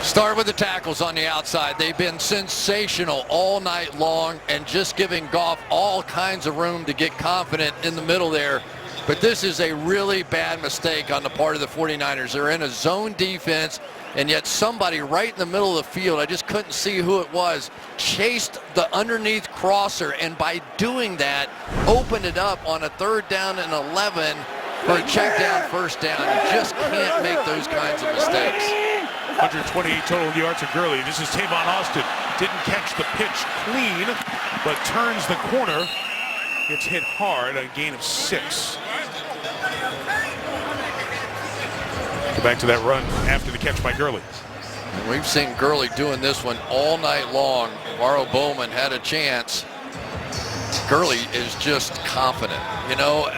Start with the tackles on the outside. They've been sensational all night long and just giving Goff all kinds of room to get confident in the middle there. But this is a really bad mistake on the part of the 49ers. They're in a zone defense, and yet somebody right in the middle of the field, I just couldn't see who it was, chased the underneath crosser, and by doing that, opened it up on a 3rd down and 11 for a check down, first down. You just can't make those kinds of mistakes. 128 total yards of Gurley. This is Tavon Austin. Didn't catch the pitch clean, but turns the corner. Gets hit hard, a gain of 6. Go back to that run after the catch by Gurley. We've seen Gurley doing this one all night long. Navarro Bowman had a chance. Gurley is just confident. You know,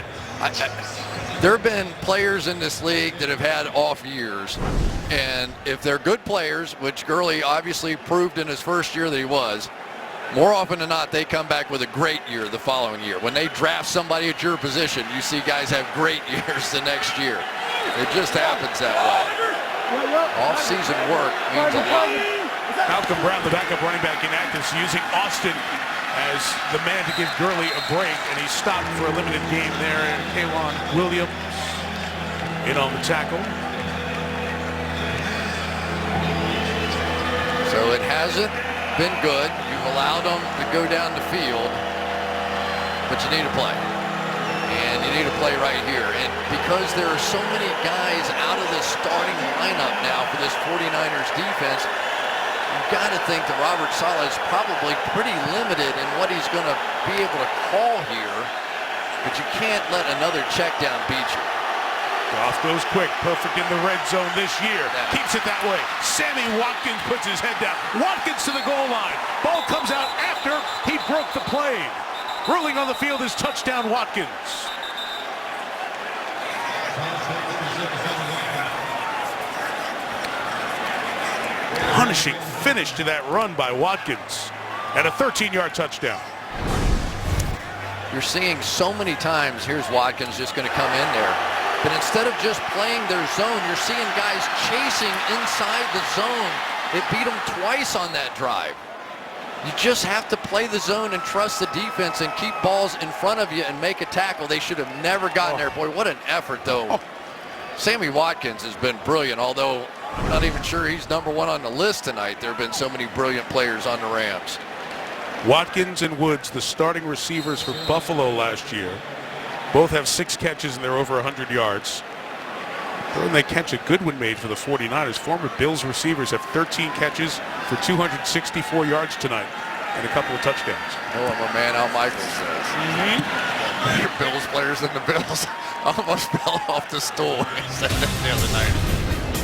there have been players in this league that have had off years. And if they're good players, which Gurley obviously proved in his first year that he was, more often than not, they come back with a great year the following year. When they draft somebody at your position, you see guys have great years the next year. It just happens that way. Off-season work means a lot. Malcolm Brown, the backup running back in Actis, using Austin as the man to give Gurley a break, and he stopped for a limited game there. And K'Wan Williams in on the tackle. So it hasn't been good. You've allowed them to go down the field, but you need to play. And you need to play right here. And because there are so many guys out of the starting lineup now for this 49ers defense, you've got to think that Robert Saleh is probably pretty limited in what he's going to be able to call here. But you can't let another check down beat you. Goff goes quick, perfect in the red zone this year. Keeps it that way. Sammy Watkins puts his head down. Watkins to the goal line. Ball comes out after he broke the plane. Ruling on the field is touchdown Watkins. Punishing finish to that run by Watkins. And a 13-yard touchdown. You're seeing so many times, here's Watkins just going to come in there. But instead of just playing their zone, you're seeing guys chasing inside the zone. It beat them twice on that drive. You just have to play the zone and trust the defense and keep balls in front of you and make a tackle. They should have never gotten there. Boy, what an effort, though. Sammy Watkins has been brilliant, although I'm not even sure he's #1 on the list tonight. There have been so many brilliant players on the Rams. Watkins and Woods, the starting receivers for Buffalo last year. Both have 6 catches and they're over 100 yards. When they catch a good one made for the 49ers. Former Bills receivers have 13 catches for 264 yards tonight and a couple of touchdowns. Oh, my man Al Michaels says. Better Bills players than the Bills. Almost fell off the stool. He said that the other night.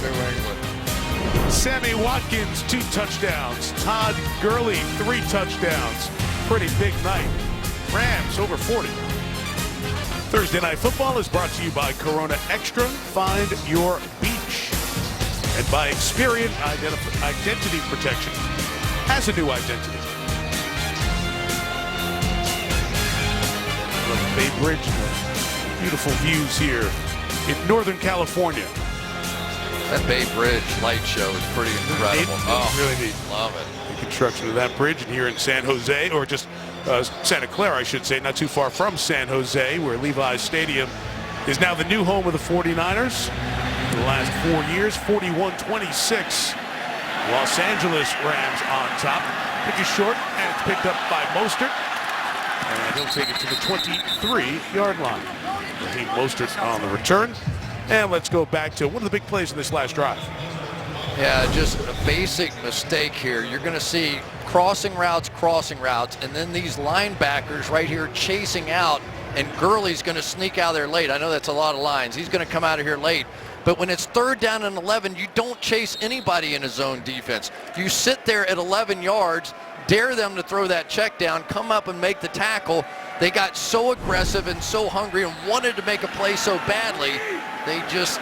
New England. Sammy Watkins, 2 touchdowns. Todd Gurley, 3 touchdowns. Pretty big night. Rams over 40. Thursday Night Football is brought to you by Corona Extra. Find your beach. And by Experian Identity Protection. Has a new identity. The Bay Bridge. Beautiful views here in Northern California. That Bay Bridge light show is pretty incredible. Really neat. Love it. The construction of that bridge, and here in San Jose, or just Santa Clara, I should say, not too far from San Jose, where Levi's Stadium is now the new home of the 49ers. For the last 4 years, 41-26. Los Angeles Rams on top. Pitch is short, and it's picked up by Bolstered. And he'll take it to the 23-yard line. Raheem Bolstered on the return. And let's go back to one of the big plays in this last drive. Yeah, just a basic mistake here. You're going to see crossing routes, and then these linebackers right here chasing out, and Gurley's going to sneak out of there late. I know that's a lot of lines. He's going to come out of here late. But when it's 3rd down and 11, you don't chase anybody in a zone defense. You sit there at 11 yards, dare them to throw that check down, come up and make the tackle. They got so aggressive and so hungry and wanted to make a play so badly, they just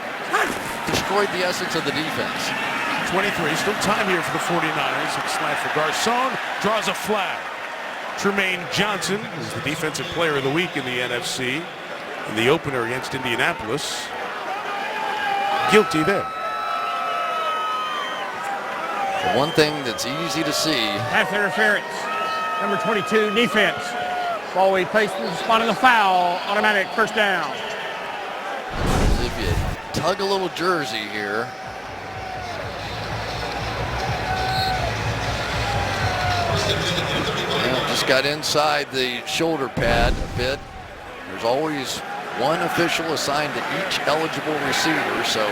destroyed the essence of the defense. 23, still time here for the 49ers. It's slant for Garcon, draws a flag. Tremaine Johnson is the defensive player of the week in the NFC in the opener against Indianapolis. Guilty there. The one thing that's easy to see. Pass interference. Number 22, defense. Ball we placed in the spot of the foul. Automatic first down. If you tug a little jersey here. Well, just got inside the shoulder pad a bit. There's always one official assigned to each eligible receiver, so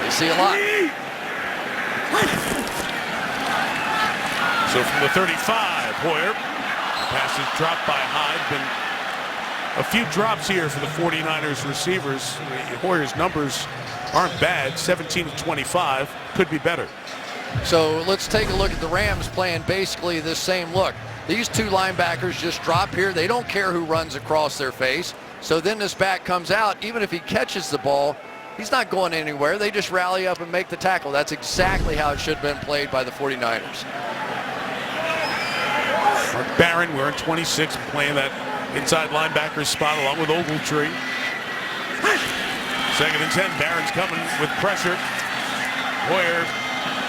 they see a lot. So from the 35, Hoyer. The pass is dropped by Hyde. Been a few drops here for the 49ers receivers. Hoyer's numbers aren't bad. 17 of 25. Could be better. So let's take a look at the Rams playing basically the same look. These two linebackers just drop here. They don't care who runs across their face. So then this back comes out. Even if he catches the ball, he's not going anywhere. They just rally up and make the tackle. That's exactly how it should have been played by the 49ers. Mark Barron wearing 26 and playing that inside linebacker spot along with Ogletree. 2nd and 10. Barron's coming with pressure. Hoyer,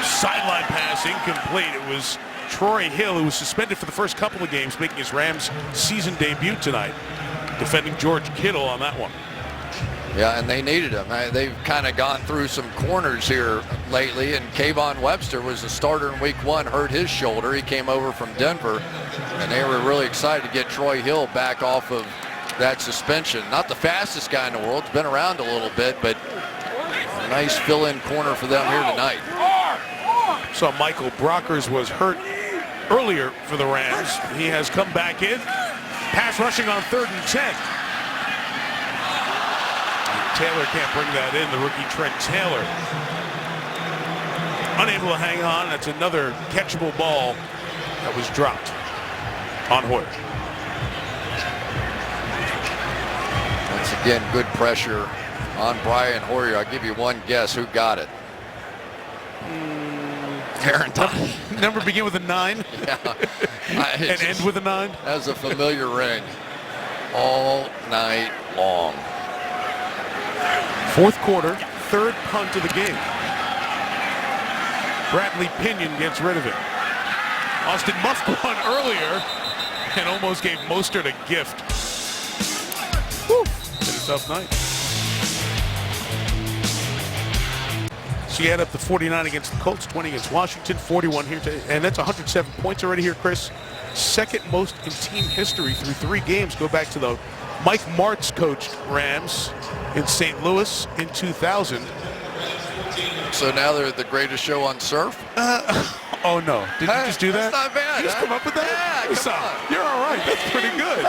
sideline pass incomplete. It was Troy Hill, who was suspended for the first couple of games, making his Rams season debut tonight, defending George Kittle on that one. Yeah, and they needed him. They've kind of gone through some corners here lately, and Kayvon Webster was the starter in week 1, hurt his shoulder. He came over from Denver, and they were really excited to get Troy Hill back off of that suspension. Not the fastest guy in the world. It's been around a little bit, but a nice fill-in corner for them here tonight. So Michael Brockers was hurt earlier for the Rams. He has come back in. Pass rushing on 3rd and 10. Taylor can't bring that in, the rookie Trent Taylor. Unable to hang on. That's another catchable ball that was dropped on Hoyer. Once again, good pressure on Brian Hoyer. I'll give you one guess who got it. Aaron Donald. Number begin with a 9. Yeah. And end with a 9. That's a familiar ring all night long. 4th quarter, 3rd punt of the game. Bradley Pinion gets rid of it. Austin Muff won earlier and almost gave Mostert a gift. Whew. Been a tough night. So you add up the 49 against the Colts, 20 against Washington, 41 here, and that's 107 points already here, Chris. 2nd most in team history through 3 games. Go back to the Mike Martz coached Rams in St. Louis in 2000. So now they're the greatest show on surf? Oh no, did you just do that? That's not bad. You just come up with that? Yeah, come on. You're all right, that's pretty good.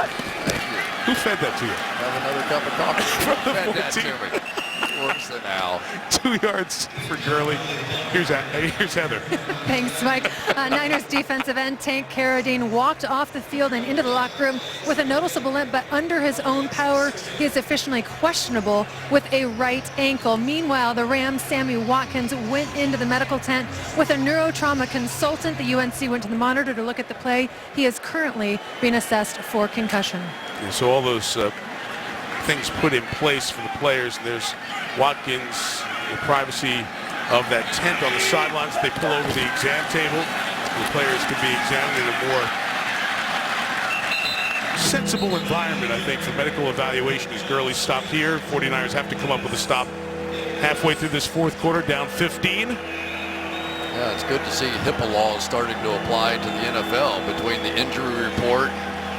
Thank you. Who fed that to you? Have another cup of coffee. From the Fed that 14. to me. Worse than now. 2 yards for Gurley. Here's Heather. Thanks, Mike. Niners defensive end Tank Carradine walked off the field and into the locker room with a noticeable limp, but under his own power, he is officially questionable with a right ankle. Meanwhile, the Rams' Sammy Watkins went into the medical tent with a neurotrauma consultant. The UNC went to the monitor to look at the play. He is currently being assessed for concussion. Yeah, so all those things put in place for the players. There's Watkins, the privacy of that tent on the sidelines. They pull over the exam table. The players can be examined in a more sensible environment, I think, for medical evaluation. As Gurley stopped here, 49ers have to come up with a stop halfway through this 4th quarter, down 15. Yeah, it's good to see HIPAA laws starting to apply to the NFL between the injury report,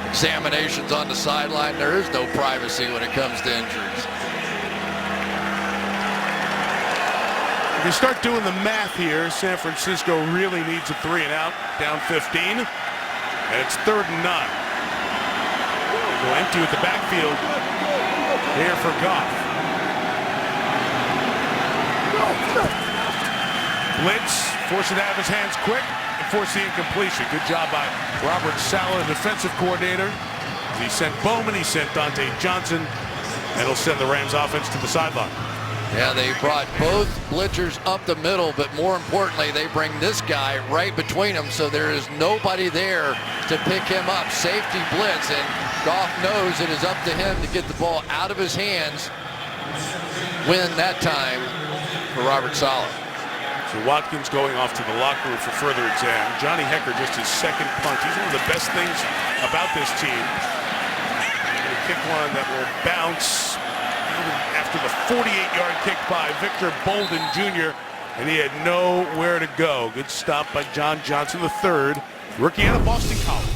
examinations on the sideline. There is no privacy when it comes to injuries. If you start doing the math here, San Francisco really needs a 3 and out, down 15, and it's 3rd and 9. Go empty with the backfield here for Goff. Blitz, forcing it out of his hands quick, and force the incompletion. Good job by Robert Saleh, the defensive coordinator. He sent Bowman, he sent Dante Johnson, and he'll send the Rams offense to the sideline. Yeah, they brought both blitzers up the middle, but more importantly, they bring this guy right between them, so there is nobody there to pick him up. Safety blitz, and Goff knows it is up to him to get the ball out of his hands. Win that time for Robert Saleh. So Watkins going off to the locker room for further exam. Johnny Hecker just his second punt. He's one of the best things about this team. He'll kick one that will bounce after the 48-yard kick by Victor Bolden Jr., and he had nowhere to go. Good stop by John Johnson III, rookie out of Boston College.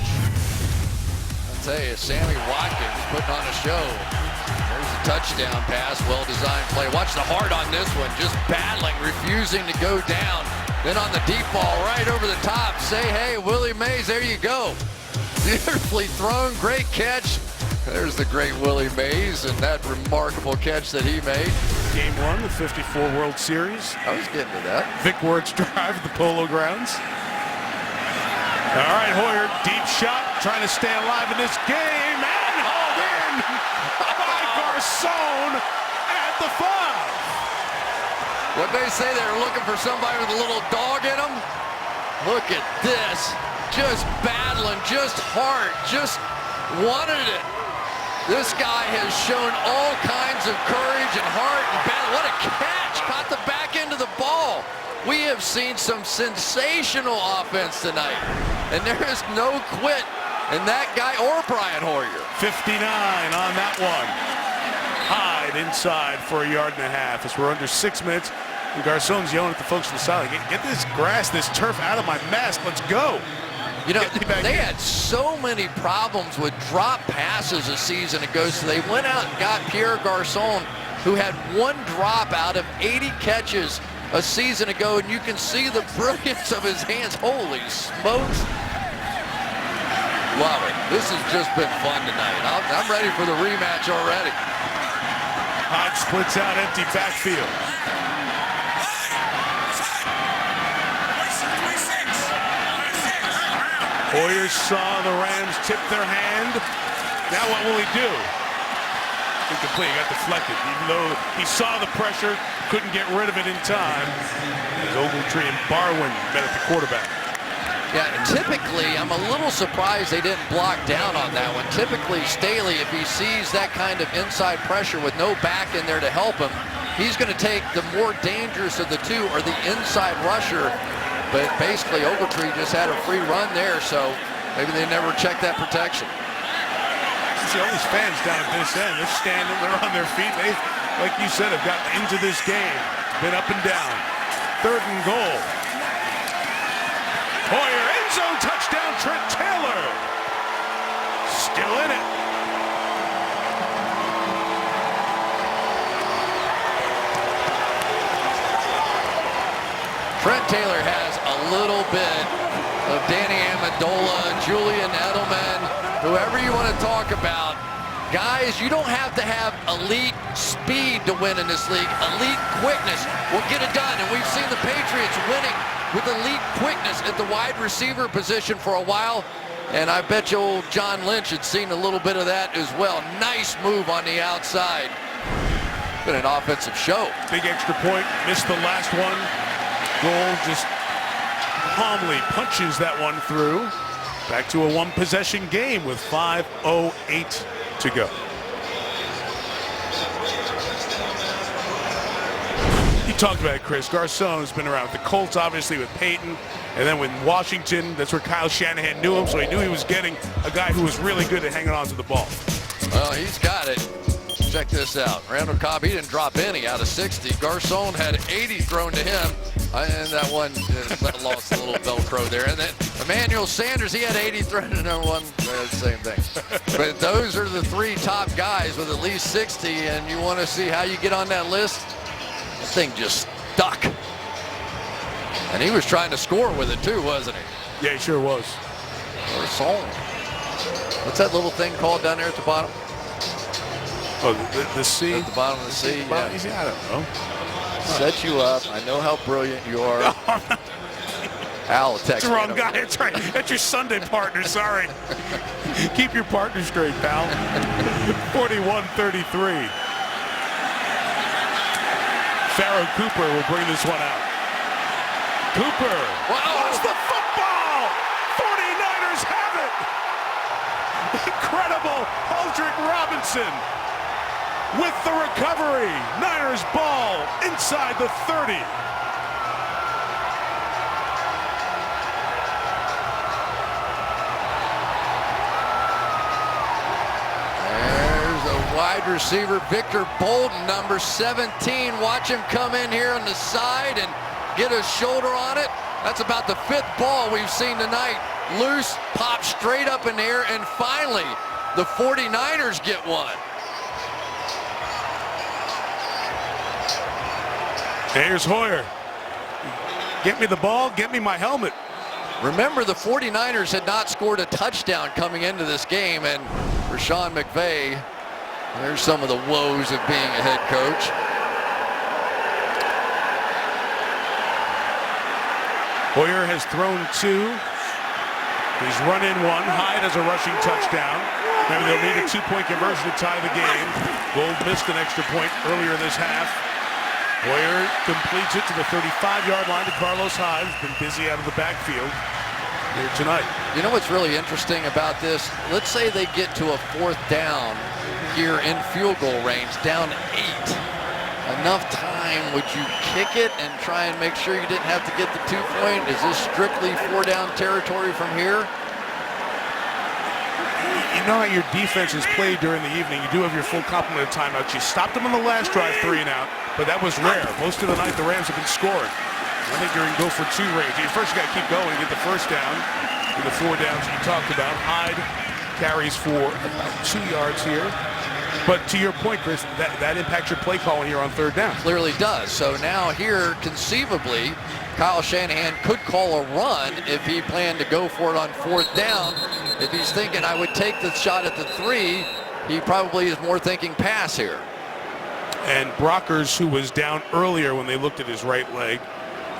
I'll tell you, Sammy Watkins putting on a show. There's a touchdown pass, well-designed play. Watch the heart on this one, just battling, refusing to go down. Then on the deep ball, right over the top. Say, hey, Willie Mays, there you go. Beautifully thrown, great catch. There's the great Willie Mays and that remarkable catch that he made. Game 1, the 54 World Series. I was getting to that. Vic Wertz drive at the Polo Grounds. All right, Hoyer, deep shot, trying to stay alive in this game, and hauled in by Garcon at the 5. What they say, they were looking for somebody with a little dog in them. Look at this, just battling, just heart, just wanted it. This guy has shown all kinds of courage and heart and battle. What a catch! Caught the back end of the ball. We have seen some sensational offense tonight, and there is no quit in that guy or Brian Hoyer. 59 on that one. Hyde inside for a 1.5 yards as we're under 6 minutes. And Garcon's yelling at the folks on the side, get this grass, this turf out of my mask. Let's go. You know, they had so many problems with drop passes a season ago, so they went out and got Pierre Garcon, who had 1 drop out of 80 catches a season ago, and you can see the brilliance of his hands. Holy smokes. Love it. This has just been fun tonight. I'm ready for the rematch already. Hyde splits out empty backfield. Hoyer saw the Rams tip their hand. Now what will he do? Incomplete, got deflected. Even though he saw the pressure, couldn't get rid of it in time. As Ogletree and Barwin met at the quarterback. Yeah, typically, I'm a little surprised they didn't block down on that one. Typically, Staley, if he sees that kind of inside pressure with no back in there to help him, he's going to take the more dangerous of the two, or the inside rusher. But basically, Ogletree just had a free run there, so maybe they never checked that protection. You see all these fans down at this end. They're standing, they're on their feet. They, like you said, have gotten into this game. Been up and down. 3rd and goal. Hoyer, end zone touchdown, Trent Taylor. Still in it. Trent Taylor has a little bit of Danny Amendola, Julian Edelman, whoever you want to talk about. Guys, you don't have to have elite speed to win in this league. Elite quickness will get it done, and we've seen the Patriots winning with elite quickness at the wide receiver position for a while, and I bet you old John Lynch had seen a little bit of that as well. Nice move on the outside. Been an offensive show. Big extra point, missed the last one. Goal just calmly punches that one through. Back to a 1-possession game with 5:08 to go. You talked about it, Chris. Garcon has been around with the Colts, obviously, with Peyton, and then with Washington. That's where Kyle Shanahan knew him, so he knew he was getting a guy who was really good at hanging on to the ball. Well, he's got it. Check this out. Randall Cobb, he didn't drop any out of 60. Garcon had 80 thrown to him. And that one lost a little Velcro there. And then Emmanuel Sanders, he had 80 thrown to no one. Same thing. But those are the 3 top guys with at least 60. And you want to see how you get on that list? This thing just stuck. And he was trying to score with it too, wasn't he? Yeah, he sure was. Garcon. What's that little thing called down there at the bottom? Oh, the C? At the bottom of the C, yeah. I don't know. Set you up. I know how brilliant you are. Al will text That's the me. wrong guy. That's right. That's your Sunday partner. Sorry. Keep your partner straight, pal. 41-33. Pharaoh Cooper will bring this one out. Cooper. Wow. Lost the football. 49ers have it. Incredible. Aldrick Robinson with the recovery. Niners ball inside the 30. Wide receiver Victor Bolden, number 17. Watch him come in here on the side and get a shoulder on it. That's about the 5th ball we've seen tonight. Loose, pop straight up in the air, and finally, the 49ers get one. Here's Hoyer. Get me the ball, get me my helmet. Remember, the 49ers had not scored a touchdown coming into this game, and for Sean McVay, there's some of the woes of being a head coach. Hoyer has thrown 2. He's run in 1. Hyde has a rushing touchdown. Maybe they'll need a 2-point conversion to tie the game. Gold missed an extra point earlier this half. Hoyer completes it to the 35-yard line to Carlos Hyde, who's been busy out of the backfield here tonight. You know what's really interesting about this? Let's say they get to a 4th down here in field goal range, down 8. Enough time, would you kick it and try and make sure you didn't have to get the 2-point? Is this strictly 4-down territory from here? You know how your defense is played during the evening. You do have your full complement of timeouts. You stopped them on the last drive, 3 and out, but that was rare. Most of the night, the Rams have been scoring. I think you're in go for 2 range. First, you got to keep going, get the first down, and the 4 downs you talked about. Hyde carries for about 2 yards here. But to your point, Chris, that impacts your play calling here on 3rd down. Clearly does. So now here, conceivably, Kyle Shanahan could call a run if he planned to go for it on 4th down. If he's thinking, I would take the shot at the 3, he probably is more thinking pass here. And Brockers, who was down earlier when they looked at his right leg,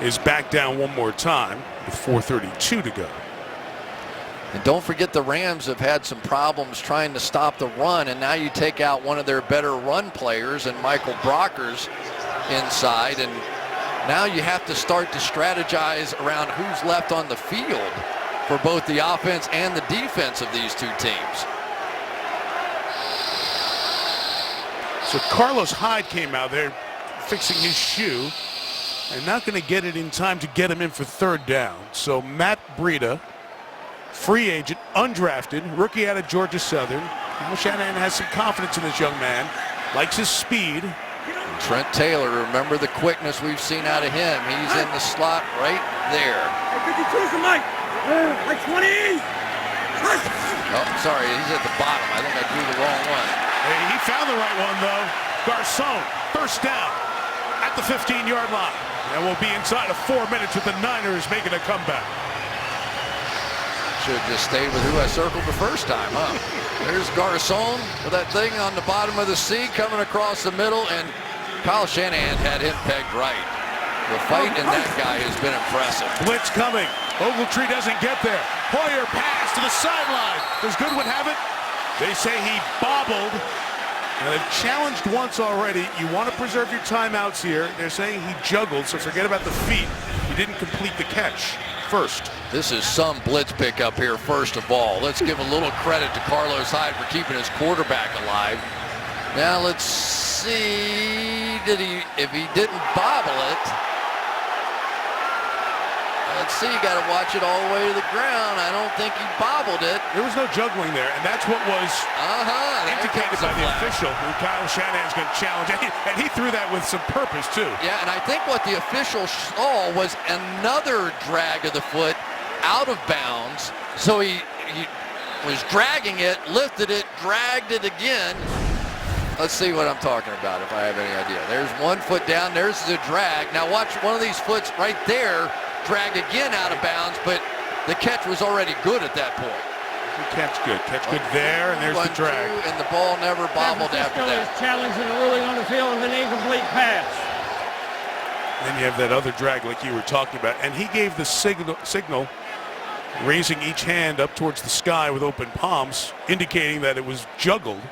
is back down one more time with 4:32 to go. And don't forget, the Rams have had some problems trying to stop the run, and now you take out one of their better run players and Michael Brockers inside, and now you have to start to strategize around who's left on the field for both the offense and the defense of these 2 teams. So Carlos Hyde came out there fixing his shoe and not going to get it in time to get him in for 3rd down. So Matt Breida, free agent, undrafted, rookie out of Georgia Southern. Kyle Shanahan has some confidence in this young man, likes his speed. Trent Taylor, remember the quickness we've seen out of him. He's in the slot right there. Hey, 52 Mike. Like 20. Oh, sorry, he's at the bottom. I think I drew the wrong one. Hey, he found the right one, though. Garcon, 1st down at the 15-yard line. And we'll be inside of 4 minutes with the Niners making a comeback. Should have just stayed with who I circled the first time, huh? There's Garcon with that thing on the bottom of the C coming across the middle, and Kyle Shanahan had him pegged right. The fight in that guy has been impressive. Blitz coming. Ogletree doesn't get there. Hoyer pass to the sideline. Does Goodwin have it? They say he bobbled. Now they've challenged once already. You want to preserve your timeouts here. They're saying he juggled, so forget about the feet. He didn't complete the catch first. This is some blitz pickup here, first of all. Let's give a little credit to Carlos Hyde for keeping his quarterback alive. Now let's see, if he didn't bobble it. Let's see, you got to watch it all the way to the ground. I don't think he bobbled it. There was no juggling there, and that's what was indicated by the official, who Kyle Shanahan's going to challenge. And he threw that with some purpose, too. Yeah, and I think what the official saw was another drag of the foot out of bounds. So he was dragging it, lifted it, dragged it again. Let's see what I'm talking about, if I have any idea. There's 1 foot down. There's the drag. Now watch one of these foots right there drag again out of bounds, but the catch was already good at that point. Good catch, good. Catch good there, and there's the drag. And the ball never bobbled after that. Is challenging the ruling on the field of an incomplete pass. Then you have that other drag like you were talking about. And he gave the signal, raising each hand up towards the sky with open palms, indicating that it was juggled.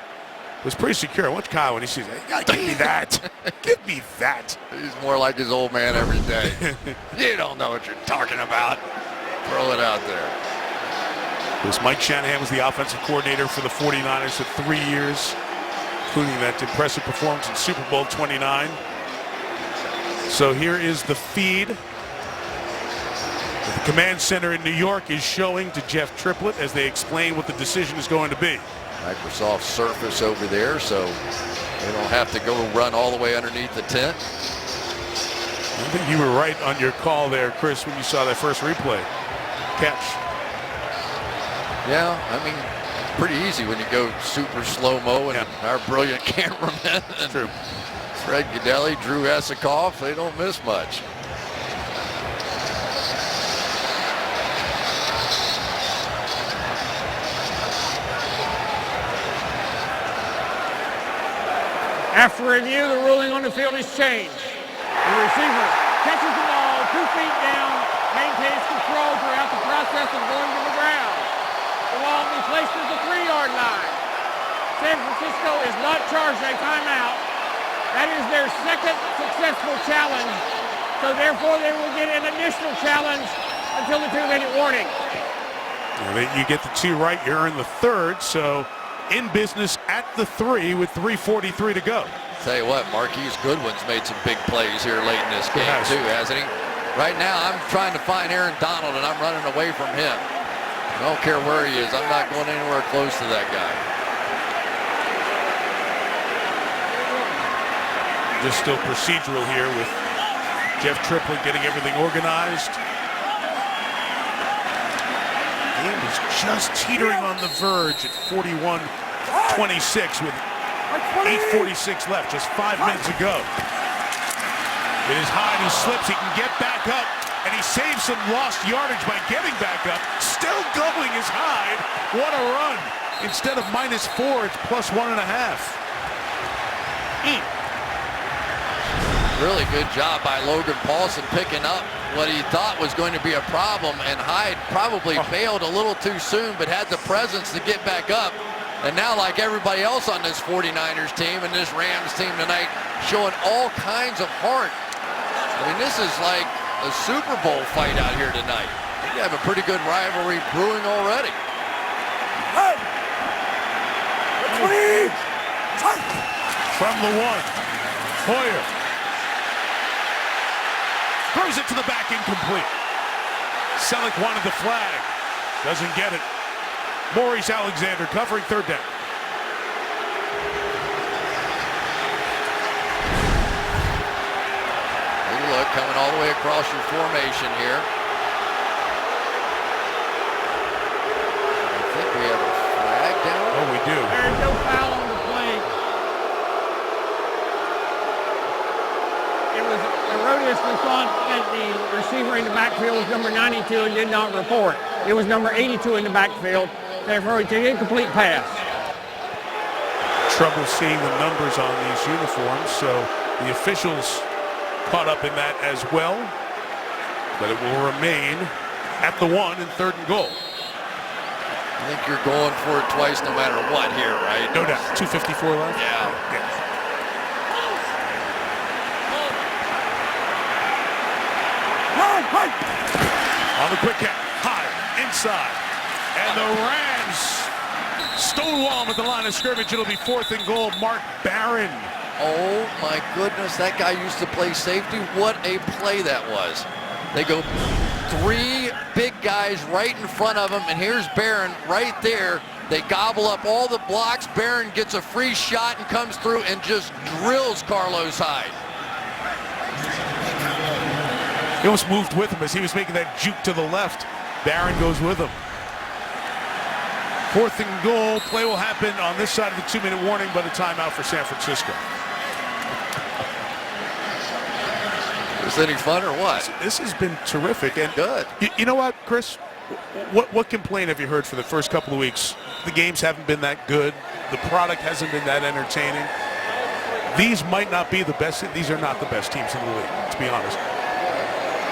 It was pretty secure. Watch Kyle when he sees it. Give me that. Give me that. He's more like his old man every day. You don't know what you're talking about. Throw it out there. This Mike Shanahan was the offensive coordinator for the 49ers for 3 years, including that impressive performance in Super Bowl 29. So here is the feed. The command center in New York is showing to Jeff Triplett as they explain what the decision is going to be. Microsoft Surface over there, so they don't have to go run all the way underneath the tent. I think you were right on your call there, Chris, when you saw that first replay catch. Yeah, I mean, it's pretty easy when you go super slow-mo and our brilliant cameramen. True. Fred Gaudelli, Drew Esikoff, they don't miss much. After review, the ruling on the field is changed. The receiver catches the ball 2 feet down, maintains control throughout the process of going to the ground. The ball will be placed at the 3-yard line. San Francisco is not charged a timeout. That is their second successful challenge. So therefore they will get an additional challenge until the 2-minute warning. You get the 2 right, you earn the 3rd. So in business at the 3 with 3:43 to go. Tell you what, Marquise Goodwin's made some big plays here late in this game too, hasn't he? Right now I'm trying to find Aaron Donald and I'm running away from him. I don't care where he is. I'm not going anywhere close to that guy. Just still procedural here with Jeff Triplett getting everything organized. Game is just teetering on the verge at 41-26 with 8:46 left, just 5 minutes ago. It is Hyde who slips. He can get back up, and he saves some lost yardage by getting back up. Still going is Hyde. What a run. Instead of -4, it's +1.5. Really good job by Logan Paulson picking up what he thought was going to be a problem, and Hyde probably bailed a little too soon, but had the presence to get back up. And now, like everybody else on this 49ers team and this Rams team tonight, showing all kinds of heart. I mean, this is like a Super Bowl fight out here tonight. You have a pretty good rivalry brewing already. From the 1, Hoyer throws it to the back, incomplete. Selleck wanted the flag, doesn't get it. Maurice Alexander covering 3rd down. Good look, coming all the way across your formation here. I think we have a flag down. Oh, we do. There's no foul on the play. It was erroneously thought that the receiver in the backfield was number 92 and did not report. It was number 82 in the backfield. Therefore, it's an incomplete pass. Trouble seeing the numbers on these uniforms, so the officials caught up in that as well. But it will remain at the 1 and 3rd and goal. I think you're going for it twice no matter what here, right? No doubt. 2:54 left? Yeah. On the quick count, Hyde inside. And the Rams stonewall him at the line of scrimmage. It'll be 4th and goal. Mark Barron. Oh my goodness, that guy used to play safety. What a play that was. They go 3 big guys right in front of him, and here's Barron right there. They gobble up all the blocks. Barron gets a free shot and comes through and just drills Carlos Hyde. He almost moved with him as he was making that juke to the left. Barron goes with him. 4th and goal. Play will happen on this side of the 2-minute warning, but a timeout for San Francisco. Is this any fun or what? This has been terrific. And good. You know what, Chris? What complaint have you heard for the first couple of weeks? The games haven't been that good. The product hasn't been that entertaining. These might not be the best. These are not the best teams in the league, to be honest.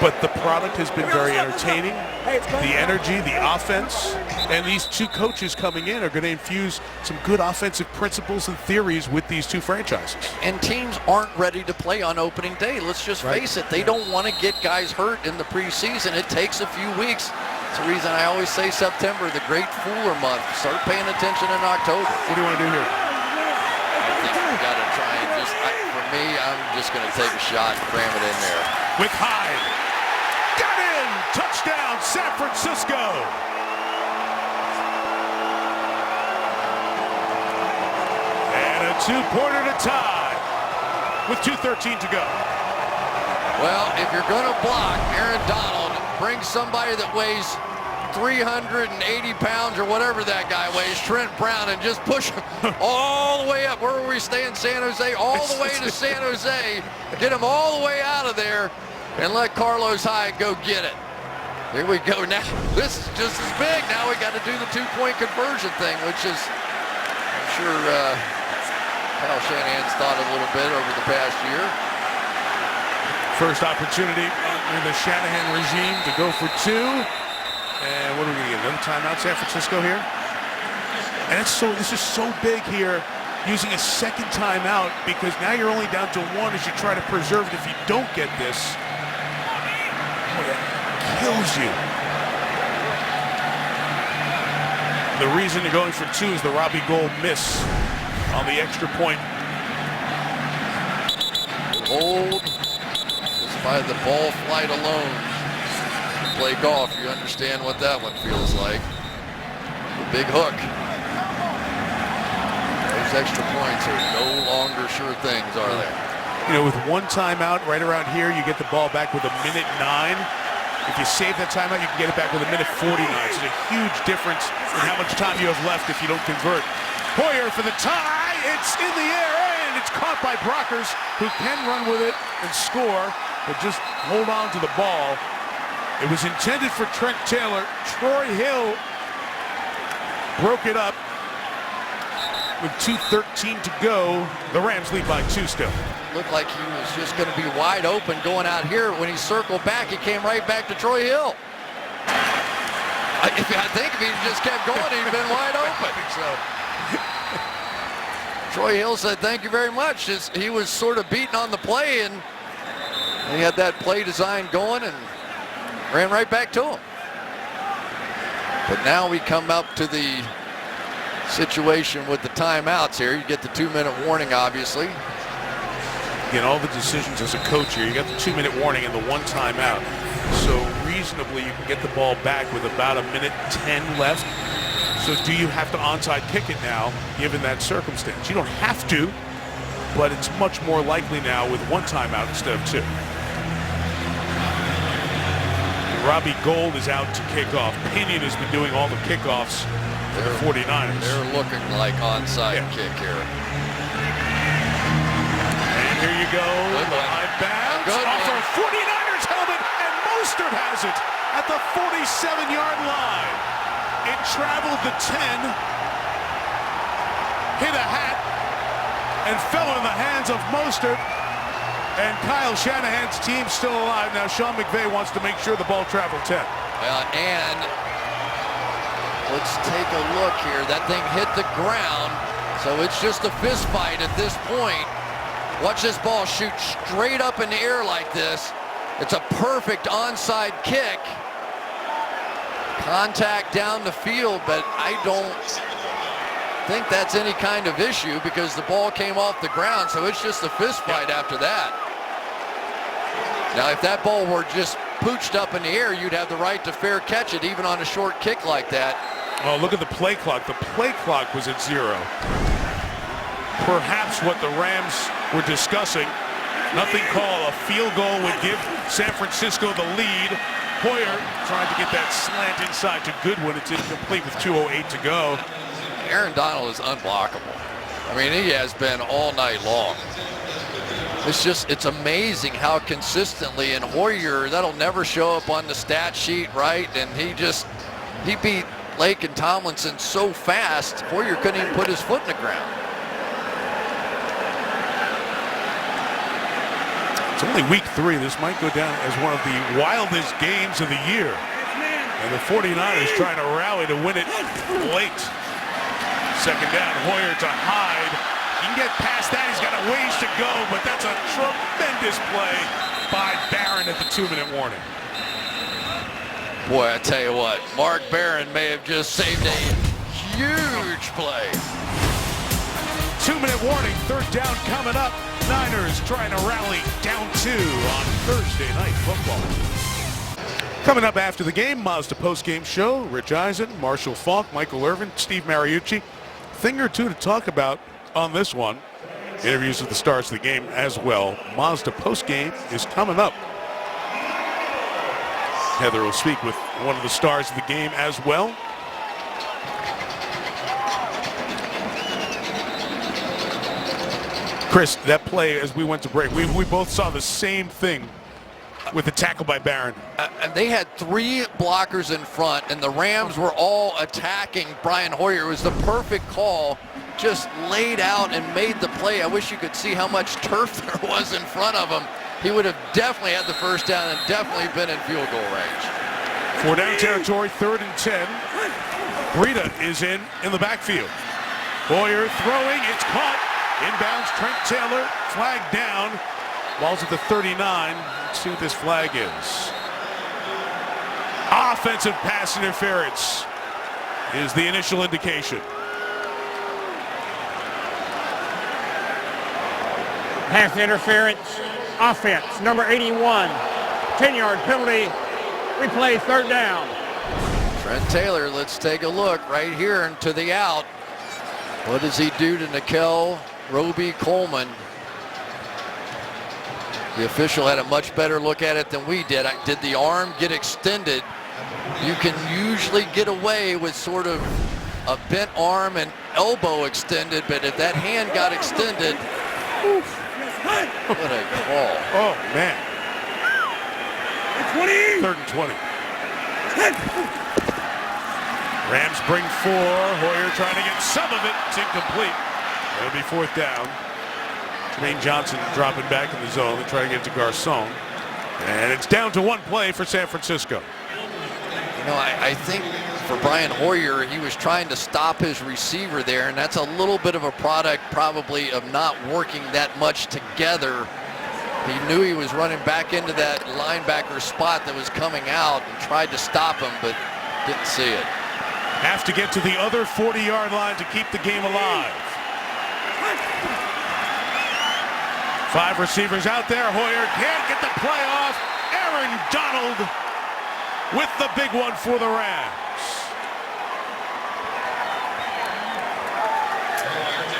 But the product has been very entertaining. The energy, the offense, and these two coaches coming in are going to infuse some good offensive principles and theories with these two franchises. And teams aren't ready to play on opening day. Let's just face it. They don't want to get guys hurt in the preseason. It takes a few weeks. It's the reason I always say September, the great fooler month. Start paying attention in October. What do you want to do here? I think we got to try and for me, I'm just going to take a shot and cram it in there. With Hyde. Got in! Touchdown, San Francisco! And a two-pointer to tie with 2:13 to go. Well, if you're going to block Aaron Donald, bring somebody that weighs 380 pounds or whatever that guy weighs, Trent Brown, and just push him all the way up. Where were we staying? San Jose, all the way to San Jose. Get him all the way out of there and let Carlos Hyde go get it. Here we go. Now, this is just as big. Now we got to do the two-point conversion thing, which is, I'm sure Kyle Shanahan's thought a little bit over the past year. First opportunity in the Shanahan regime to go for two. And what are we going to get? Another timeout, San Francisco here? And this is so big here, using a second timeout, because now you're only down to one as you try to preserve it. If you don't get this, it kills you. The reason you're going for two is the Robbie Gould miss on the extra point. Hold just by the ball flight alone. Play golf, you understand what that one feels like. The big hook. Those extra points are no longer sure things, are they? You know, with one timeout right around here, you get the ball back with 1:09. If you save that timeout, you can get it back with 1:49. So it's a huge difference in how much time you have left if you don't convert. Poyer for the tie. It's in the air, and it's caught by Brockers, who can run with it and score, but just hold on to the ball. It was intended for Trent Taylor. Troy Hill broke it up with 2:13 to go. The Rams lead by 2 still. Looked like he was just going to be wide open going out here. When he circled back, he came right back to Troy Hill. I think if he just kept going, he'd been wide open. Troy Hill said, "Thank you very much." He was sort of beaten on the play, and he had that play design going and ran right back to him. But now we come up to the situation with the timeouts here. You get the 2-minute warning, obviously. Again, all the decisions as a coach here. You got the 2-minute warning and the one timeout. So reasonably, you can get the ball back with about 1:10 left. So do you have to onside kick it now, given that circumstance? You don't have to, but it's much more likely now with one timeout instead of two. Robbie Gould is out to kick off. Pinion has been doing all the kickoffs for the 49ers. They're looking like onside kick here. And here you go. High bounce off a 49ers helmet, and Bolstered has it at the 47-yard line. It traveled the 10, hit a hat, and fell in the hands of Bolstered. And Kyle Shanahan's team still alive. Now Sean McVay wants to make sure the ball traveled 10. And let's take a look here. That thing hit the ground, so it's just a fist fight at this point. Watch this ball shoot straight up in the air like this. It's a perfect onside kick. Contact down the field, but I don't think that's any kind of issue because the ball came off the ground, so it's just a fist fight after that. Now, if that ball were just pooched up in the air, you'd have the right to fair catch it, even on a short kick like that. Oh, look at the play clock. The play clock was at 0. Perhaps what the Rams were discussing, nothing call, a field goal would give San Francisco the lead. Poyer trying to get that slant inside to Goodwin. It's incomplete with 2:08 to go. Aaron Donald is unblockable. I mean, he has been all night long. It's amazing how consistently, and Hoyer, that'll never show up on the stat sheet, right? And he beat Lake and Tomlinson so fast, Hoyer couldn't even put his foot in the ground. It's only week 3. This might go down as one of the wildest games of the year. And the 49ers trying to rally to win it late. Second down, Hoyer to Hyde. He can get past that. He's got a ways to go, but that's a tremendous play by Barron at the 2-minute warning. Boy, I tell you what, Mark Barron may have just saved a huge play. 2-minute warning, third down coming up. Niners trying to rally down 2 on Thursday Night Football. Coming up after the game, Mazda postgame show. Rich Eisen, Marshall Falk, Michael Irvin, Steve Mariucci. Thing or two to talk about on this one. Interviews with the stars of the game as well. Mazda postgame is coming up. Heather will speak with one of the stars of the game as well. Chris, that play as we went to break, we both saw the same thing with the tackle by Barron. And they had 3 blockers in front, and the Rams were all attacking Brian Hoyer. It was the perfect call, just laid out and made the play. I wish you could see how much turf there was in front of him. He would have definitely had the first down and definitely been in field goal range. 4-down territory, 3rd and 10. Breida is in the backfield. Hoyer throwing, it's caught. Inbounds, Trent Taylor, flag down. Ball's at the 39. Let's see what this flag is. Offensive pass interference is the initial indication. Pass interference, offense, number 81. 10-yard penalty, replay, 3rd down. Trent Taylor, let's take a look right here into the out. What does he do to Nikel Roby Coleman? The official had a much better look at it than we did. Did the arm get extended? You can usually get away with sort of a bent arm and elbow extended, but if that hand got extended, what a call. Oh, man. 3rd and 20. Rams bring 4. Hoyer trying to get some of it. It's incomplete. It'll be 4th down. Jermaine Johnson dropping back in the zone to try to get to Garcon. And it's down to 1 play for San Francisco. You know, I think for Brian Hoyer, he was trying to stop his receiver there, and that's a little bit of a product probably of not working that much together. He knew he was running back into that linebacker spot that was coming out and tried to stop him, but didn't see it. Have to get to the other 40-yard line to keep the game alive. 5 receivers out there. Hoyer can't get the play off. Aaron Donald with the big one for the Rams.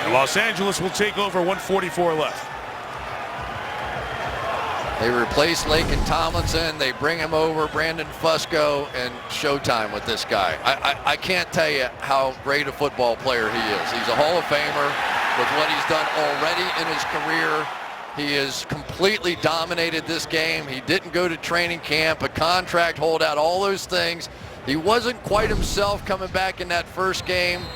And Los Angeles will take over, 1:44 left. They replace Lake and Tomlinson. They bring him over, Brandon Fusco, and showtime with this guy. I can't tell you how great a football player he is. He's a Hall of Famer with what he's done already in his career. He has completely dominated this game. He didn't go to training camp, a contract holdout, all those things. He wasn't quite himself coming back in that first game,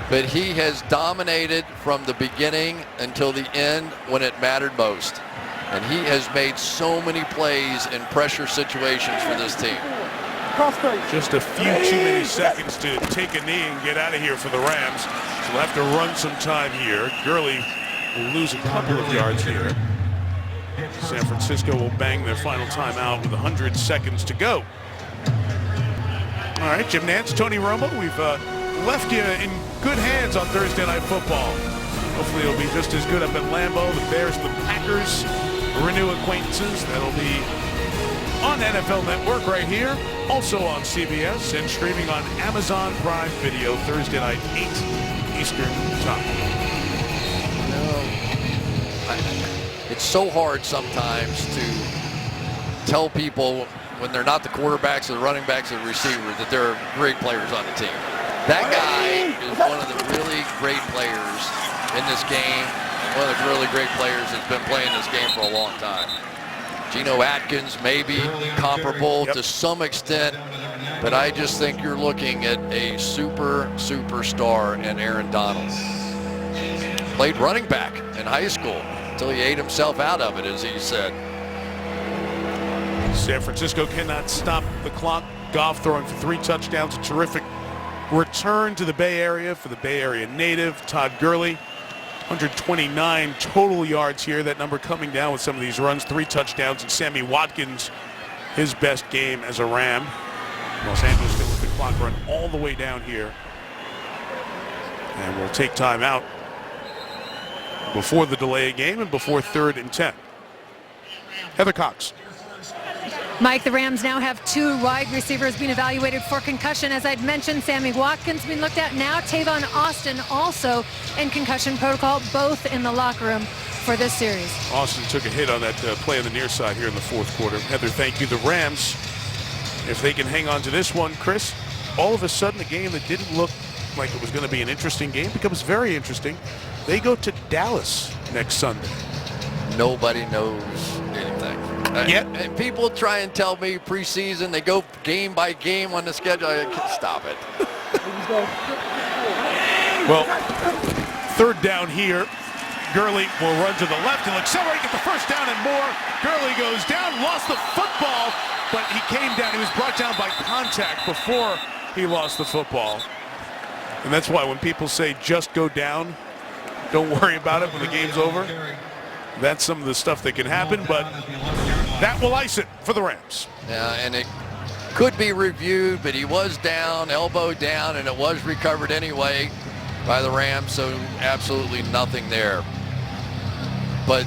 but he has dominated from the beginning until the end when it mattered most. And he has made so many plays in pressure situations for this team. Just a few too many seconds to take a knee and get out of here for the Rams. So we'll have to run some time here. Gurley will lose a couple of yards here. San Francisco will bang their final timeout with 100 seconds to go. All right, Jim Nance, Tony Romo, we've left you in good hands on Thursday Night Football. Hopefully it'll be just as good up at Lambeau. The Bears, the Packers renew acquaintances. That'll be on NFL Network right here. Also on CBS and streaming on Amazon Prime Video Thursday night, 8 Eastern time. It's so hard sometimes to tell people when they're not the quarterbacks or the running backs or the receivers that they're great players on the team. That guy is one of the really great players in this game. one of the really great players that's been playing this game for a long time. Geno Atkins maybe comparable to some extent, but I just think you're looking at a superstar in Aaron Donald. Played running back in high school until he ate himself out of it, as he said. San Francisco cannot stop the clock. Goff throwing for 3 touchdowns. A terrific return to the Bay Area for the Bay Area native, Todd Gurley. 129 total yards here. That number coming down with some of these runs. 3 touchdowns, and Sammy Watkins, his best game as a Ram. Los Angeles still with the clock run all the way down here. And we'll take time out before the delay of game and before 3rd and 10. Heather Cox. Mike, the Rams now have 2 wide receivers being evaluated for concussion. As I'd mentioned, Sammy Watkins being looked at now. Tavon Austin also in concussion protocol, both in the locker room for this series. Austin took a hit on that play on the near side here in the 4th quarter. Heather, thank you. The Rams, if they can hang on to this one, Chris, all of a sudden a game that didn't look like it was going to be an interesting game becomes very interesting. They go to Dallas next Sunday. Nobody knows anything. And people try and tell me preseason they go game by game on the schedule. Stop it. Well, 3rd down here. Gurley will run to the left. He'll accelerate, get the first down and more. Gurley goes down, lost the football, but he came down. He was brought down by contact before he lost the football. And that's why when people say just go down, don't worry about it when the game's over. That's some of the stuff that can happen, but that will ice it for the Rams. Yeah, and it could be reviewed, but he was down, elbow down, and it was recovered anyway by the Rams, so absolutely nothing there. But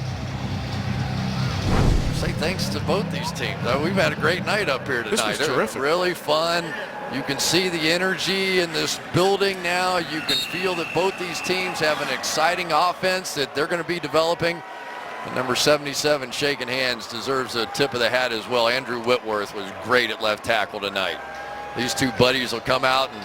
say thanks to both these teams. We've had a great night up here tonight. This was terrific. Really fun. You can see the energy in this building now. You can feel that both these teams have an exciting offense that they're going to be developing. And number 77, shaking hands, deserves a tip of the hat as well. Andrew Whitworth was great at left tackle tonight. These 2 buddies will come out, and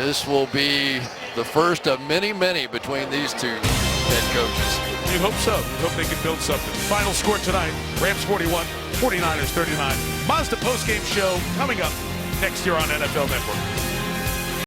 this will be the first of many between these 2 head coaches. You hope so. You hope they can build something. Final score tonight, Rams 41, 49ers 39. Mazda postgame show coming up next year on NFL Network.